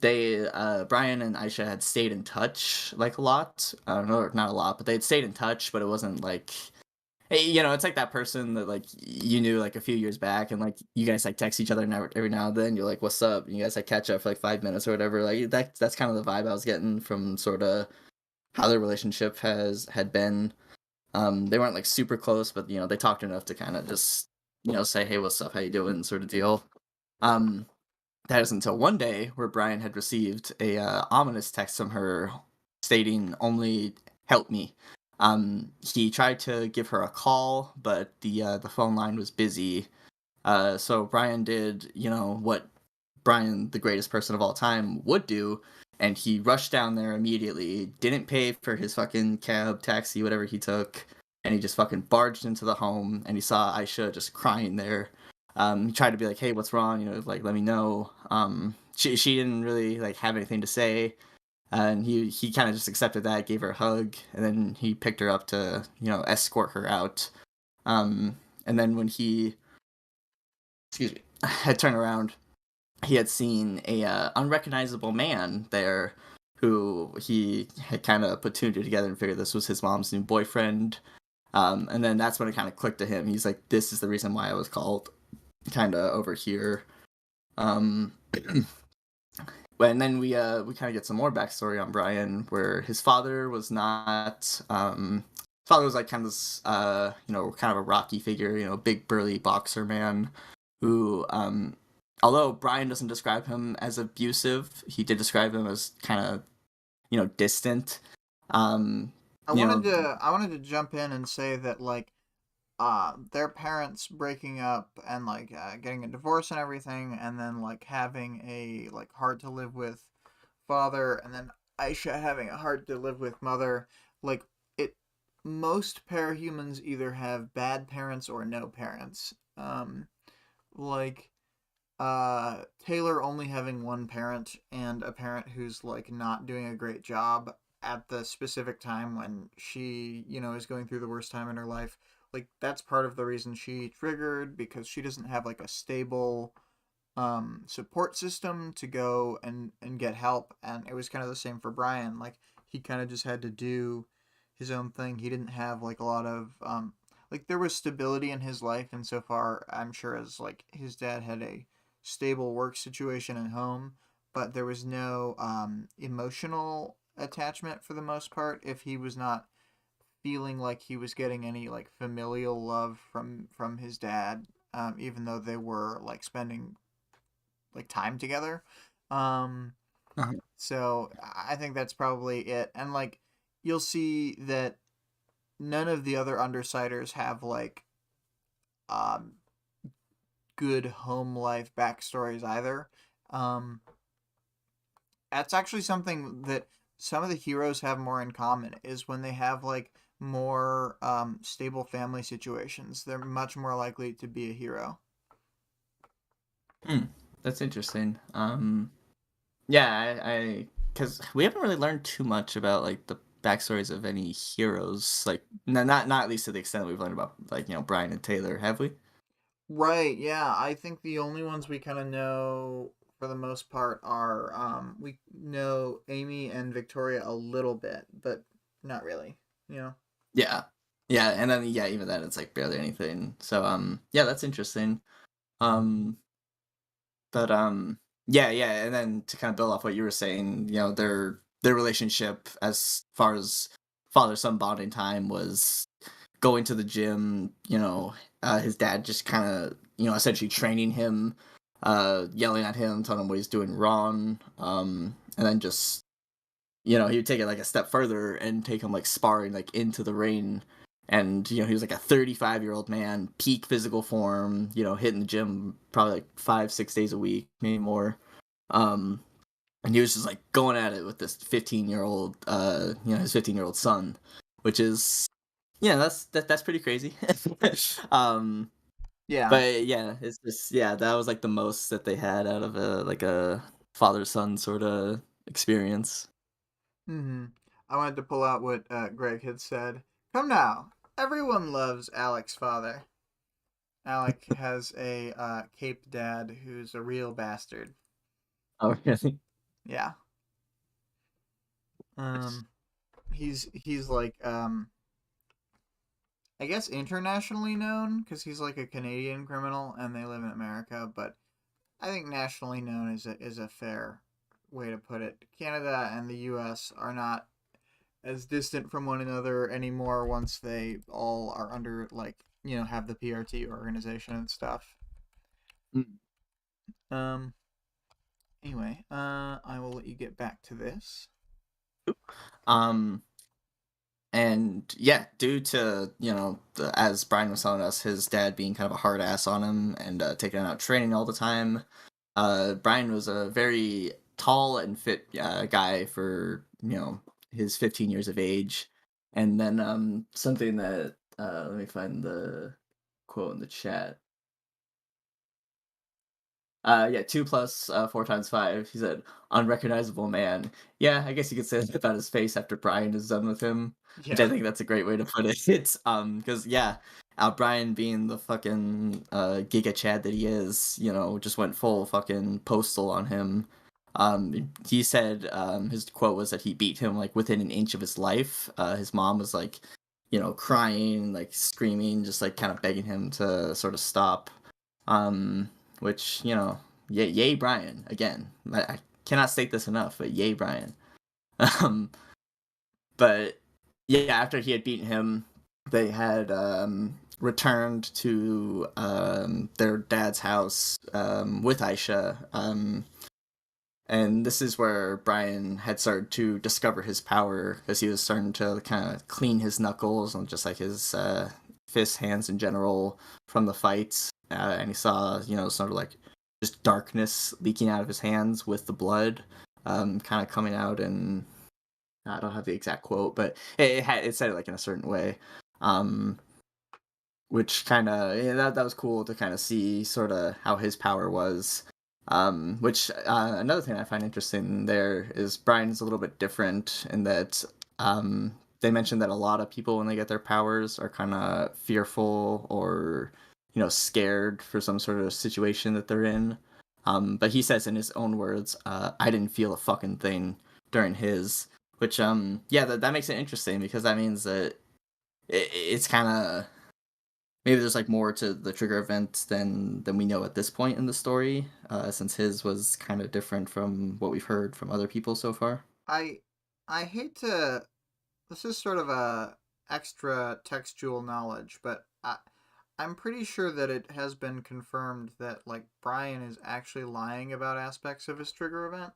Speaker 2: They Brian and Aisha had stayed in touch like a lot. No, not a lot, but they'd stayed in touch, but it wasn't like hey, it's like that person that like you knew like a few years back, and like you guys like text each other every now and then. You're like, "What's up?" And you guys like catch up for like 5 minutes or whatever. Like that's kind of the vibe I was getting from sort of how their relationship had been. They weren't like super close, but they talked enough to kind of just say, "Hey, what's up? How you doing?" sort of deal. Um, that is until one day where Brian had received a ominous text from her stating, "Only help me." He tried to give her a call, but the phone line was busy. So Brian did, what Brian, the greatest person of all time, would do, and he rushed down there immediately, didn't pay for his fucking cab, taxi, whatever he took, and he just fucking barged into the home, and he saw Aisha just crying there. He tried to be like, "Hey, what's wrong? Like, let me know." She didn't really like have anything to say, and he kind of just accepted that, gave her a hug, and then he picked her up to escort her out. And then when he, excuse me, had turned around, he had seen a unrecognizable man there who he had kind of put two and two together and figured this was his mom's new boyfriend. And then that's when it kind of clicked to him. He's like, "This is the reason why I was called kind of over here." Um, and then we kind of get some more backstory on Brian, where his father father was like kind of this, kind of a rocky figure, big burly boxer man who, although Brian doesn't describe him as abusive, he did describe him as kind of, distant. Um,
Speaker 1: I
Speaker 2: you
Speaker 1: wanted
Speaker 2: know,
Speaker 1: to I wanted to jump in and say that like their parents breaking up and like getting a divorce and everything, and then like having a like hard to live with father, and then Aisha having a hard to live with mother. Like it, most parahumans either have bad parents or no parents. Like Taylor only having one parent, and a parent who's like not doing a great job at the specific time when she, is going through the worst time in her life. Like that's part of the reason she triggered, because she doesn't have like a stable support system to go and get help. And it was kind of the same for Brian. Like he kind of just had to do his own thing. He didn't have like a lot of like there was stability in his life insofar, I'm sure, as like his dad had a stable work situation at home, but there was no emotional attachment for the most part if he was not feeling like he was getting any like familial love from his dad, even though they were like spending like time together. Um,
Speaker 2: uh-huh.
Speaker 1: so I think that's probably it. And like you'll see that none of the other undersiders have like um, good home life backstories either. Um, that's actually something that some of the heroes have more in common, is when they have like more stable family situations, they're much more likely to be a hero.
Speaker 2: Hmm, that's interesting. Yeah, because we haven't really learned too much about like the backstories of any heroes, like not at least to the extent we've learned about like Brian and Taylor, have we?
Speaker 1: Right, yeah. I think the only ones we kind of know for the most part are we know Amy and Victoria a little bit, but not really, you know.
Speaker 2: Yeah, yeah, and then yeah, even then it's like barely anything. So yeah, that's interesting. Um, but yeah, yeah, and then to kind of build off what you were saying, their relationship as far as father son bonding time was going to the gym. His dad just kind of essentially training him, yelling at him, telling him what he's doing wrong, and then just he would take it like a step further and take him like sparring like into the ring. And he was like a 35-year-old man, peak physical form, hitting the gym probably like 5-6 days a week, maybe more. Um, and he was just like going at it with this 15-year-old, his 15-year-old son, which is that's pretty crazy. um,
Speaker 1: Yeah.
Speaker 2: but yeah, it's just that was like the most that they had out of a father son sort of experience.
Speaker 1: Mm-hmm. I wanted to pull out what Greg had said. Come now, everyone loves Alec's father. Alec has a Cape dad who's a real bastard.
Speaker 2: Oh, really?
Speaker 1: Yeah. Um, he's like I guess internationally known because he's like a Canadian criminal and they live in America, but I think nationally known is a fair way to put it. Canada and the U.S. are not as distant from one another anymore once they all are under like have the PRT organization and stuff.
Speaker 2: Mm.
Speaker 1: Um. Anyway, I will let you get back to this.
Speaker 2: Um, and yeah, due to as Brian was telling us, his dad being kind of a hard ass on him and taking him out training all the time. Brian was a very tall and fit guy for his 15 years of age. And then something that let me find the quote in the chat. Yeah, 2 plus 4 times 5. He said, "Unrecognizable man." Yeah, I guess you could say that about his face after Brian is done with him, which I
Speaker 1: Yeah.
Speaker 2: think that's a great way to put it. It's because yeah, Brian being the fucking Giga Chad that he is, just went full fucking postal on him. He said his quote was that he beat him like within an inch of his life. His mom was like, crying, like screaming, just like kind of begging him to sort of stop. Um, which yay Brian again. I cannot state this enough, but yay Brian. Um, but yeah, after he had beaten him, they had returned to their dad's house with Aisha. And this is where Brian had started to discover his power because he was starting to kind of clean his knuckles and just like his fists, hands in general from the fights. And he saw, sort of like just darkness leaking out of his hands with the blood kind of coming out. And I don't have the exact quote, but it said it like in a certain way. Which kind of that was cool to kind of see sort of how his power was. Which another thing I find interesting there is Brian's a little bit different in that they mentioned that a lot of people when they get their powers are kind of fearful or scared for some sort of situation that they're in. But he says in his own words, "I didn't feel a fucking thing during his," which yeah, that makes it interesting because that means that it's kind of maybe there's like more to the trigger event than we know at this point in the story, since his was kind of different from what we've heard from other people so far.
Speaker 1: I I hate to. This is sort of a extra textual knowledge, but I'm pretty sure that it has been confirmed that like Brian is actually lying about aspects of his trigger event.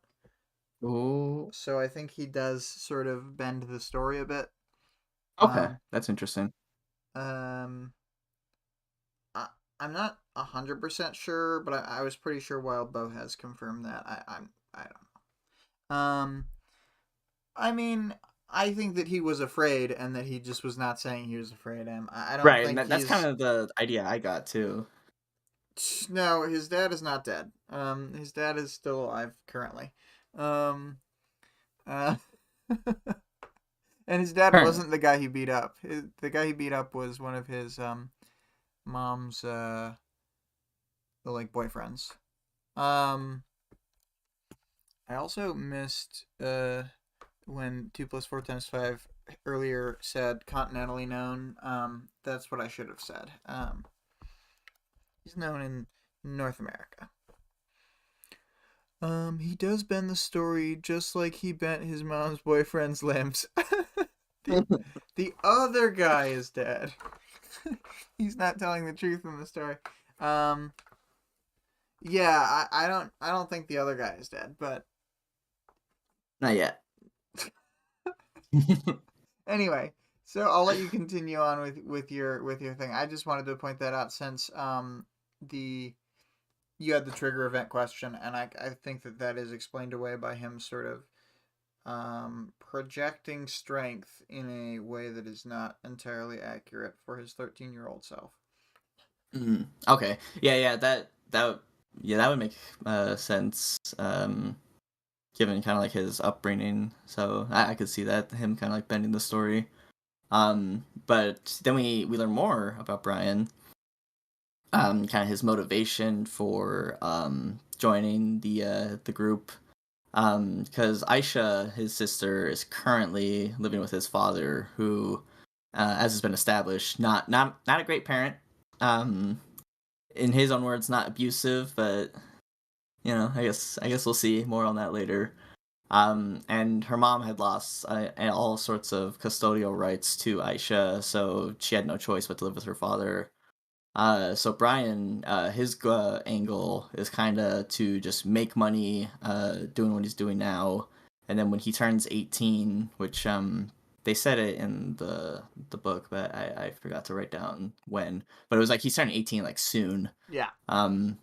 Speaker 2: Oh,
Speaker 1: So I think he does sort of bend the story a bit.
Speaker 2: okay,
Speaker 1: Um,
Speaker 2: that's interesting.
Speaker 1: um, I, I'm not 100% sure, but I was pretty sure Wildbow has confirmed that. I don't know. I mean, I think that he was afraid and that he just was not saying he was afraid. I don't
Speaker 2: Right, and
Speaker 1: think
Speaker 2: that's kind
Speaker 1: he's.
Speaker 2: of the idea I got too.
Speaker 1: No, his dad is not dead. His dad is still alive currently. Um, uh, and his dad
Speaker 2: Currently.
Speaker 1: wasn't the guy he beat up. The guy he beat up was one of his mom's like boyfriends. Um, I also missed when 2 + 4 × 5 earlier said continentally known. That's what I should have said. He's known in North America. He does bend the story just like he bent his mom's boyfriend's limbs. the the other guy is dead. He's not telling the truth in the story. Um, yeah, I don't think the other guy is dead, but
Speaker 2: Not yet.
Speaker 1: anyway, so I'll let you continue on with your thing. I just wanted to point that out since the you had the trigger event question, and I think that that is explained away by him sort of projecting strength in a way that is not entirely accurate for his 13-year-old self.
Speaker 2: Okay, yeah, that would make sense. Given kind of like his upbringing, so I could see that him kind of like bending the story. But then we learn more about Brian, kind of his motivation for joining the group. Because Aisha, his sister, is currently living with his father, who, as has been established, not a great parent. Um, in his own words, not abusive, but I guess we'll see more on that later. And her mom had lost all sorts of custodial rights to Aisha, so she had no choice but to live with her father. So Brian, his angle is kind of to just make money, doing what he's doing now, and then when he turns 18, which they said it in the book, but I forgot to write down when, but it was like he's turning 18 like soon.
Speaker 1: Yeah.
Speaker 2: Um,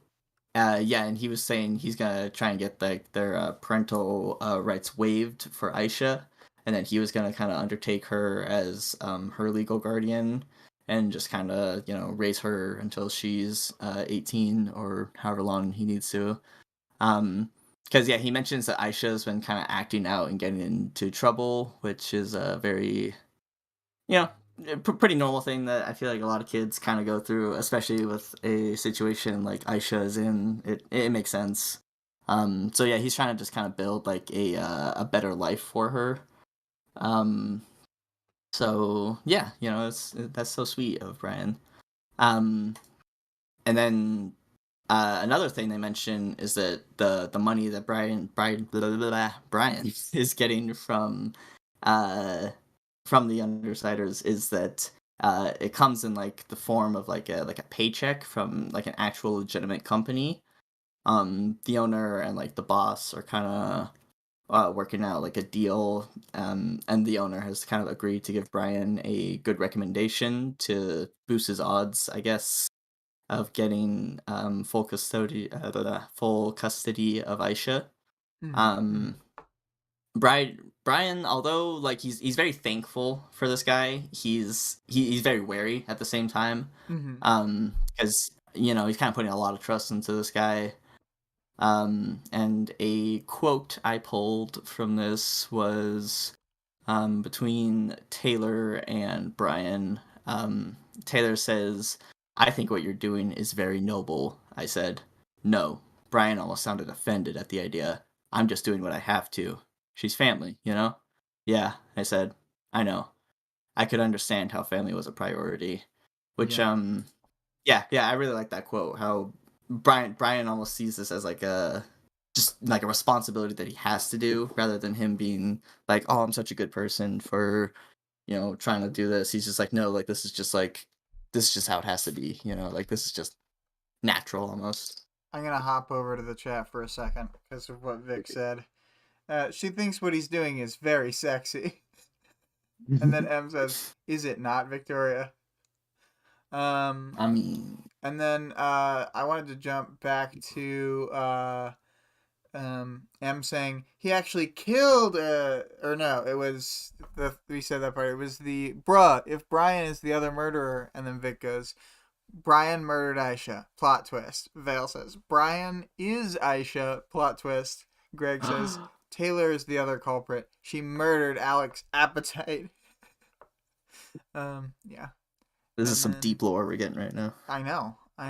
Speaker 2: yeah, and he was saying he's gonna try and get like their parental rights waived for Aisha, and then he was gonna kind of undertake her as her legal guardian, and just kind of raise her until she's 18 or however long he needs to. Because yeah, he mentions that Aisha's been kind of acting out and getting into trouble, which is a very you know pretty normal thing that I feel like a lot of kids kind of go through, especially with a situation like Aisha is in. It makes sense. So yeah, he's trying to just kind of build like a better life for her. Um, so yeah, that's so sweet of Brian. Um, and then another thing they mention is that the money that Brian is getting uh from the Undersiders is that it comes in like the form of like a paycheck from like an actual legitimate company. The owner and like the boss are kind of working out like a deal, and the owner has kind of agreed to give Brian a good recommendation to boost his odds, I guess, of getting full custody of Aisha.
Speaker 1: Mm-hmm.
Speaker 2: Um, Brian, although like he's very thankful for this guy, he's very wary at the same time,
Speaker 1: Mm-hmm.
Speaker 2: because he's kind of putting a lot of trust into this guy. And a quote I pulled from this was, between Taylor and Brian. Taylor says, "I think what you're doing is very noble." I said, "No." Brian almost sounded offended at the idea. "I'm just doing what I have to. She's family, you know?" "Yeah," I said. "I know." I could understand how family was a priority. Which,
Speaker 1: Yeah.
Speaker 2: yeah, I really like that quote. How Brian almost sees this as like a just like a responsibility that he has to do, rather than him being like, "Oh, I'm such a good person for trying to do this." He's just like, "No, like this is just how it has to be. Like this is just natural almost."
Speaker 1: I'm gonna hop over to the chat for a second because of what Vic said. She thinks what he's doing is very sexy. And then M says, "Is it not, Victoria?" Um,
Speaker 2: I mean,
Speaker 1: and then I wanted to jump back to M saying he actually killed. Or no, it was we said that part. It was the bruh. If Brian is the other murderer, and then Vic goes, Brian murdered Aisha. Plot twist. Vale says Brian is Aisha. Plot twist. Greg says Taylor is the other culprit. She murdered Alex Appetite. Yeah.
Speaker 2: this is
Speaker 1: And
Speaker 2: some
Speaker 1: then
Speaker 2: deep lore we're getting right now.
Speaker 1: I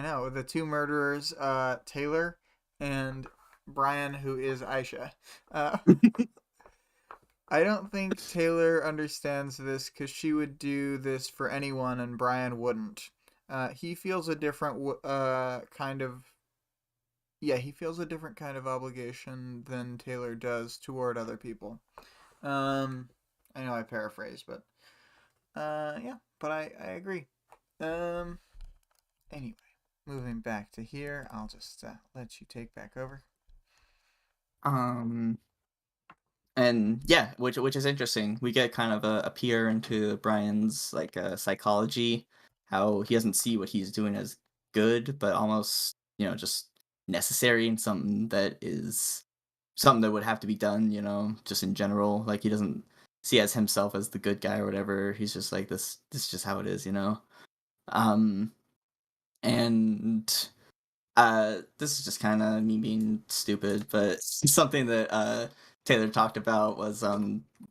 Speaker 1: know. The two murderers, Taylor and Brian, who is Aisha. Uh, I don't think Taylor understands this because she would do this for anyone and Brian wouldn't. He feels a different kind of. Yeah, he feels a different kind of obligation than Taylor does toward other people. Um, I know I paraphrase, but yeah, but I agree. Um, Anyway, moving back to here, I'll just let you take back over.
Speaker 2: Um, and yeah, which is interesting. We get kind of a peer into Brian's like psychology, how he doesn't see what he's doing as good, but almost just necessary, and something that would have to be done. Just in general, like he doesn't see as himself as the good guy or whatever. He's just like this. This is just how it is. Um, and this is just kind of me being stupid, but something that Taylor talked about was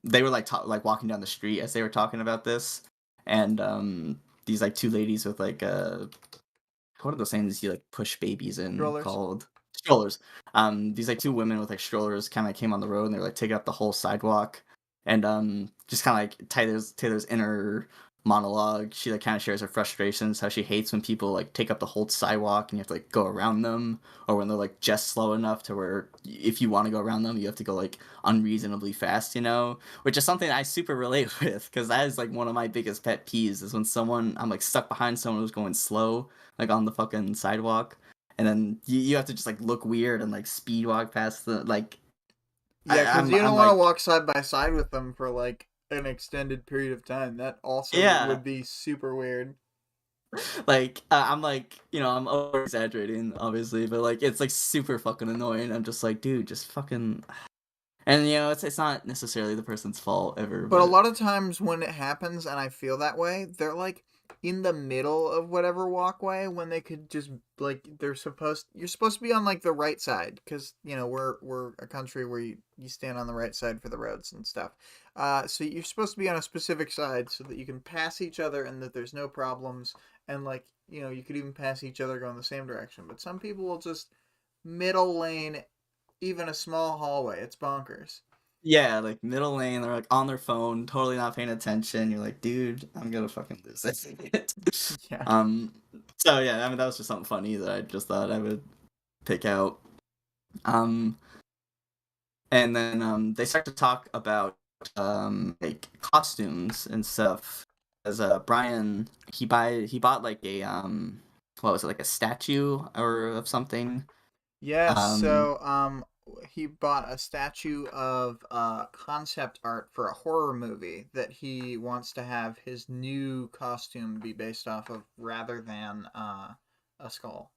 Speaker 2: they were like walking down the street as they were talking about this, and these like two ladies with like what are those things you like push babies in
Speaker 1: Strollers.
Speaker 2: called strollers? These like two women with like strollers kind of came on the road, and they're like taking up the whole sidewalk, and just kind of like Taylor's inner monologue. She like kind of shares her frustrations, how she hates when people like take up the whole sidewalk and you have to like go around them, or when they're like just slow enough to where if you want to go around them, you have to go like unreasonably fast, which is something I super relate with, because that is like one of my biggest pet peeves is when I'm like stuck behind someone who's going slow like on the fucking sidewalk, and then you have to just like look weird and like speed walk past the like
Speaker 1: Yeah, because you don't
Speaker 2: I'm
Speaker 1: want to
Speaker 2: like,
Speaker 1: walk side by side with them for like an extended period of time. That also
Speaker 2: yeah,
Speaker 1: would be super weird.
Speaker 2: like I'm like I'm over exaggerating obviously, but like it's like super fucking annoying. I'm just like, dude, just fucking. And it's not necessarily the person's fault ever,
Speaker 1: But a
Speaker 2: but
Speaker 1: lot of times when it happens and I feel that way, they're like in the middle of whatever walkway when they could just like you're supposed to be on like the right side because we're a country where you stand on the right side for the roads and stuff. So you're supposed to be on a specific side so that you can pass each other and that there's no problems and like you could even pass each other going the same direction. But some people will just middle lane even a small hallway. It's bonkers.
Speaker 2: yeah, like middle lane, they're like on their phone, totally not paying attention. You're like, dude, I'm gonna fucking lose this.
Speaker 1: Yeah.
Speaker 2: um, so yeah, I mean that was just something funny that I just thought I would pick out. Um, and then they start to talk about like costumes and stuff. Brian he bought like a what was it, like a statue or of something.
Speaker 1: Yes,
Speaker 2: Um
Speaker 1: so he bought a statue of concept art for a horror movie that he wants to have his new costume be based off of rather than a skull.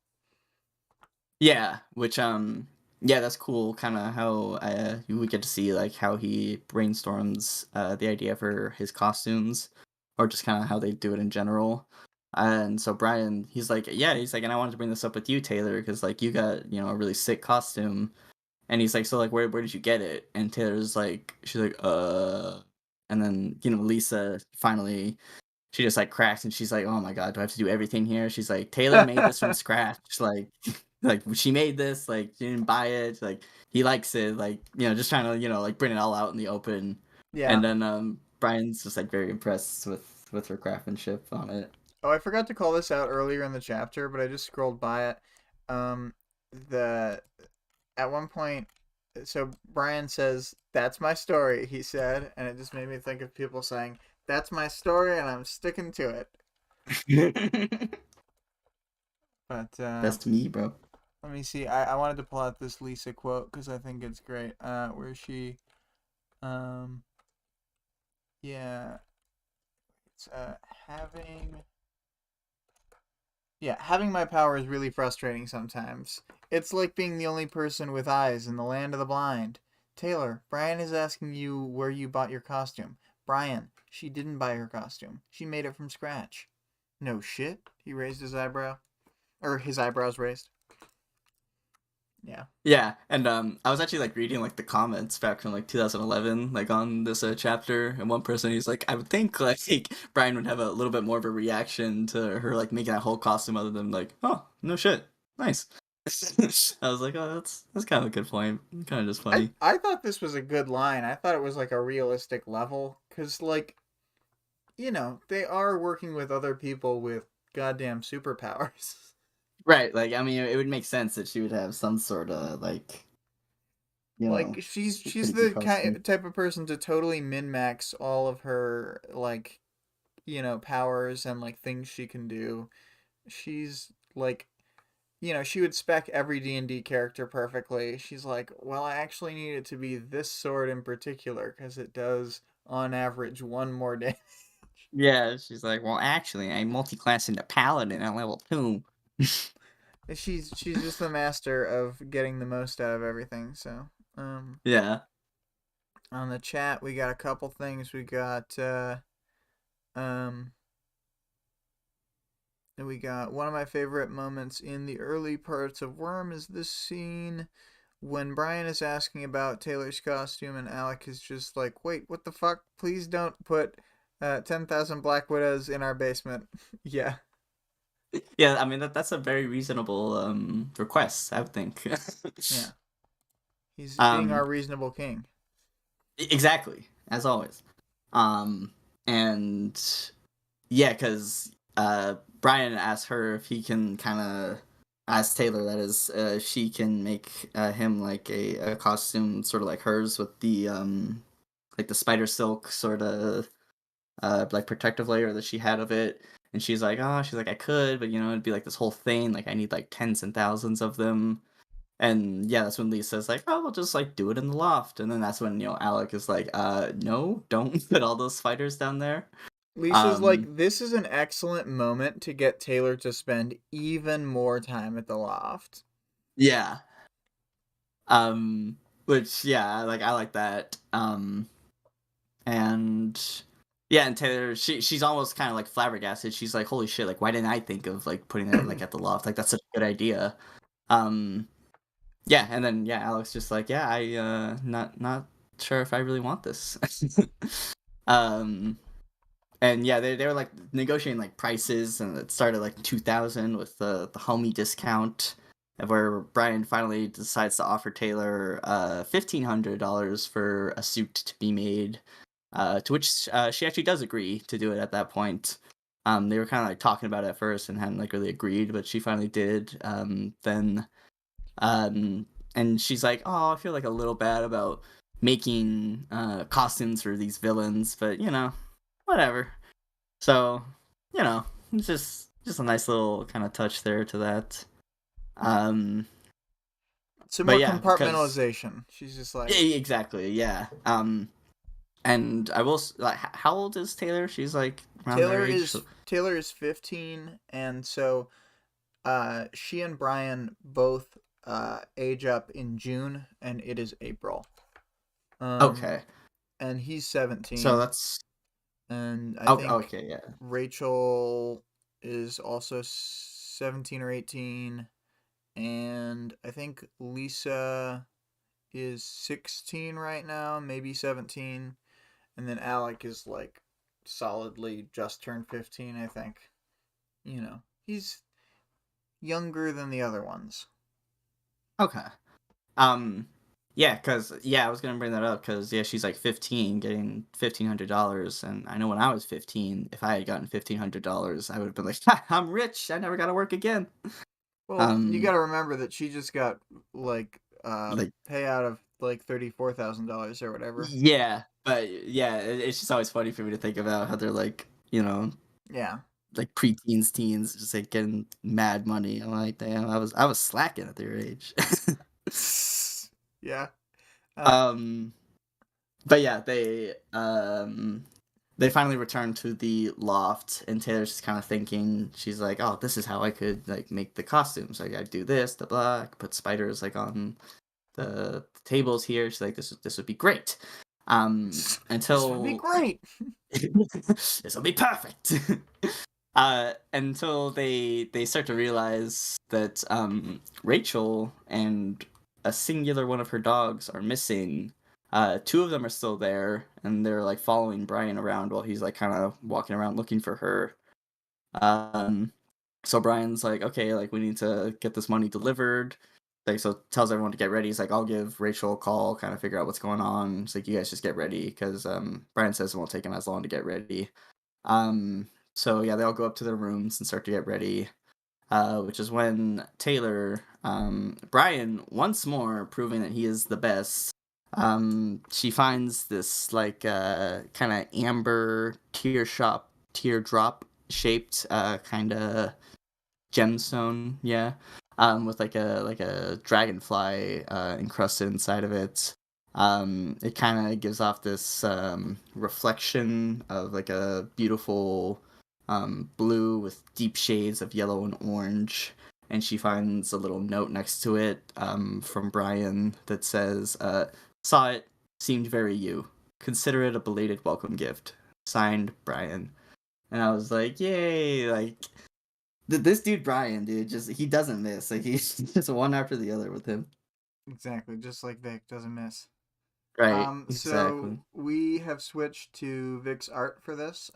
Speaker 2: yeah, which yeah, that's cool, kind of how we get to see like how he brainstorms the idea for his costumes, or just kind of how they do it in general. And so Brian, he's like, yeah, he's like, and I wanted to bring this up with you, Taylor, because like you got, you know, a really sick costume. And he's like, so like, where did you get it? And Taylor's like, she's like, and then, you know, Lisa finally, she just like cracks and she's like, oh my god, do I have to do everything here? She's like, Taylor made this from scratch. Like, like she made this, like she didn't buy it, like he likes it, like, you know, just trying to, you know, like bring it all out in the open. And
Speaker 1: Yeah.
Speaker 2: then Brian's just like very impressed with her craftsmanship on it.
Speaker 1: Oh, I forgot to call this out earlier in the chapter, but I just scrolled by it. Um, the at one point, so Brian says, "That's my story," he said, and it just made me think of people saying, "That's my story, and I'm sticking to it." But
Speaker 2: That's me, bro.
Speaker 1: let me see. I wanted to pull out this Lisa quote because I think it's great. Where she, um, yeah, it's having Yeah, having my power is really frustrating sometimes. It's like being the only person with eyes in the land of the blind. Taylor, Brian is asking you where you bought your costume. Brian, she didn't buy her costume. She made it from scratch. No shit? He raised his eyebrow. Or his eyebrows raised. Yeah.
Speaker 2: Yeah, and I was actually like reading like the comments back from like 2011, like on this chapter, and one person he's like, I would think like Brian would have a little bit more of a reaction to her like making that whole costume, other than like, oh no shit, nice. I was like, oh, that's kind of a good point, kind of just
Speaker 1: I,
Speaker 2: funny.
Speaker 1: I thought this was a good line. I thought it was like a realistic level. Because, like, they are working with other people with goddamn superpowers.
Speaker 2: Right, like I mean, it would make sense that she would have some sort of like, you
Speaker 1: Like
Speaker 2: know,
Speaker 1: she's
Speaker 2: pretty good
Speaker 1: the
Speaker 2: costume.
Speaker 1: type of person to totally min max all of her like powers and like things she can do. She's like she would spec every D&D character perfectly. She's like, well, I actually need it to be this sword in particular because it does on average one more damage.
Speaker 2: Yeah, she's like, well, actually, I multi-class into paladin at level 2.
Speaker 1: She's just the master of getting the most out of everything. So
Speaker 2: Yeah.
Speaker 1: on the chat we got a couple things. We got um And we got one of my favorite moments in the early parts of Worm is this scene when Brian is asking about Taylor's costume and Alec is just like, "Wait, what the fuck? Please don't put 10,000 Black Widows in our basement." Yeah.
Speaker 2: Yeah, I mean that's a very reasonable request, I would think.
Speaker 1: Yeah. He's being
Speaker 2: um
Speaker 1: our reasonable king.
Speaker 2: exactly, as always. Um and yeah, cuz Brian asked her if he can kind of ask Taylor, that is, if she can make him like a costume sort of like hers with the like the spider silk sort of like protective layer that she had of it. And she's like, oh, she's like, I could, but you know, it'd be like this whole thing. Like, I need like tens and thousands of them. And yeah, that's when Lisa's like, oh, we'll just like do it in the loft. And then that's when, you know, Alec is like, no, don't put all those spiders down there.
Speaker 1: Lisa's
Speaker 2: Um,
Speaker 1: like, "This is an excellent moment to get Taylor to spend even more time at the loft."
Speaker 2: yeah. Um, which, yeah, like, I like that. And yeah, and Taylor, she's almost kind of like flabbergasted. She's like, holy shit, like, why didn't I think of like putting it like at the loft? Like, that's such a good idea. Um, Yeah, and then yeah, Alex just like, yeah, I not sure if I really want this. um and yeah, they were like negotiating like prices, and it started like 2,000 with the homie discount, where Brian finally decides to offer Taylor $1,500 for a suit to be made, to which she actually does agree to do it at that point. They were kind of like talking about it at first and hadn't like really agreed, but she finally did. Then um, and she's like, "Oh, I feel like a little bad about making costumes for these villains, but you know, whatever." So, you know, it's just a nice little kind of touch there to that. Um,
Speaker 1: Some
Speaker 2: but
Speaker 1: more
Speaker 2: yeah, because
Speaker 1: compartmentalization. She's just like
Speaker 2: exactly, yeah. And I will like, how old is Taylor? She's like around their age. So,
Speaker 1: Taylor is 15, and so she and Brian both age up in June, and it is April. Um,
Speaker 2: okay,
Speaker 1: and he's
Speaker 2: so
Speaker 1: 17,
Speaker 2: that's
Speaker 1: and I
Speaker 2: okay.
Speaker 1: think
Speaker 2: Okay, yeah.
Speaker 1: Rachel is also 17 or 18, and I think Lisa is 16 right now, maybe 17, and then Alec is like solidly just turned 15, I think. You know, he's younger than the other ones.
Speaker 2: Okay. Um, yeah, cause yeah, I was gonna bring that up because yeah, she's like 15, getting $1,500, and I know when I was 15, if I had gotten $1,500, I would have been like, ha, I'm rich. I never gotta work again.
Speaker 1: Well, you got
Speaker 2: Um,
Speaker 1: to remember that she just got like
Speaker 2: like
Speaker 1: payout of like $34,000 or whatever.
Speaker 2: yeah, but yeah, it's just always funny for me to think about how they're like,
Speaker 1: Yeah.
Speaker 2: like preteens, teens, just like getting mad money. I'm like, damn, I was slacking at their age.
Speaker 1: Yeah. Uh,
Speaker 2: um, but yeah, they finally return to the loft, and Taylor's just kind of thinking, she's like, oh, this is how I could like make the costumes. Like I do this, the blah, I could put spiders like on the tables here. She's like, this would be great.
Speaker 1: this would be
Speaker 2: Until
Speaker 1: great.
Speaker 2: this will be perfect. Until they start to realize that Rachel and a singular one of her dogs are missing. Two of them are still there, and they're like following Brian around while he's like kind of walking around looking for her. Um, so Brian's like, okay, like we need to get this money delivered. Like, so tells everyone to get ready. He's like, I'll give Rachel a call, kind of figure out what's going on. It's like, you guys just get ready because Brian says it won't take him as long to get ready. So yeah, they all go up to their rooms and start to get ready. Which is when Taylor, Brian, once more proving that he is the best. She finds this like kind of amber teardrop shaped kind of gemstone, yeah. With like a dragonfly encrusted inside of it. It kind of gives off this reflection of like a beautiful blue with deep shades of yellow and orange. And she finds a little note next to it from Brian that says, "Saw it, seemed very you. Consider it a belated welcome gift. Signed, Brian." And I was like, "Yay!" Like this dude Brian, dude, just he doesn't miss. Like he's just one after the other with him.
Speaker 1: Exactly, just like Vic doesn't miss.
Speaker 2: Right,
Speaker 1: So
Speaker 2: exactly.
Speaker 1: we have switched to Vic's art for this.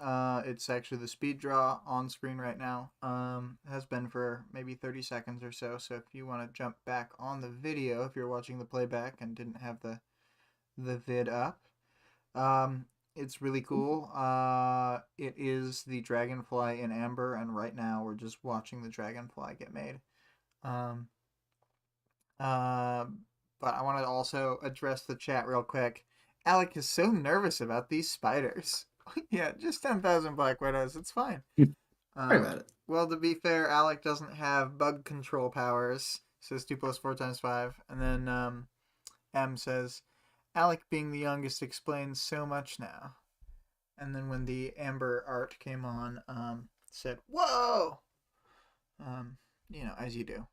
Speaker 1: It's actually the speed draw on screen right now. Has been for maybe 30 seconds or so. So if you want to jump back on the video, if you're watching the playback and didn't have the vid up, um, it's really cool. It is the dragonfly in amber, and right now we're just watching the dragonfly get made. Um, uh, but I want to also address the chat real quick. Alec is so nervous about these spiders. Yeah, just 10,000 black widows. It's fine.
Speaker 2: Sorry about it.
Speaker 1: Well, to be fair, Alec doesn't have bug control powers. Says 2 plus 4 times 5. And then M says, Alec being the youngest explains so much now. And then when the amber art came on, said, whoa! Um, as you do.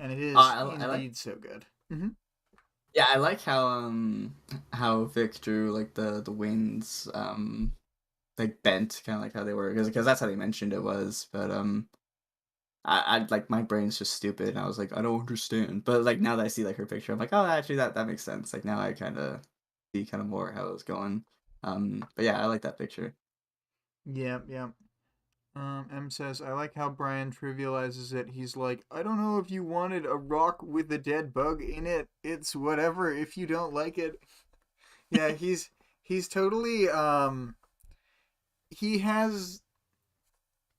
Speaker 1: And it is
Speaker 2: I like
Speaker 1: indeed so good. Mm-hmm.
Speaker 2: yeah, I like how Vic drew like the wings like bent kind of like how they were because that's how they mentioned it was. But I like my brain's just stupid and I was like I don't understand. But like now that I see like her picture, I'm like oh actually that makes sense. Like now I kind of see kind of more how it was going. But yeah, I like that picture.
Speaker 1: Yep, yep. M says, I like how Brian trivializes it. He's like, I don't know if you wanted a rock with a dead bug in it. It's whatever if you don't like it. Yeah, he's totally he has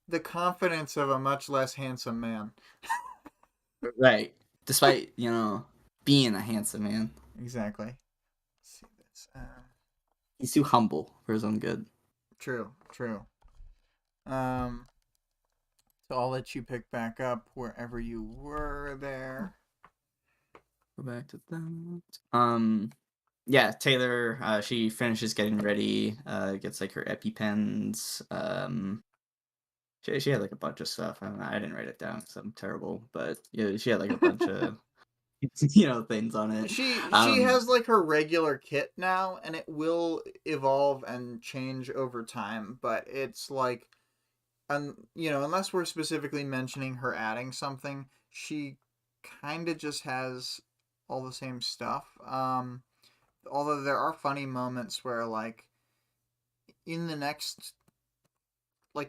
Speaker 1: the confidence of a much less handsome man.
Speaker 2: Right. Despite being a handsome man,
Speaker 1: Exactly. Let's see this.
Speaker 2: he's too humble for his own good.
Speaker 1: True, true. Um, so I'll let you pick back up wherever you were there.
Speaker 2: Go back to that. Yeah, Taylor, she finishes getting ready, gets like her EpiPens. She had like a bunch of stuff. I don't know, I didn't write it down because I'm terrible, but yeah, she had like a bunch of things on it.
Speaker 1: She has like her regular kit now, and it will evolve and change over time. But it's like, unless we're specifically mentioning her adding something, she kind of just has all the same stuff. Although there are funny moments where in the next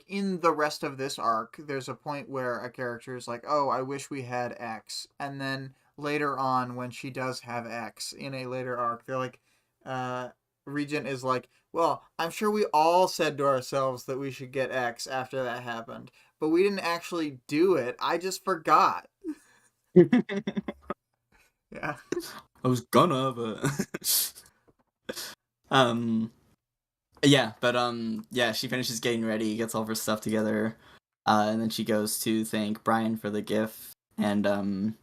Speaker 1: in the rest of this arc, there's a point where a character is like, "Oh, I wish we had X," and then later on, when she does have X in a later arc, they're like, uh, Regent is like, "Well, I'm sure we all said to ourselves that we should get X after that happened, but we didn't actually do it. I just forgot." Yeah.
Speaker 2: I was gonna, but um, yeah, but yeah, she finishes getting ready, gets all of her stuff together, and then she goes to thank Brian for the gift, and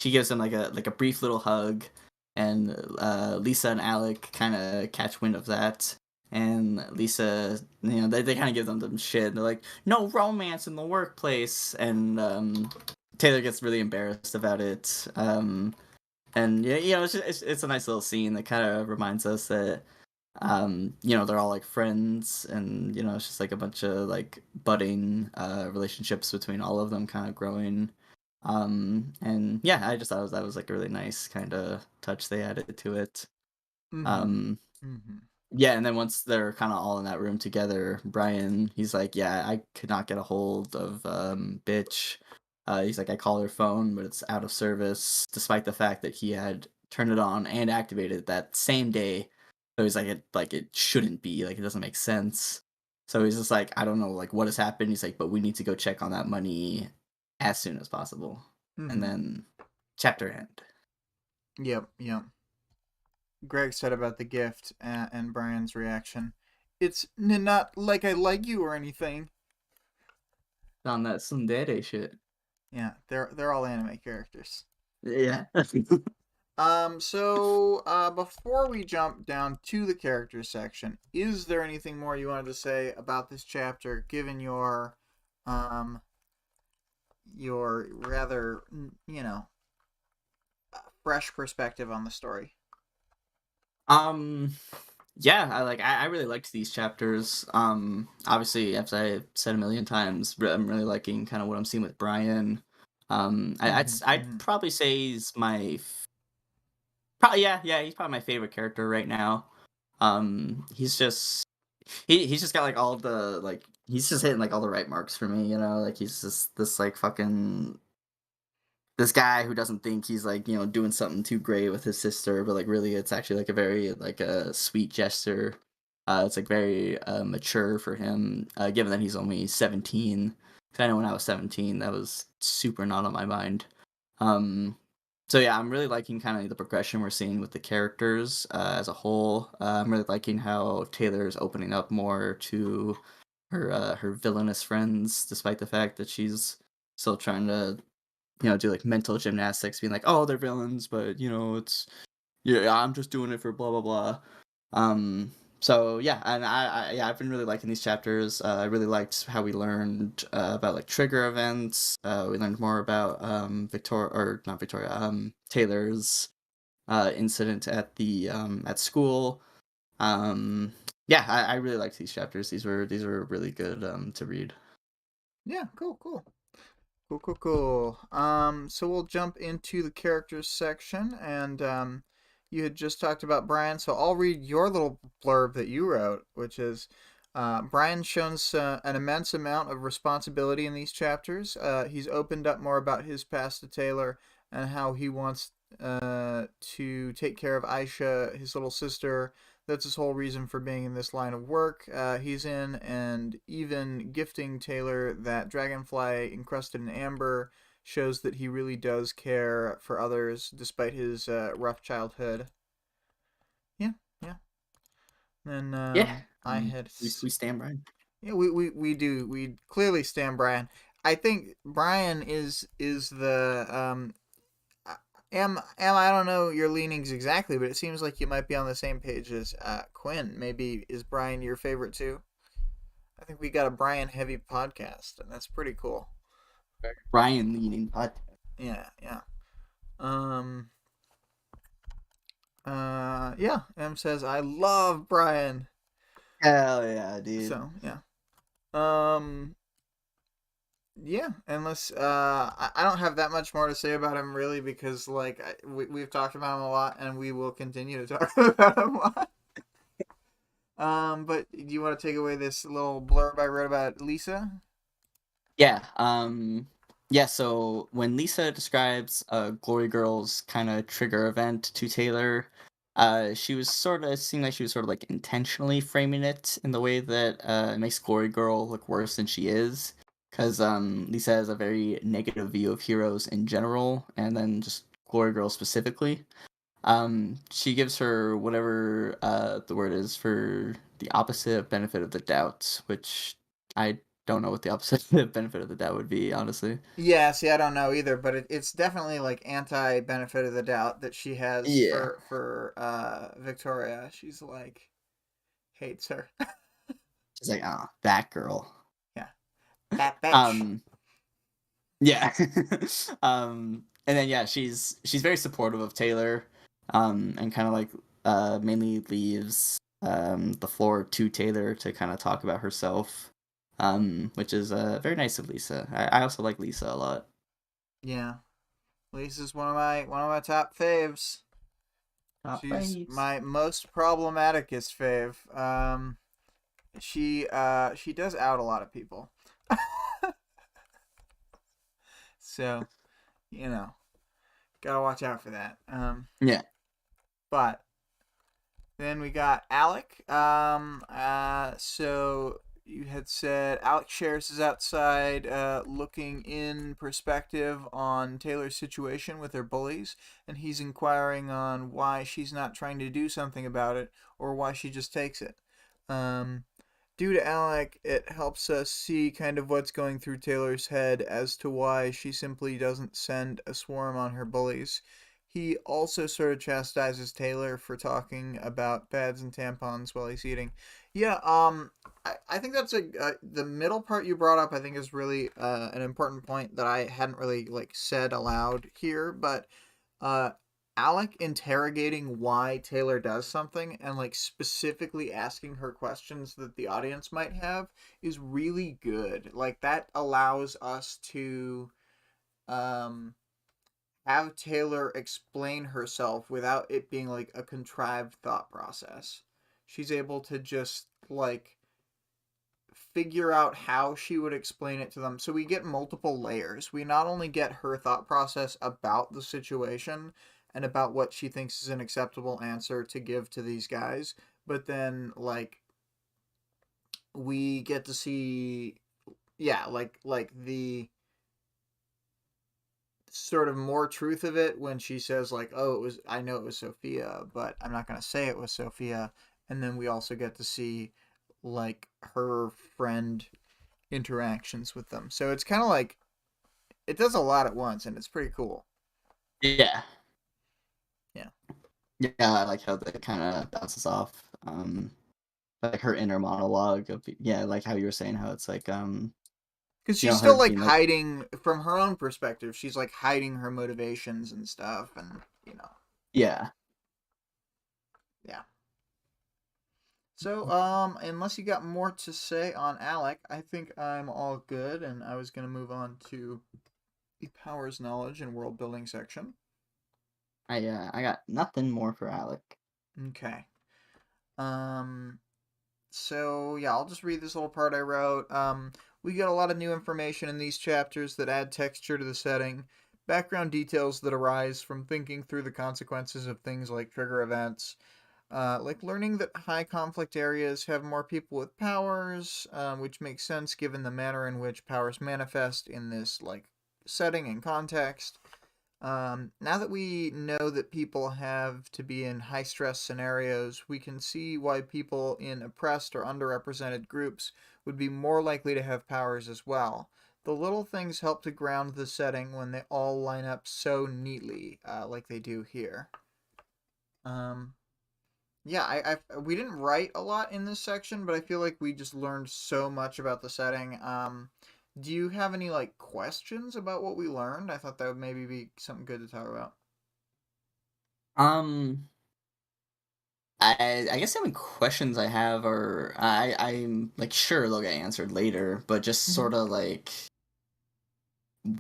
Speaker 2: she gives him like a brief little hug, and Lisa and Alec kind of catch wind of that, and Lisa, they kind of give them some shit. They're like, no romance in the workplace, and Taylor gets really embarrassed about it. And yeah, it's a nice little scene that kind of reminds us that they're all like friends, and it's just like a bunch of like budding relationships between all of them kind of growing. And yeah, I just thought that was like a really nice kind of touch they added to it.
Speaker 1: Mm-hmm.
Speaker 2: um
Speaker 1: Mm-hmm.
Speaker 2: yeah, and then once they're kind of all in that room together, Brian, he's like, yeah, I could not get a hold of bitch. He's like, I call her phone, but it's out of service, despite the fact that he had turned it on and activated it that same day. So he's like it shouldn't be, like it doesn't make sense. So he's just like, I don't know, like what has happened. He's like, but we need to go check on that money as soon as possible. And
Speaker 1: Mm-hmm.
Speaker 2: then chapter end.
Speaker 1: Yep. Yep. Greg said about the gift, and Brian's reaction. It's not like I like you or anything.
Speaker 2: On that Sundere shit.
Speaker 1: Yeah, they're all anime characters.
Speaker 2: Yeah.
Speaker 1: So before we jump down to the character section, is there anything more you wanted to say about this chapter, given um your rather fresh perspective on the story?
Speaker 2: Um, yeah, I really liked these chapters. Obviously, as I said a million times, I'm really liking kind of what I'm seeing with Brian.
Speaker 1: Mm-hmm.
Speaker 2: I'd
Speaker 1: Mm-hmm.
Speaker 2: probably say he's probably, yeah, he's probably my favorite character right now. He's just he's just got like all the like he's just hitting like all the right marks for me, like he's just this like fucking this guy who doesn't think he's like doing something too great with his sister, but like really it's actually like a very like a sweet gesture. It's like very mature for him, given that he's only 17. 'Cause I know when I was 17 that was super not on my mind. um so yeah, I'm really liking kind of the progression we're seeing with the characters as a whole. I'm really liking how Taylor's opening up more to her villainous friends, despite the fact that she's still trying to do like mental gymnastics, being like, "Oh, they're villains, but it's yeah, I'm just doing it for blah blah blah." So yeah, and yeah, I've been really liking these chapters. I really liked how we learned about like trigger events. We learned more about Victoria, or not Victoria, Taylor's incident at the at school. Yeah, I really liked these chapters. These were really good to read.
Speaker 1: Yeah, cool, cool. Cool, cool, cool. So we'll jump into the characters section, and you had just talked about Brian, so I'll read your little blurb that you wrote, which is, Brian shows an immense amount of responsibility in these chapters. He's opened up more about his past to Taylor and how he wants to take care of Aisha, his little sister. That's his whole reason for being in this line of work he's in, and even gifting Taylor that dragonfly encrusted in amber shows that he really does care for others despite his rough childhood. Yeah, yeah. And
Speaker 2: Yeah,
Speaker 1: I had
Speaker 2: we stand Brian.
Speaker 1: Yeah, we clearly stand Brian. I think Brian is the am I don't know your leanings exactly, but it seems like you might be on the same page as Quinn. Maybe is Brian your favorite too? I think we got a Brian heavy podcast, and that's pretty cool.
Speaker 2: Brian leaning podcast.
Speaker 1: Yeah, yeah. Um, yeah. M says I love Brian.
Speaker 2: Hell yeah, dude.
Speaker 1: So yeah. Um, yeah. Unless I don't have that much more to say about him really because like we've talked about him a lot, and we will continue to talk about him a lot. But do you want to take away this little blurb I wrote about Lisa?
Speaker 2: Yeah. Yeah. So when Lisa describes Glory Girl's kind of trigger event to Taylor, she was sort of seemed like she was sort of like intentionally framing it in the way that it makes Glory Girl look worse than she is. Because Lisa has a very negative view of heroes in general, and then just Glory Girl specifically. She gives her whatever the word is for the opposite of benefit of the doubt, which I don't know what the opposite of benefit of the doubt would be, honestly.
Speaker 1: Yeah, see, I don't know either, but it's definitely like anti benefit of the doubt that she has
Speaker 2: Yeah.
Speaker 1: for Victoria. She's like hates her.
Speaker 2: She's like, ah, that girl.
Speaker 1: Yeah, that bitch.
Speaker 2: Um, yeah. And then yeah, she's very supportive of Taylor, and kind of like mainly leaves the floor to Taylor to kind of talk about herself, which is very nice of Lisa. I also like Lisa a lot.
Speaker 1: Yeah, Lisa's one of my top faves.
Speaker 2: Top
Speaker 1: She's
Speaker 2: faves.
Speaker 1: my most problematicest fave. She does out a lot of people, so you know gotta watch out for that.
Speaker 2: Yeah.
Speaker 1: But then we got Alec. So you had said Alec shares is outside, looking in perspective on Taylor's situation with her bullies, and he's inquiring on why she's not trying to do something about it or why she just takes it. Um, Due to Alec, it helps us see kind of what's going through Taylor's head as to why she simply doesn't send a swarm on her bullies. He also sort of chastises Taylor for talking about pads and tampons while he's eating. Yeah, I think that's the middle part you brought up. I think is really an important point that I hadn't really like said aloud here, but uh, Alec interrogating why Taylor does something and like specifically asking her questions that the audience might have is really good. Like that allows us to um have Taylor explain herself without it being like a contrived thought process. She's able to just like figure out how she would explain it to them. So we get multiple layers. We not only get her thought process about the situation and about what she thinks is an acceptable answer to give to these guys, but then like we get to see yeah, like the sort of more truth of it when she says like, "Oh, it was I know it was Sophia, but I'm not going to say it was Sophia." And then we also get to see like her friend interactions with them. So it's kind of like it does a lot at once, and it's pretty cool.
Speaker 2: Yeah.
Speaker 1: Yeah,
Speaker 2: Yeah, I like how that kind of bounces off. Like her inner monologue of yeah, like how you were saying how it's like
Speaker 1: because she's
Speaker 2: her
Speaker 1: still like
Speaker 2: being like
Speaker 1: hiding from her own perspective. She's like hiding her motivations and stuff, and
Speaker 2: yeah.
Speaker 1: yeah. So unless you got more to say on Alec, I think I'm all good, and I was gonna move on to the powers, knowledge, and world building section.
Speaker 2: I got nothing more for Alec.
Speaker 1: Okay. Um, So yeah, I'll just read this little part I wrote. We get a lot of new information in these chapters that add texture to the setting, background details that arise from thinking through the consequences of things like trigger events, like learning that high conflict areas have more people with powers, which makes sense given the manner in which powers manifest in this like setting and context. Now that we know that people have to be in high stress scenarios, we can see why people in oppressed or underrepresented groups would be more likely to have powers as well. The little things help to ground the setting when they all line up so neatly, like they do here. Um, yeah, we didn't write a lot in this section, but I feel like we just learned so much about the setting. Do you have any like questions about what we learned? I thought that would maybe be something good to talk about.
Speaker 2: Um, I guess the only questions I have are I'm like sure they'll get answered later, but just
Speaker 1: Mhm.
Speaker 2: sort of like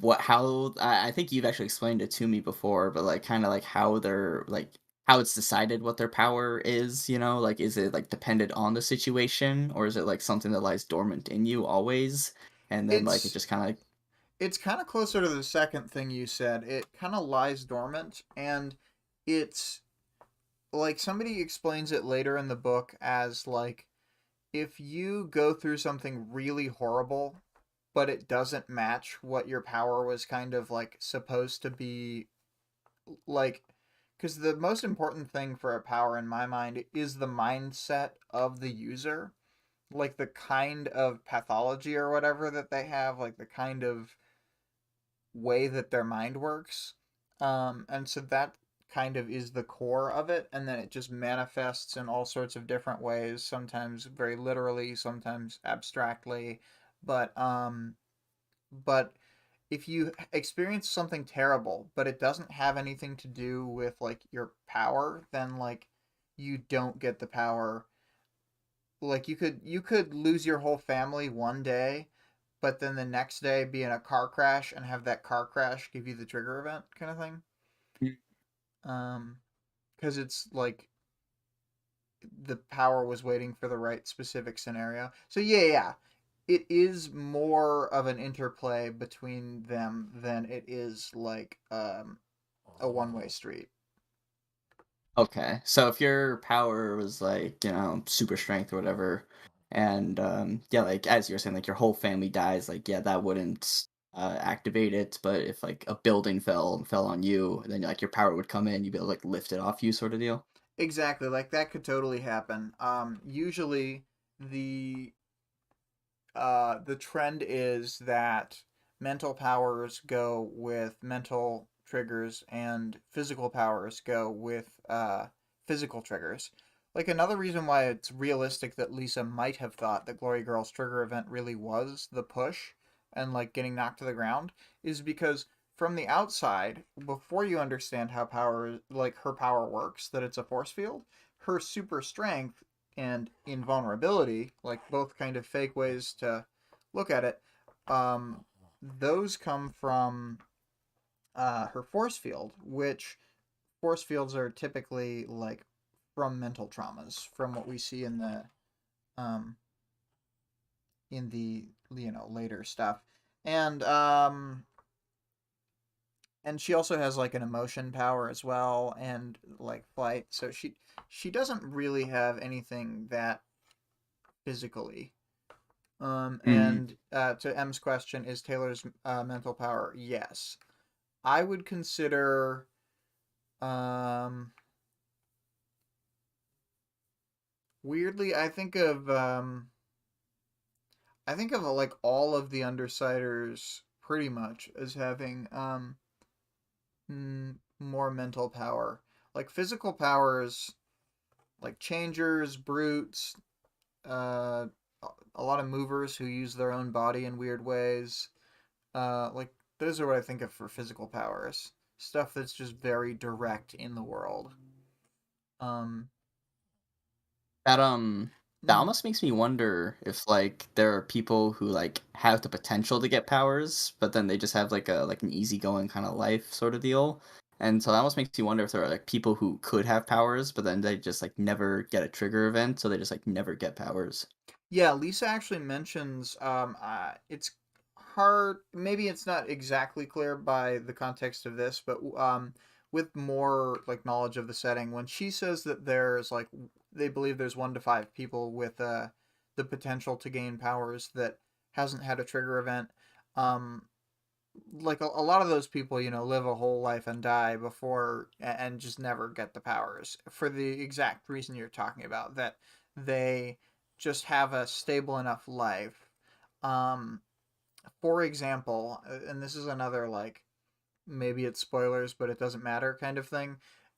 Speaker 2: what how I think you've actually explained it to me before, but like kind of like how they're like how it's decided what their power is, you know? Like is it like dependent on the situation or is it like something that lies dormant in you always? And then like it
Speaker 1: It's
Speaker 2: just kind of like
Speaker 1: it's kind of closer to the second thing you said. It kind of lies dormant, and it's like somebody explains it later in the book as like if you go through something really horrible, but it doesn't match what your power was kind of like supposed to be like, because the most important thing for a power in my mind is the mindset of the user, like the kind of pathology or whatever that they have, like the kind of way that their mind works. And so that kind of is the core of it, and then it just manifests in all sorts of different ways, sometimes very literally, sometimes abstractly. But if you experience something terrible, but it doesn't have anything to do with like your power, then like you don't get the power. Like you could lose your whole family one day, but then the next day be in a car crash and have that car crash give you the trigger event kind of thing. Um, because it's like the power was waiting for the right specific scenario. So yeah, it is more of an interplay between them than it is like a one-way street.
Speaker 2: okay. So if your power was like, you know, super strength or whatever, and yeah, like as you were saying, like your whole family dies, like yeah, that wouldn't activate it. But if like a building fell on you, then like your power would come in, you'd be able to like lift it off you, sort of deal.
Speaker 1: Exactly, like that could totally happen. Usually the the trend is that mental powers go with mental triggers and physical powers go with physical triggers. Like another reason why it's realistic that Lisa might have thought that Glory Girl's trigger event really was the push and like getting knocked to the ground is because from the outside, before you understand how power like her power works, that it's a force field, her super strength and invulnerability, like both kind of fake ways to look at it, those come from her force field, which force fields are typically like from mental traumas, from what we see um, in the later stuff, and um, and she also has like an emotion power as well, and like flight. So she doesn't really have anything that physically.
Speaker 2: Mm.
Speaker 1: And to M's question, is Taylor's mental power? Yes. I would consider um weirdly I think of like all of the undersiders pretty much as having more mental power. Like physical powers like changers, brutes, uh a lot of movers who use their own body in weird ways. Like those are what I think of for physical powers. Stuff that's just very direct in the world. Um
Speaker 2: That that
Speaker 1: mhm.
Speaker 2: almost makes me wonder if like there are people who like have the potential to get powers, but then they just have like an easygoing kind of life sort of deal. And so that almost makes me wonder if there are like people who could have powers, but then they just like never get a trigger event, so they just like never get powers.
Speaker 1: Yeah, Lisa actually mentions it's hard, maybe it's not exactly clear by the context of this, but with more like knowledge of the setting, when she says that there's like they believe there's 1 to 5 people with the potential to gain powers that hasn't had a trigger event, um like a lot of those people, live a whole life and die before and just never get the powers for the exact reason you're talking about, that they just have a stable enough life. Um, for example, and this is another like maybe it's spoilers, but it doesn't matter kind of thing.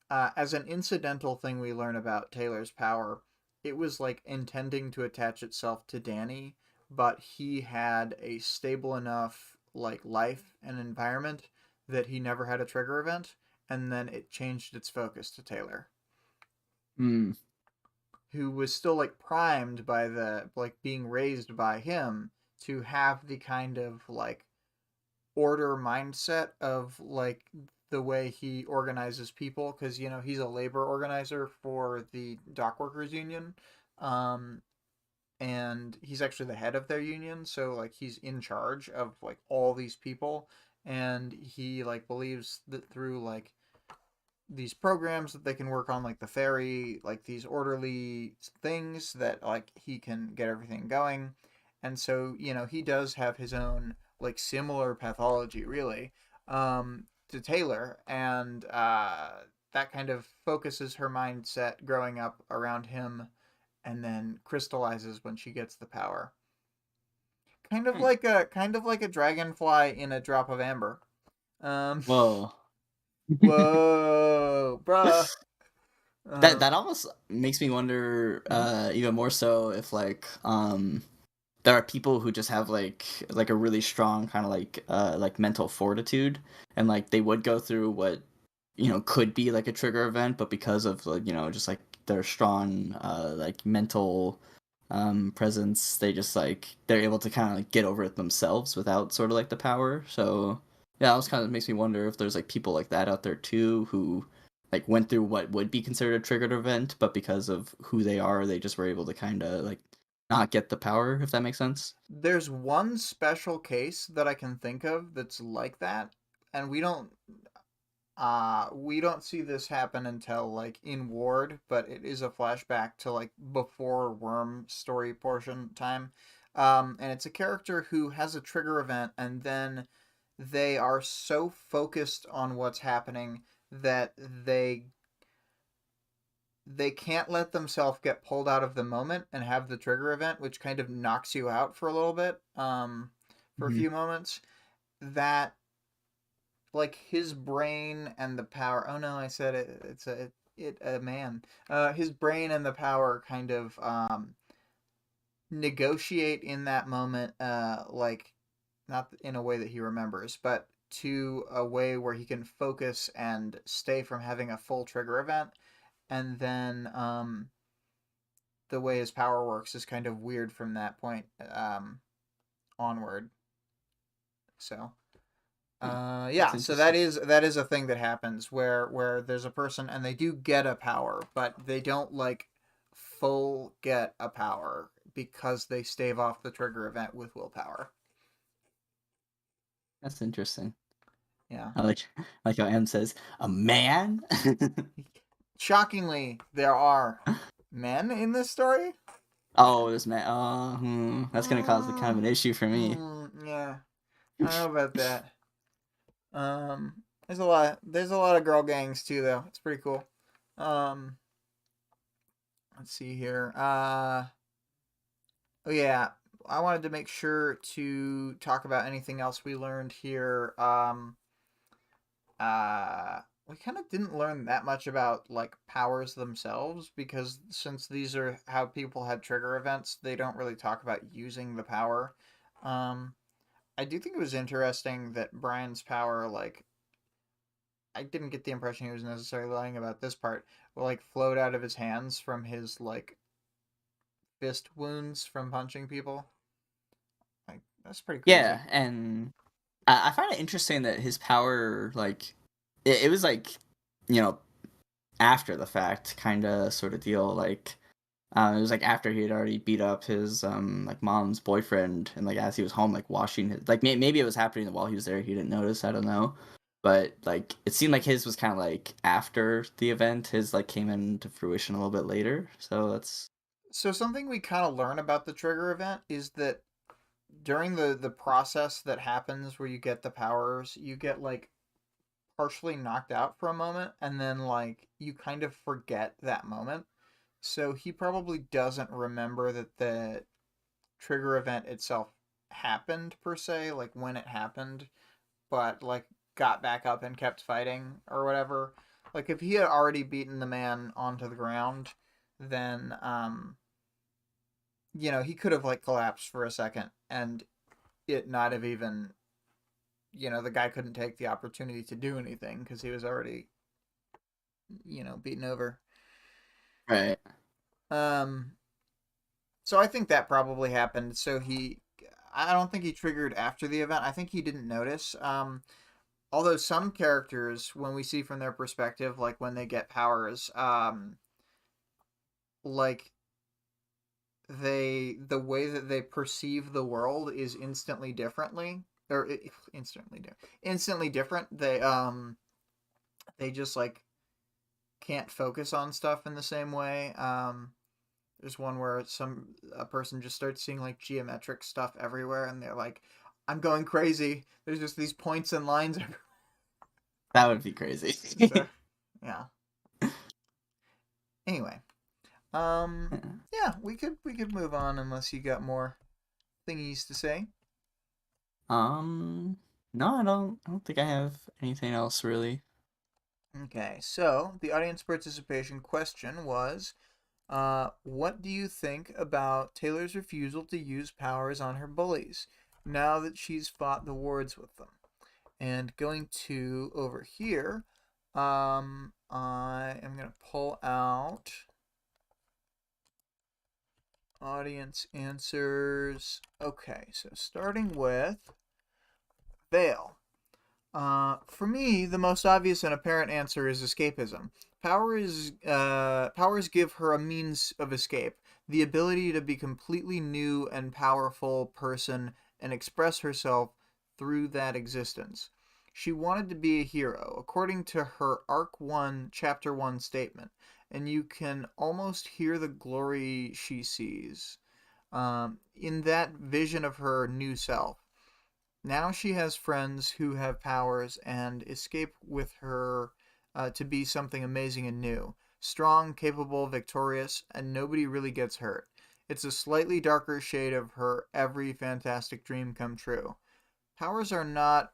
Speaker 1: As an incidental thing we learn about Taylor's power, it was like intending to attach itself to Danny, but he had a stable enough like life and environment that he never had a trigger event, and then it changed its focus to Taylor,
Speaker 2: Hmm.
Speaker 1: who was still like primed by the like being raised by him to have the kind of like order mindset of like the way he organizes people, because he's a labor organizer for the dock workers union, um and he's actually the head of their union, so like he's in charge of like all these people, and he like believes that through like these programs that they can work on, like the ferry, like these orderly things, that like he can get everything going. And so he does have his own like similar pathology, really, to Taylor, and that kind of focuses her mindset growing up around him, and then crystallizes when she gets the power,
Speaker 2: Hmm.
Speaker 1: kind of like a dragonfly in a drop of amber. um
Speaker 2: Whoa.
Speaker 1: Whoa, bruh.
Speaker 2: That almost makes me wonder
Speaker 1: Mhm.
Speaker 2: even more so if like there are people who just have like a really strong kind of like mental fortitude, and like they would go through what could be like a trigger event, but because of like just like their strong like mental presence, they just like they're able to kind of like get over it themselves without sort of like the power. So yeah, it was kind of makes me wonder if there's like people like that out there too, who like went through what would be considered a triggered event, but because of who they are, they just were able to kind of like not get the power, if that makes sense.
Speaker 1: There's one special case that I can think of that's like that, and we don't see this happen until like in Ward, but it is a flashback to like before Worm story portion time. And it's a character who has a trigger event, and then they are so focused on what's happening that they can't let themselves get pulled out of the moment and have the trigger event, which kind of knocks you out for a little bit, for a
Speaker 2: Mhm.
Speaker 1: few moments. That like his brain and the power. Oh no, I said it. It's a man. His brain and the power kind of negotiate in that moment. Like not in a way that he remembers, but to a way where he can focus and stay from having a full trigger event, and then the way his power works is kind of weird from that point onward. So
Speaker 2: Hmm. That's
Speaker 1: yeah, so
Speaker 2: interesting.
Speaker 1: that is a thing that happens where there's a person and they do get a power, but they don't like full get a power because they stave off the trigger event with willpower.
Speaker 2: That's interesting.
Speaker 1: Yeah.
Speaker 2: I like how M says a man.
Speaker 1: Shockingly, there are men in this story.
Speaker 2: Oh, this man. That's gonna cause kind of
Speaker 1: Mm,
Speaker 2: an issue for me.
Speaker 1: yeah, I don't know about that. There's a lot of girl gangs too, though. It's pretty cool. Um, let's see here. Oh yeah, I wanted to make sure to talk about anything else we learned here. We kind of didn't learn that much about like powers themselves, because since these are how people had trigger events, they don't really talk about using the power. Um, I do think it was interesting that Brian's power, like, I didn't get the impression he was necessarily lying about this part, but like flowed out of his hands from his like fist wounds from punching people. Like that's pretty
Speaker 2: Yeah,
Speaker 1: crazy.
Speaker 2: and I find it interesting that his power, like, it was like, you know, after the fact, kind of sort of deal. Like, it was like after he had already beat up his like mom's boyfriend, and like as he was home, like washing his, like maybe it was happening while he was there. He didn't notice. I don't know, but like it seemed like his was kind of like after the event. His like came into fruition a little bit later. So that's
Speaker 1: So something we kind of learn about the trigger event is that during the process that happens where you get the powers, you get like partially knocked out for a moment, and then like you kind of forget that moment. So he probably doesn't remember that the trigger event itself happened per se, like when it happened, but like got back up and kept fighting or whatever. Like if he had already beaten the man onto the ground, then he could have like collapsed for a second and it not have even, the guy couldn't take the opportunity to do anything because he was already, beaten over.
Speaker 2: Right.
Speaker 1: Um so I think that probably happened. I don't think he triggered after the event. I think he didn't notice. Although some characters, when we see from their perspective, like when they get powers, like the way that they perceive the world is instantly different. They just like can't focus on stuff in the same way. There's one where a person just starts seeing like geometric stuff everywhere, and they're like, "I'm going crazy." There's just these points and lines everywhere.
Speaker 2: That would be crazy.
Speaker 1: So, yeah. Anyway, yeah, we could move on unless you got more thingies to say.
Speaker 2: Um, no, I don't think I have anything else really.
Speaker 1: Okay, so the audience participation question was, what do you think about Taylor's refusal to use powers on her bullies now that she's fought the wards with them? And going to over here, I am going to pull out audience answers. Okay, so starting with Vale. For me, the most obvious and apparent answer is escapism. Powers give her a means of escape, the ability to be completely new and powerful person and express herself through that existence. She wanted to be a hero, according to her Arc 1, Chapter 1 statement, and you can almost hear the glory she sees in that vision of her new self. Now she has friends who have powers and escape with her to be something amazing and new. Strong, capable, victorious, and nobody really gets hurt. It's a slightly darker shade of her every fantastic dream come true. Powers are not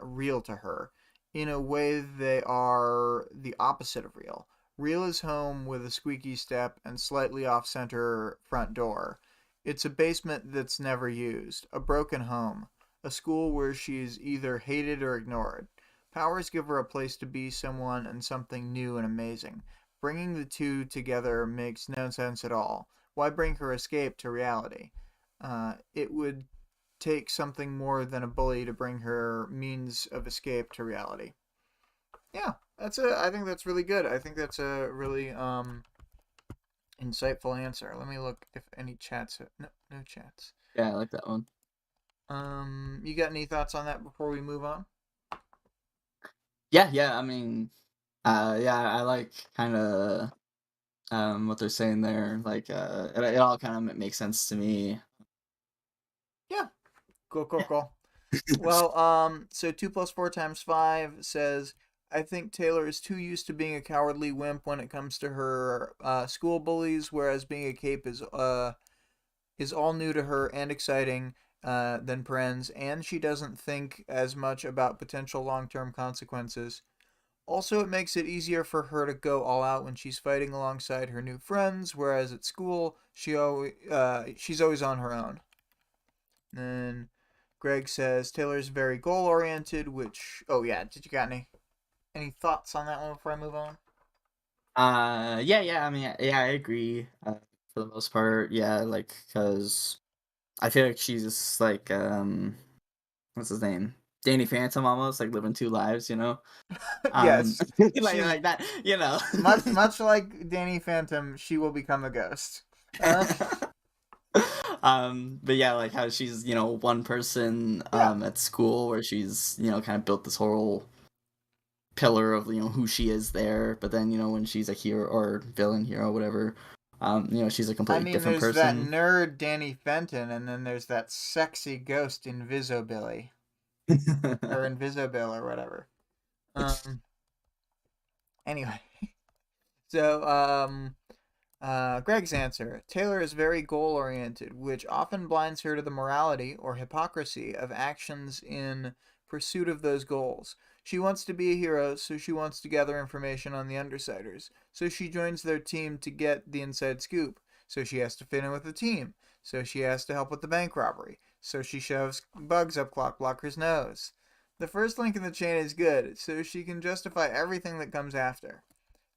Speaker 1: real to her. In a way, they are the opposite of real. Real is home with a squeaky step and slightly off center front door. It's a basement that's never used, a broken home, a school where she's either hated or ignored. Powers give her a place to be someone and something new and amazing. Bringing the two together makes no sense at all. Why bring her escape to reality? It would take something more than a bully to bring her means of escape to reality. Yeah, I think that's really good. I think that's a really insightful answer. Let me look if any chats. No chats.
Speaker 2: Yeah, I like that one.
Speaker 1: You got any thoughts on that before we move on?
Speaker 2: Yeah, yeah. I mean, yeah, I like kind of what they're saying there. Like, it all kind of makes sense to me.
Speaker 1: Yeah. Cool, cool,
Speaker 2: Yeah.
Speaker 1: cool. Well, so 2 + 4 × 5 says, I think Taylor is too used to being a cowardly wimp when it comes to her school bullies, whereas being a cape is all new to her and exciting than Pren's, and she doesn't think as much about potential long-term consequences. Also, it makes it easier for her to go all out when she's fighting alongside her new friends, whereas at school she's always on her own. And Greg says Taylor's very goal oriented, which yeah, did you got any thoughts on that one before I move on?
Speaker 2: Yeah, yeah. I mean, yeah, I agree. For the most part, yeah. Like, cause I feel like she's just like, what's his name? Danny Phantom, almost like living two lives, you know.
Speaker 1: Yes, she's
Speaker 2: Like that, you know.
Speaker 1: much like Danny Phantom. She will become a ghost. Uh,
Speaker 2: But yeah, like how she's, one person
Speaker 1: yeah,
Speaker 2: at school where she's, kind of built this whole pillar of, who she is there, but then, when she's a hero or villain hero, whatever, She's a
Speaker 1: I
Speaker 2: completely
Speaker 1: mean,
Speaker 2: different
Speaker 1: there's that
Speaker 2: person.
Speaker 1: nerd Danny Fenton, and then there's that sexy ghost Invisibilly or Invisibill or whatever. Um. Anyway, so Greg's answer: Taylor is very goal oriented, which often blinds her to the morality or hypocrisy of actions in pursuit of those goals. She wants to be a hero, so she wants to gather information on the Undersiders. So she joins their team to get the inside scoop. So she has to fit in with the team. So she has to help with the bank robbery. So she shoves bugs up Clockblocker's nose. The first link in the chain is good, so she can justify everything that comes after.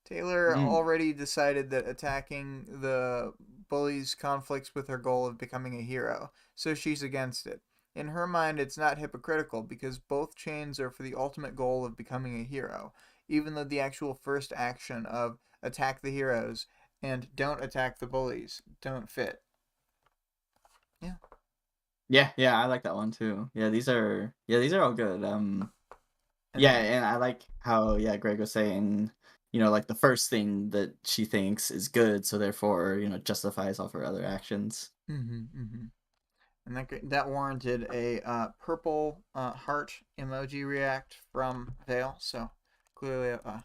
Speaker 1: Taylor
Speaker 2: Mm.
Speaker 1: already decided that attacking the bullies conflicts with her goal of becoming a hero, so she's against it. In her mind, it's not hypocritical because both chains are for the ultimate goal of becoming a hero, even though the actual first action of attack the heroes and don't attack the bullies don't fit. Yeah.
Speaker 2: Yeah, I like that one too. Yeah, these are all good.
Speaker 1: And
Speaker 2: Yeah,
Speaker 1: then,
Speaker 2: and I like how Greg was saying, like the first thing that she thinks is good, so therefore, justifies all of her other actions.
Speaker 1: mm-hmm. And that warranted a purple heart emoji react from Vale, so clearly a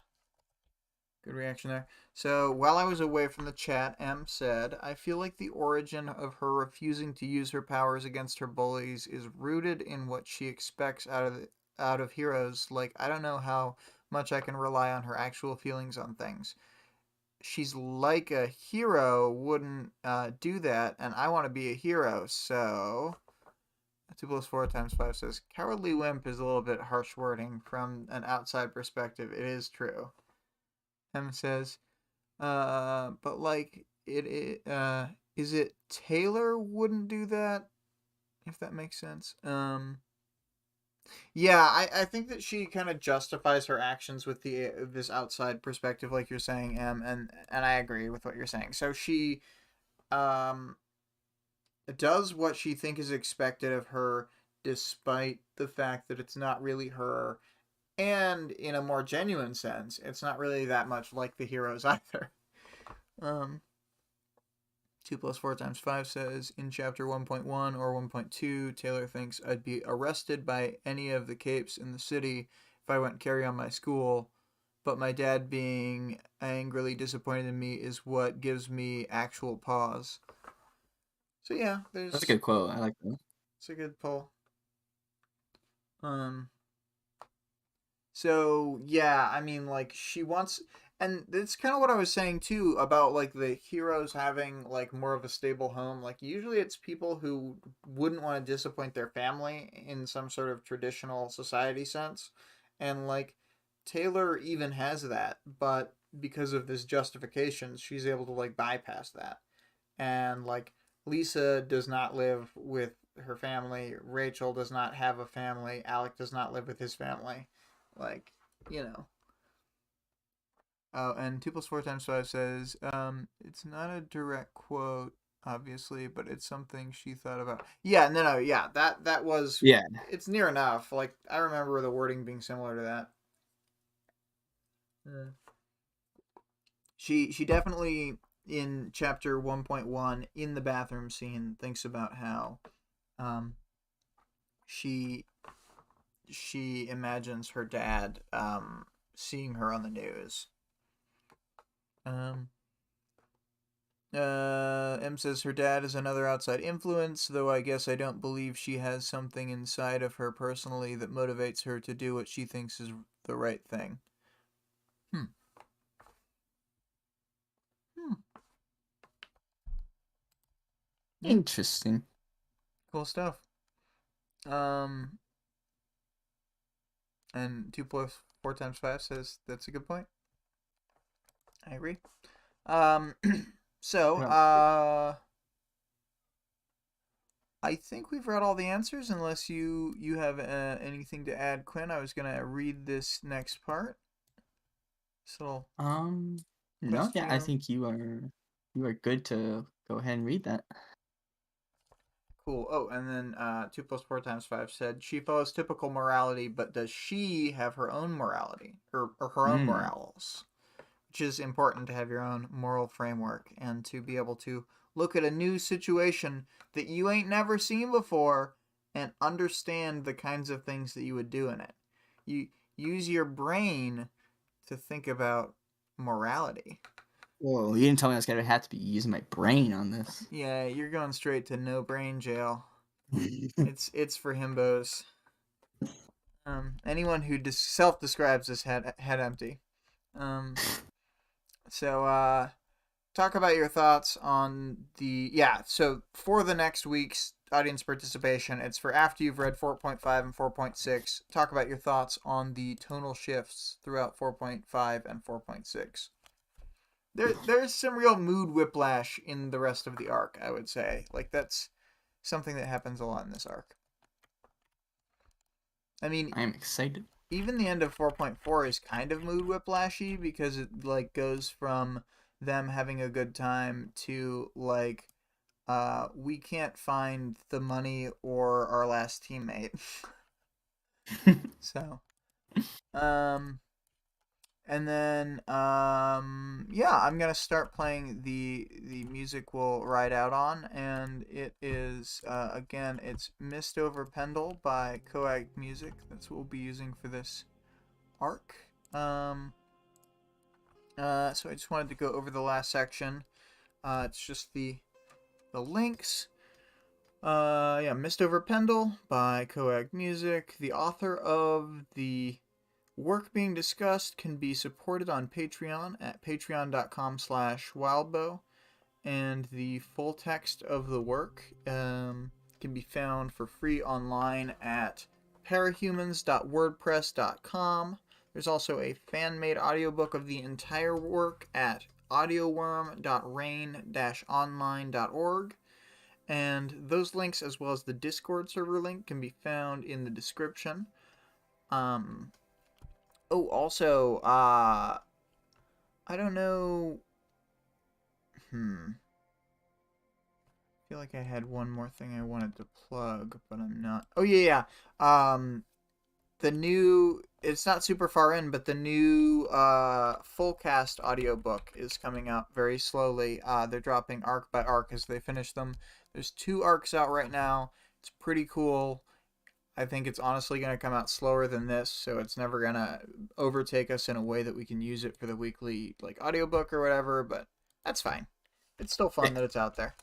Speaker 1: good reaction there. So while I was away from the chat, M said, I feel like the origin of her refusing to use her powers against her bullies is rooted in what she expects out of heroes. Like, I don't know how much I can rely on her actual feelings on things. She's like a hero wouldn't do that, and I want to be a hero, so 2 plus 4 times 5 says cowardly wimp is a little bit harsh wording from an outside perspective. It is true. M says, but like is it Taylor wouldn't do that? If that makes sense. Yeah, I think that she kind of justifies her actions with the this outside perspective, like you're saying, and I agree with what you're saying. So she um does what she think is expected of her, despite the fact that it's not really her, and in a more genuine sense, it's not really that much like the heroes either. Um, 2 plus 4 times 5 says in chapter 1.1 or 1.2, Taylor thinks I'd be arrested by any of the capes in the city if I went carry on my school, but my dad being angrily disappointed in me is what gives me actual pause. So yeah,
Speaker 2: That's a
Speaker 1: there's
Speaker 2: good quote. I like that.
Speaker 1: it's a good pull. Um, So yeah, I mean, like she wants, and it's kind of what I was saying too about like the heroes having like more of a stable home. Like usually it's people who wouldn't want to disappoint their family in some sort of traditional society sense, and like Taylor even has that, but because of this justification, she's able to like bypass that, and like Lisa does not live with her family. Rachel does not have a family. Alec does not live with his family. Like, you know. Oh, and 2 plus 4 times 5 says, it's not a direct quote, obviously, but it's something she thought about. Yeah, no, yeah, that was,
Speaker 2: Yeah.
Speaker 1: it's near enough. Like, I remember the wording being similar to that. Mm. She definitely in chapter 1.1 in the bathroom scene thinks about how um she she imagines her dad seeing her on the news. Um M says her dad is another outside influence, though I guess I don't believe she has something inside of her personally that motivates her to do what she thinks is the right thing. Hmm. Hmm. Yeah,
Speaker 2: Interesting.
Speaker 1: cool stuff. Um, and 2 plus 4 times 5 says that's a good point. I agree. Um, so,
Speaker 2: Yeah.
Speaker 1: I think we've read all the answers, unless you have anything to add, Quinn. I was gonna read this next part. This little
Speaker 2: Um, no, yeah, I
Speaker 1: questionnaire.
Speaker 2: think you are good to go ahead and read that.
Speaker 1: Cool. Oh, and then 2 plus 4 times 5 said she follows typical morality, but does she have her own morality or her own
Speaker 2: Mm.
Speaker 1: morals? is important to have your own moral framework and to be able to look at a new situation that you ain't never seen before and understand the kinds of things that you would do in it. You use your brain to think about morality.
Speaker 2: Whoa, you didn't tell me I was gonna have to be using my brain on this.
Speaker 1: Yeah, you're going straight to no brain jail. It's for himbos. Anyone who self describes as head empty. Um, so talk about your thoughts on the So for the next week's audience participation, it's for after you've read 4.5 and 4.6. Talk about your thoughts on the tonal shifts throughout 4.5 and 4.6. There's some real mood whiplash in the rest of the arc, I would say. Like that's something that happens a lot in this arc. I mean,
Speaker 2: I'm excited.
Speaker 1: even the end of 4.4 is kind of mood whiplashy because it like goes from them having a good time to like we can't find the money or our last teammate. So and then yeah, I'm gonna start playing the music we'll ride out on, and it is again it's Mist Over Pendle by CO.AG Music. That's what we'll be using for this arc. So I just wanted to go over the last section. It's just the links. Yeah, Mist Over Pendle by CO.AG Music. The author of the work being discussed can be supported on Patreon at patreon.com/wildbow, and the full text of the work can be found for free online at parahumans.wordpress.com. There's also a fan-made audiobook of the entire work at audioworm.rain-online.org. And those links, as well as the Discord server link, can be found in the description. Also, I don't know. I feel like I had one more thing I wanted to plug, but I'm not. Oh yeah, yeah. The new. It's not super far in, but the new full cast audiobook is coming out very slowly. They're dropping arc by arc as they finish them. There's 2 arcs out right now. It's pretty cool. I think it's honestly going to come out slower than this, so it's never going to overtake us in a way that we can use it for the weekly like audiobook or whatever, but that's fine. It's still fun that it's out there.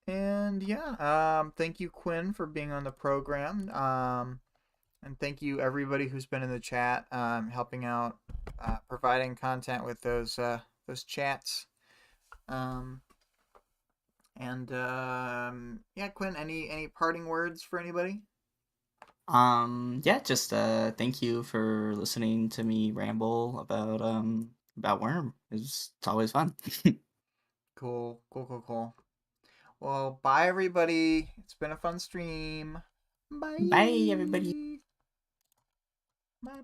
Speaker 1: And yeah, thank you Quinn for being on the program. And thank you everybody who's been in the chat, helping out, providing content with those chats. Yeah, Quinn, any parting words for anybody?
Speaker 2: Yeah, just thank you for listening to me ramble about Worm. It's always fun.
Speaker 1: Cool. Well, bye everybody. It's been a fun stream. Bye.
Speaker 2: Bye everybody.
Speaker 1: Bye.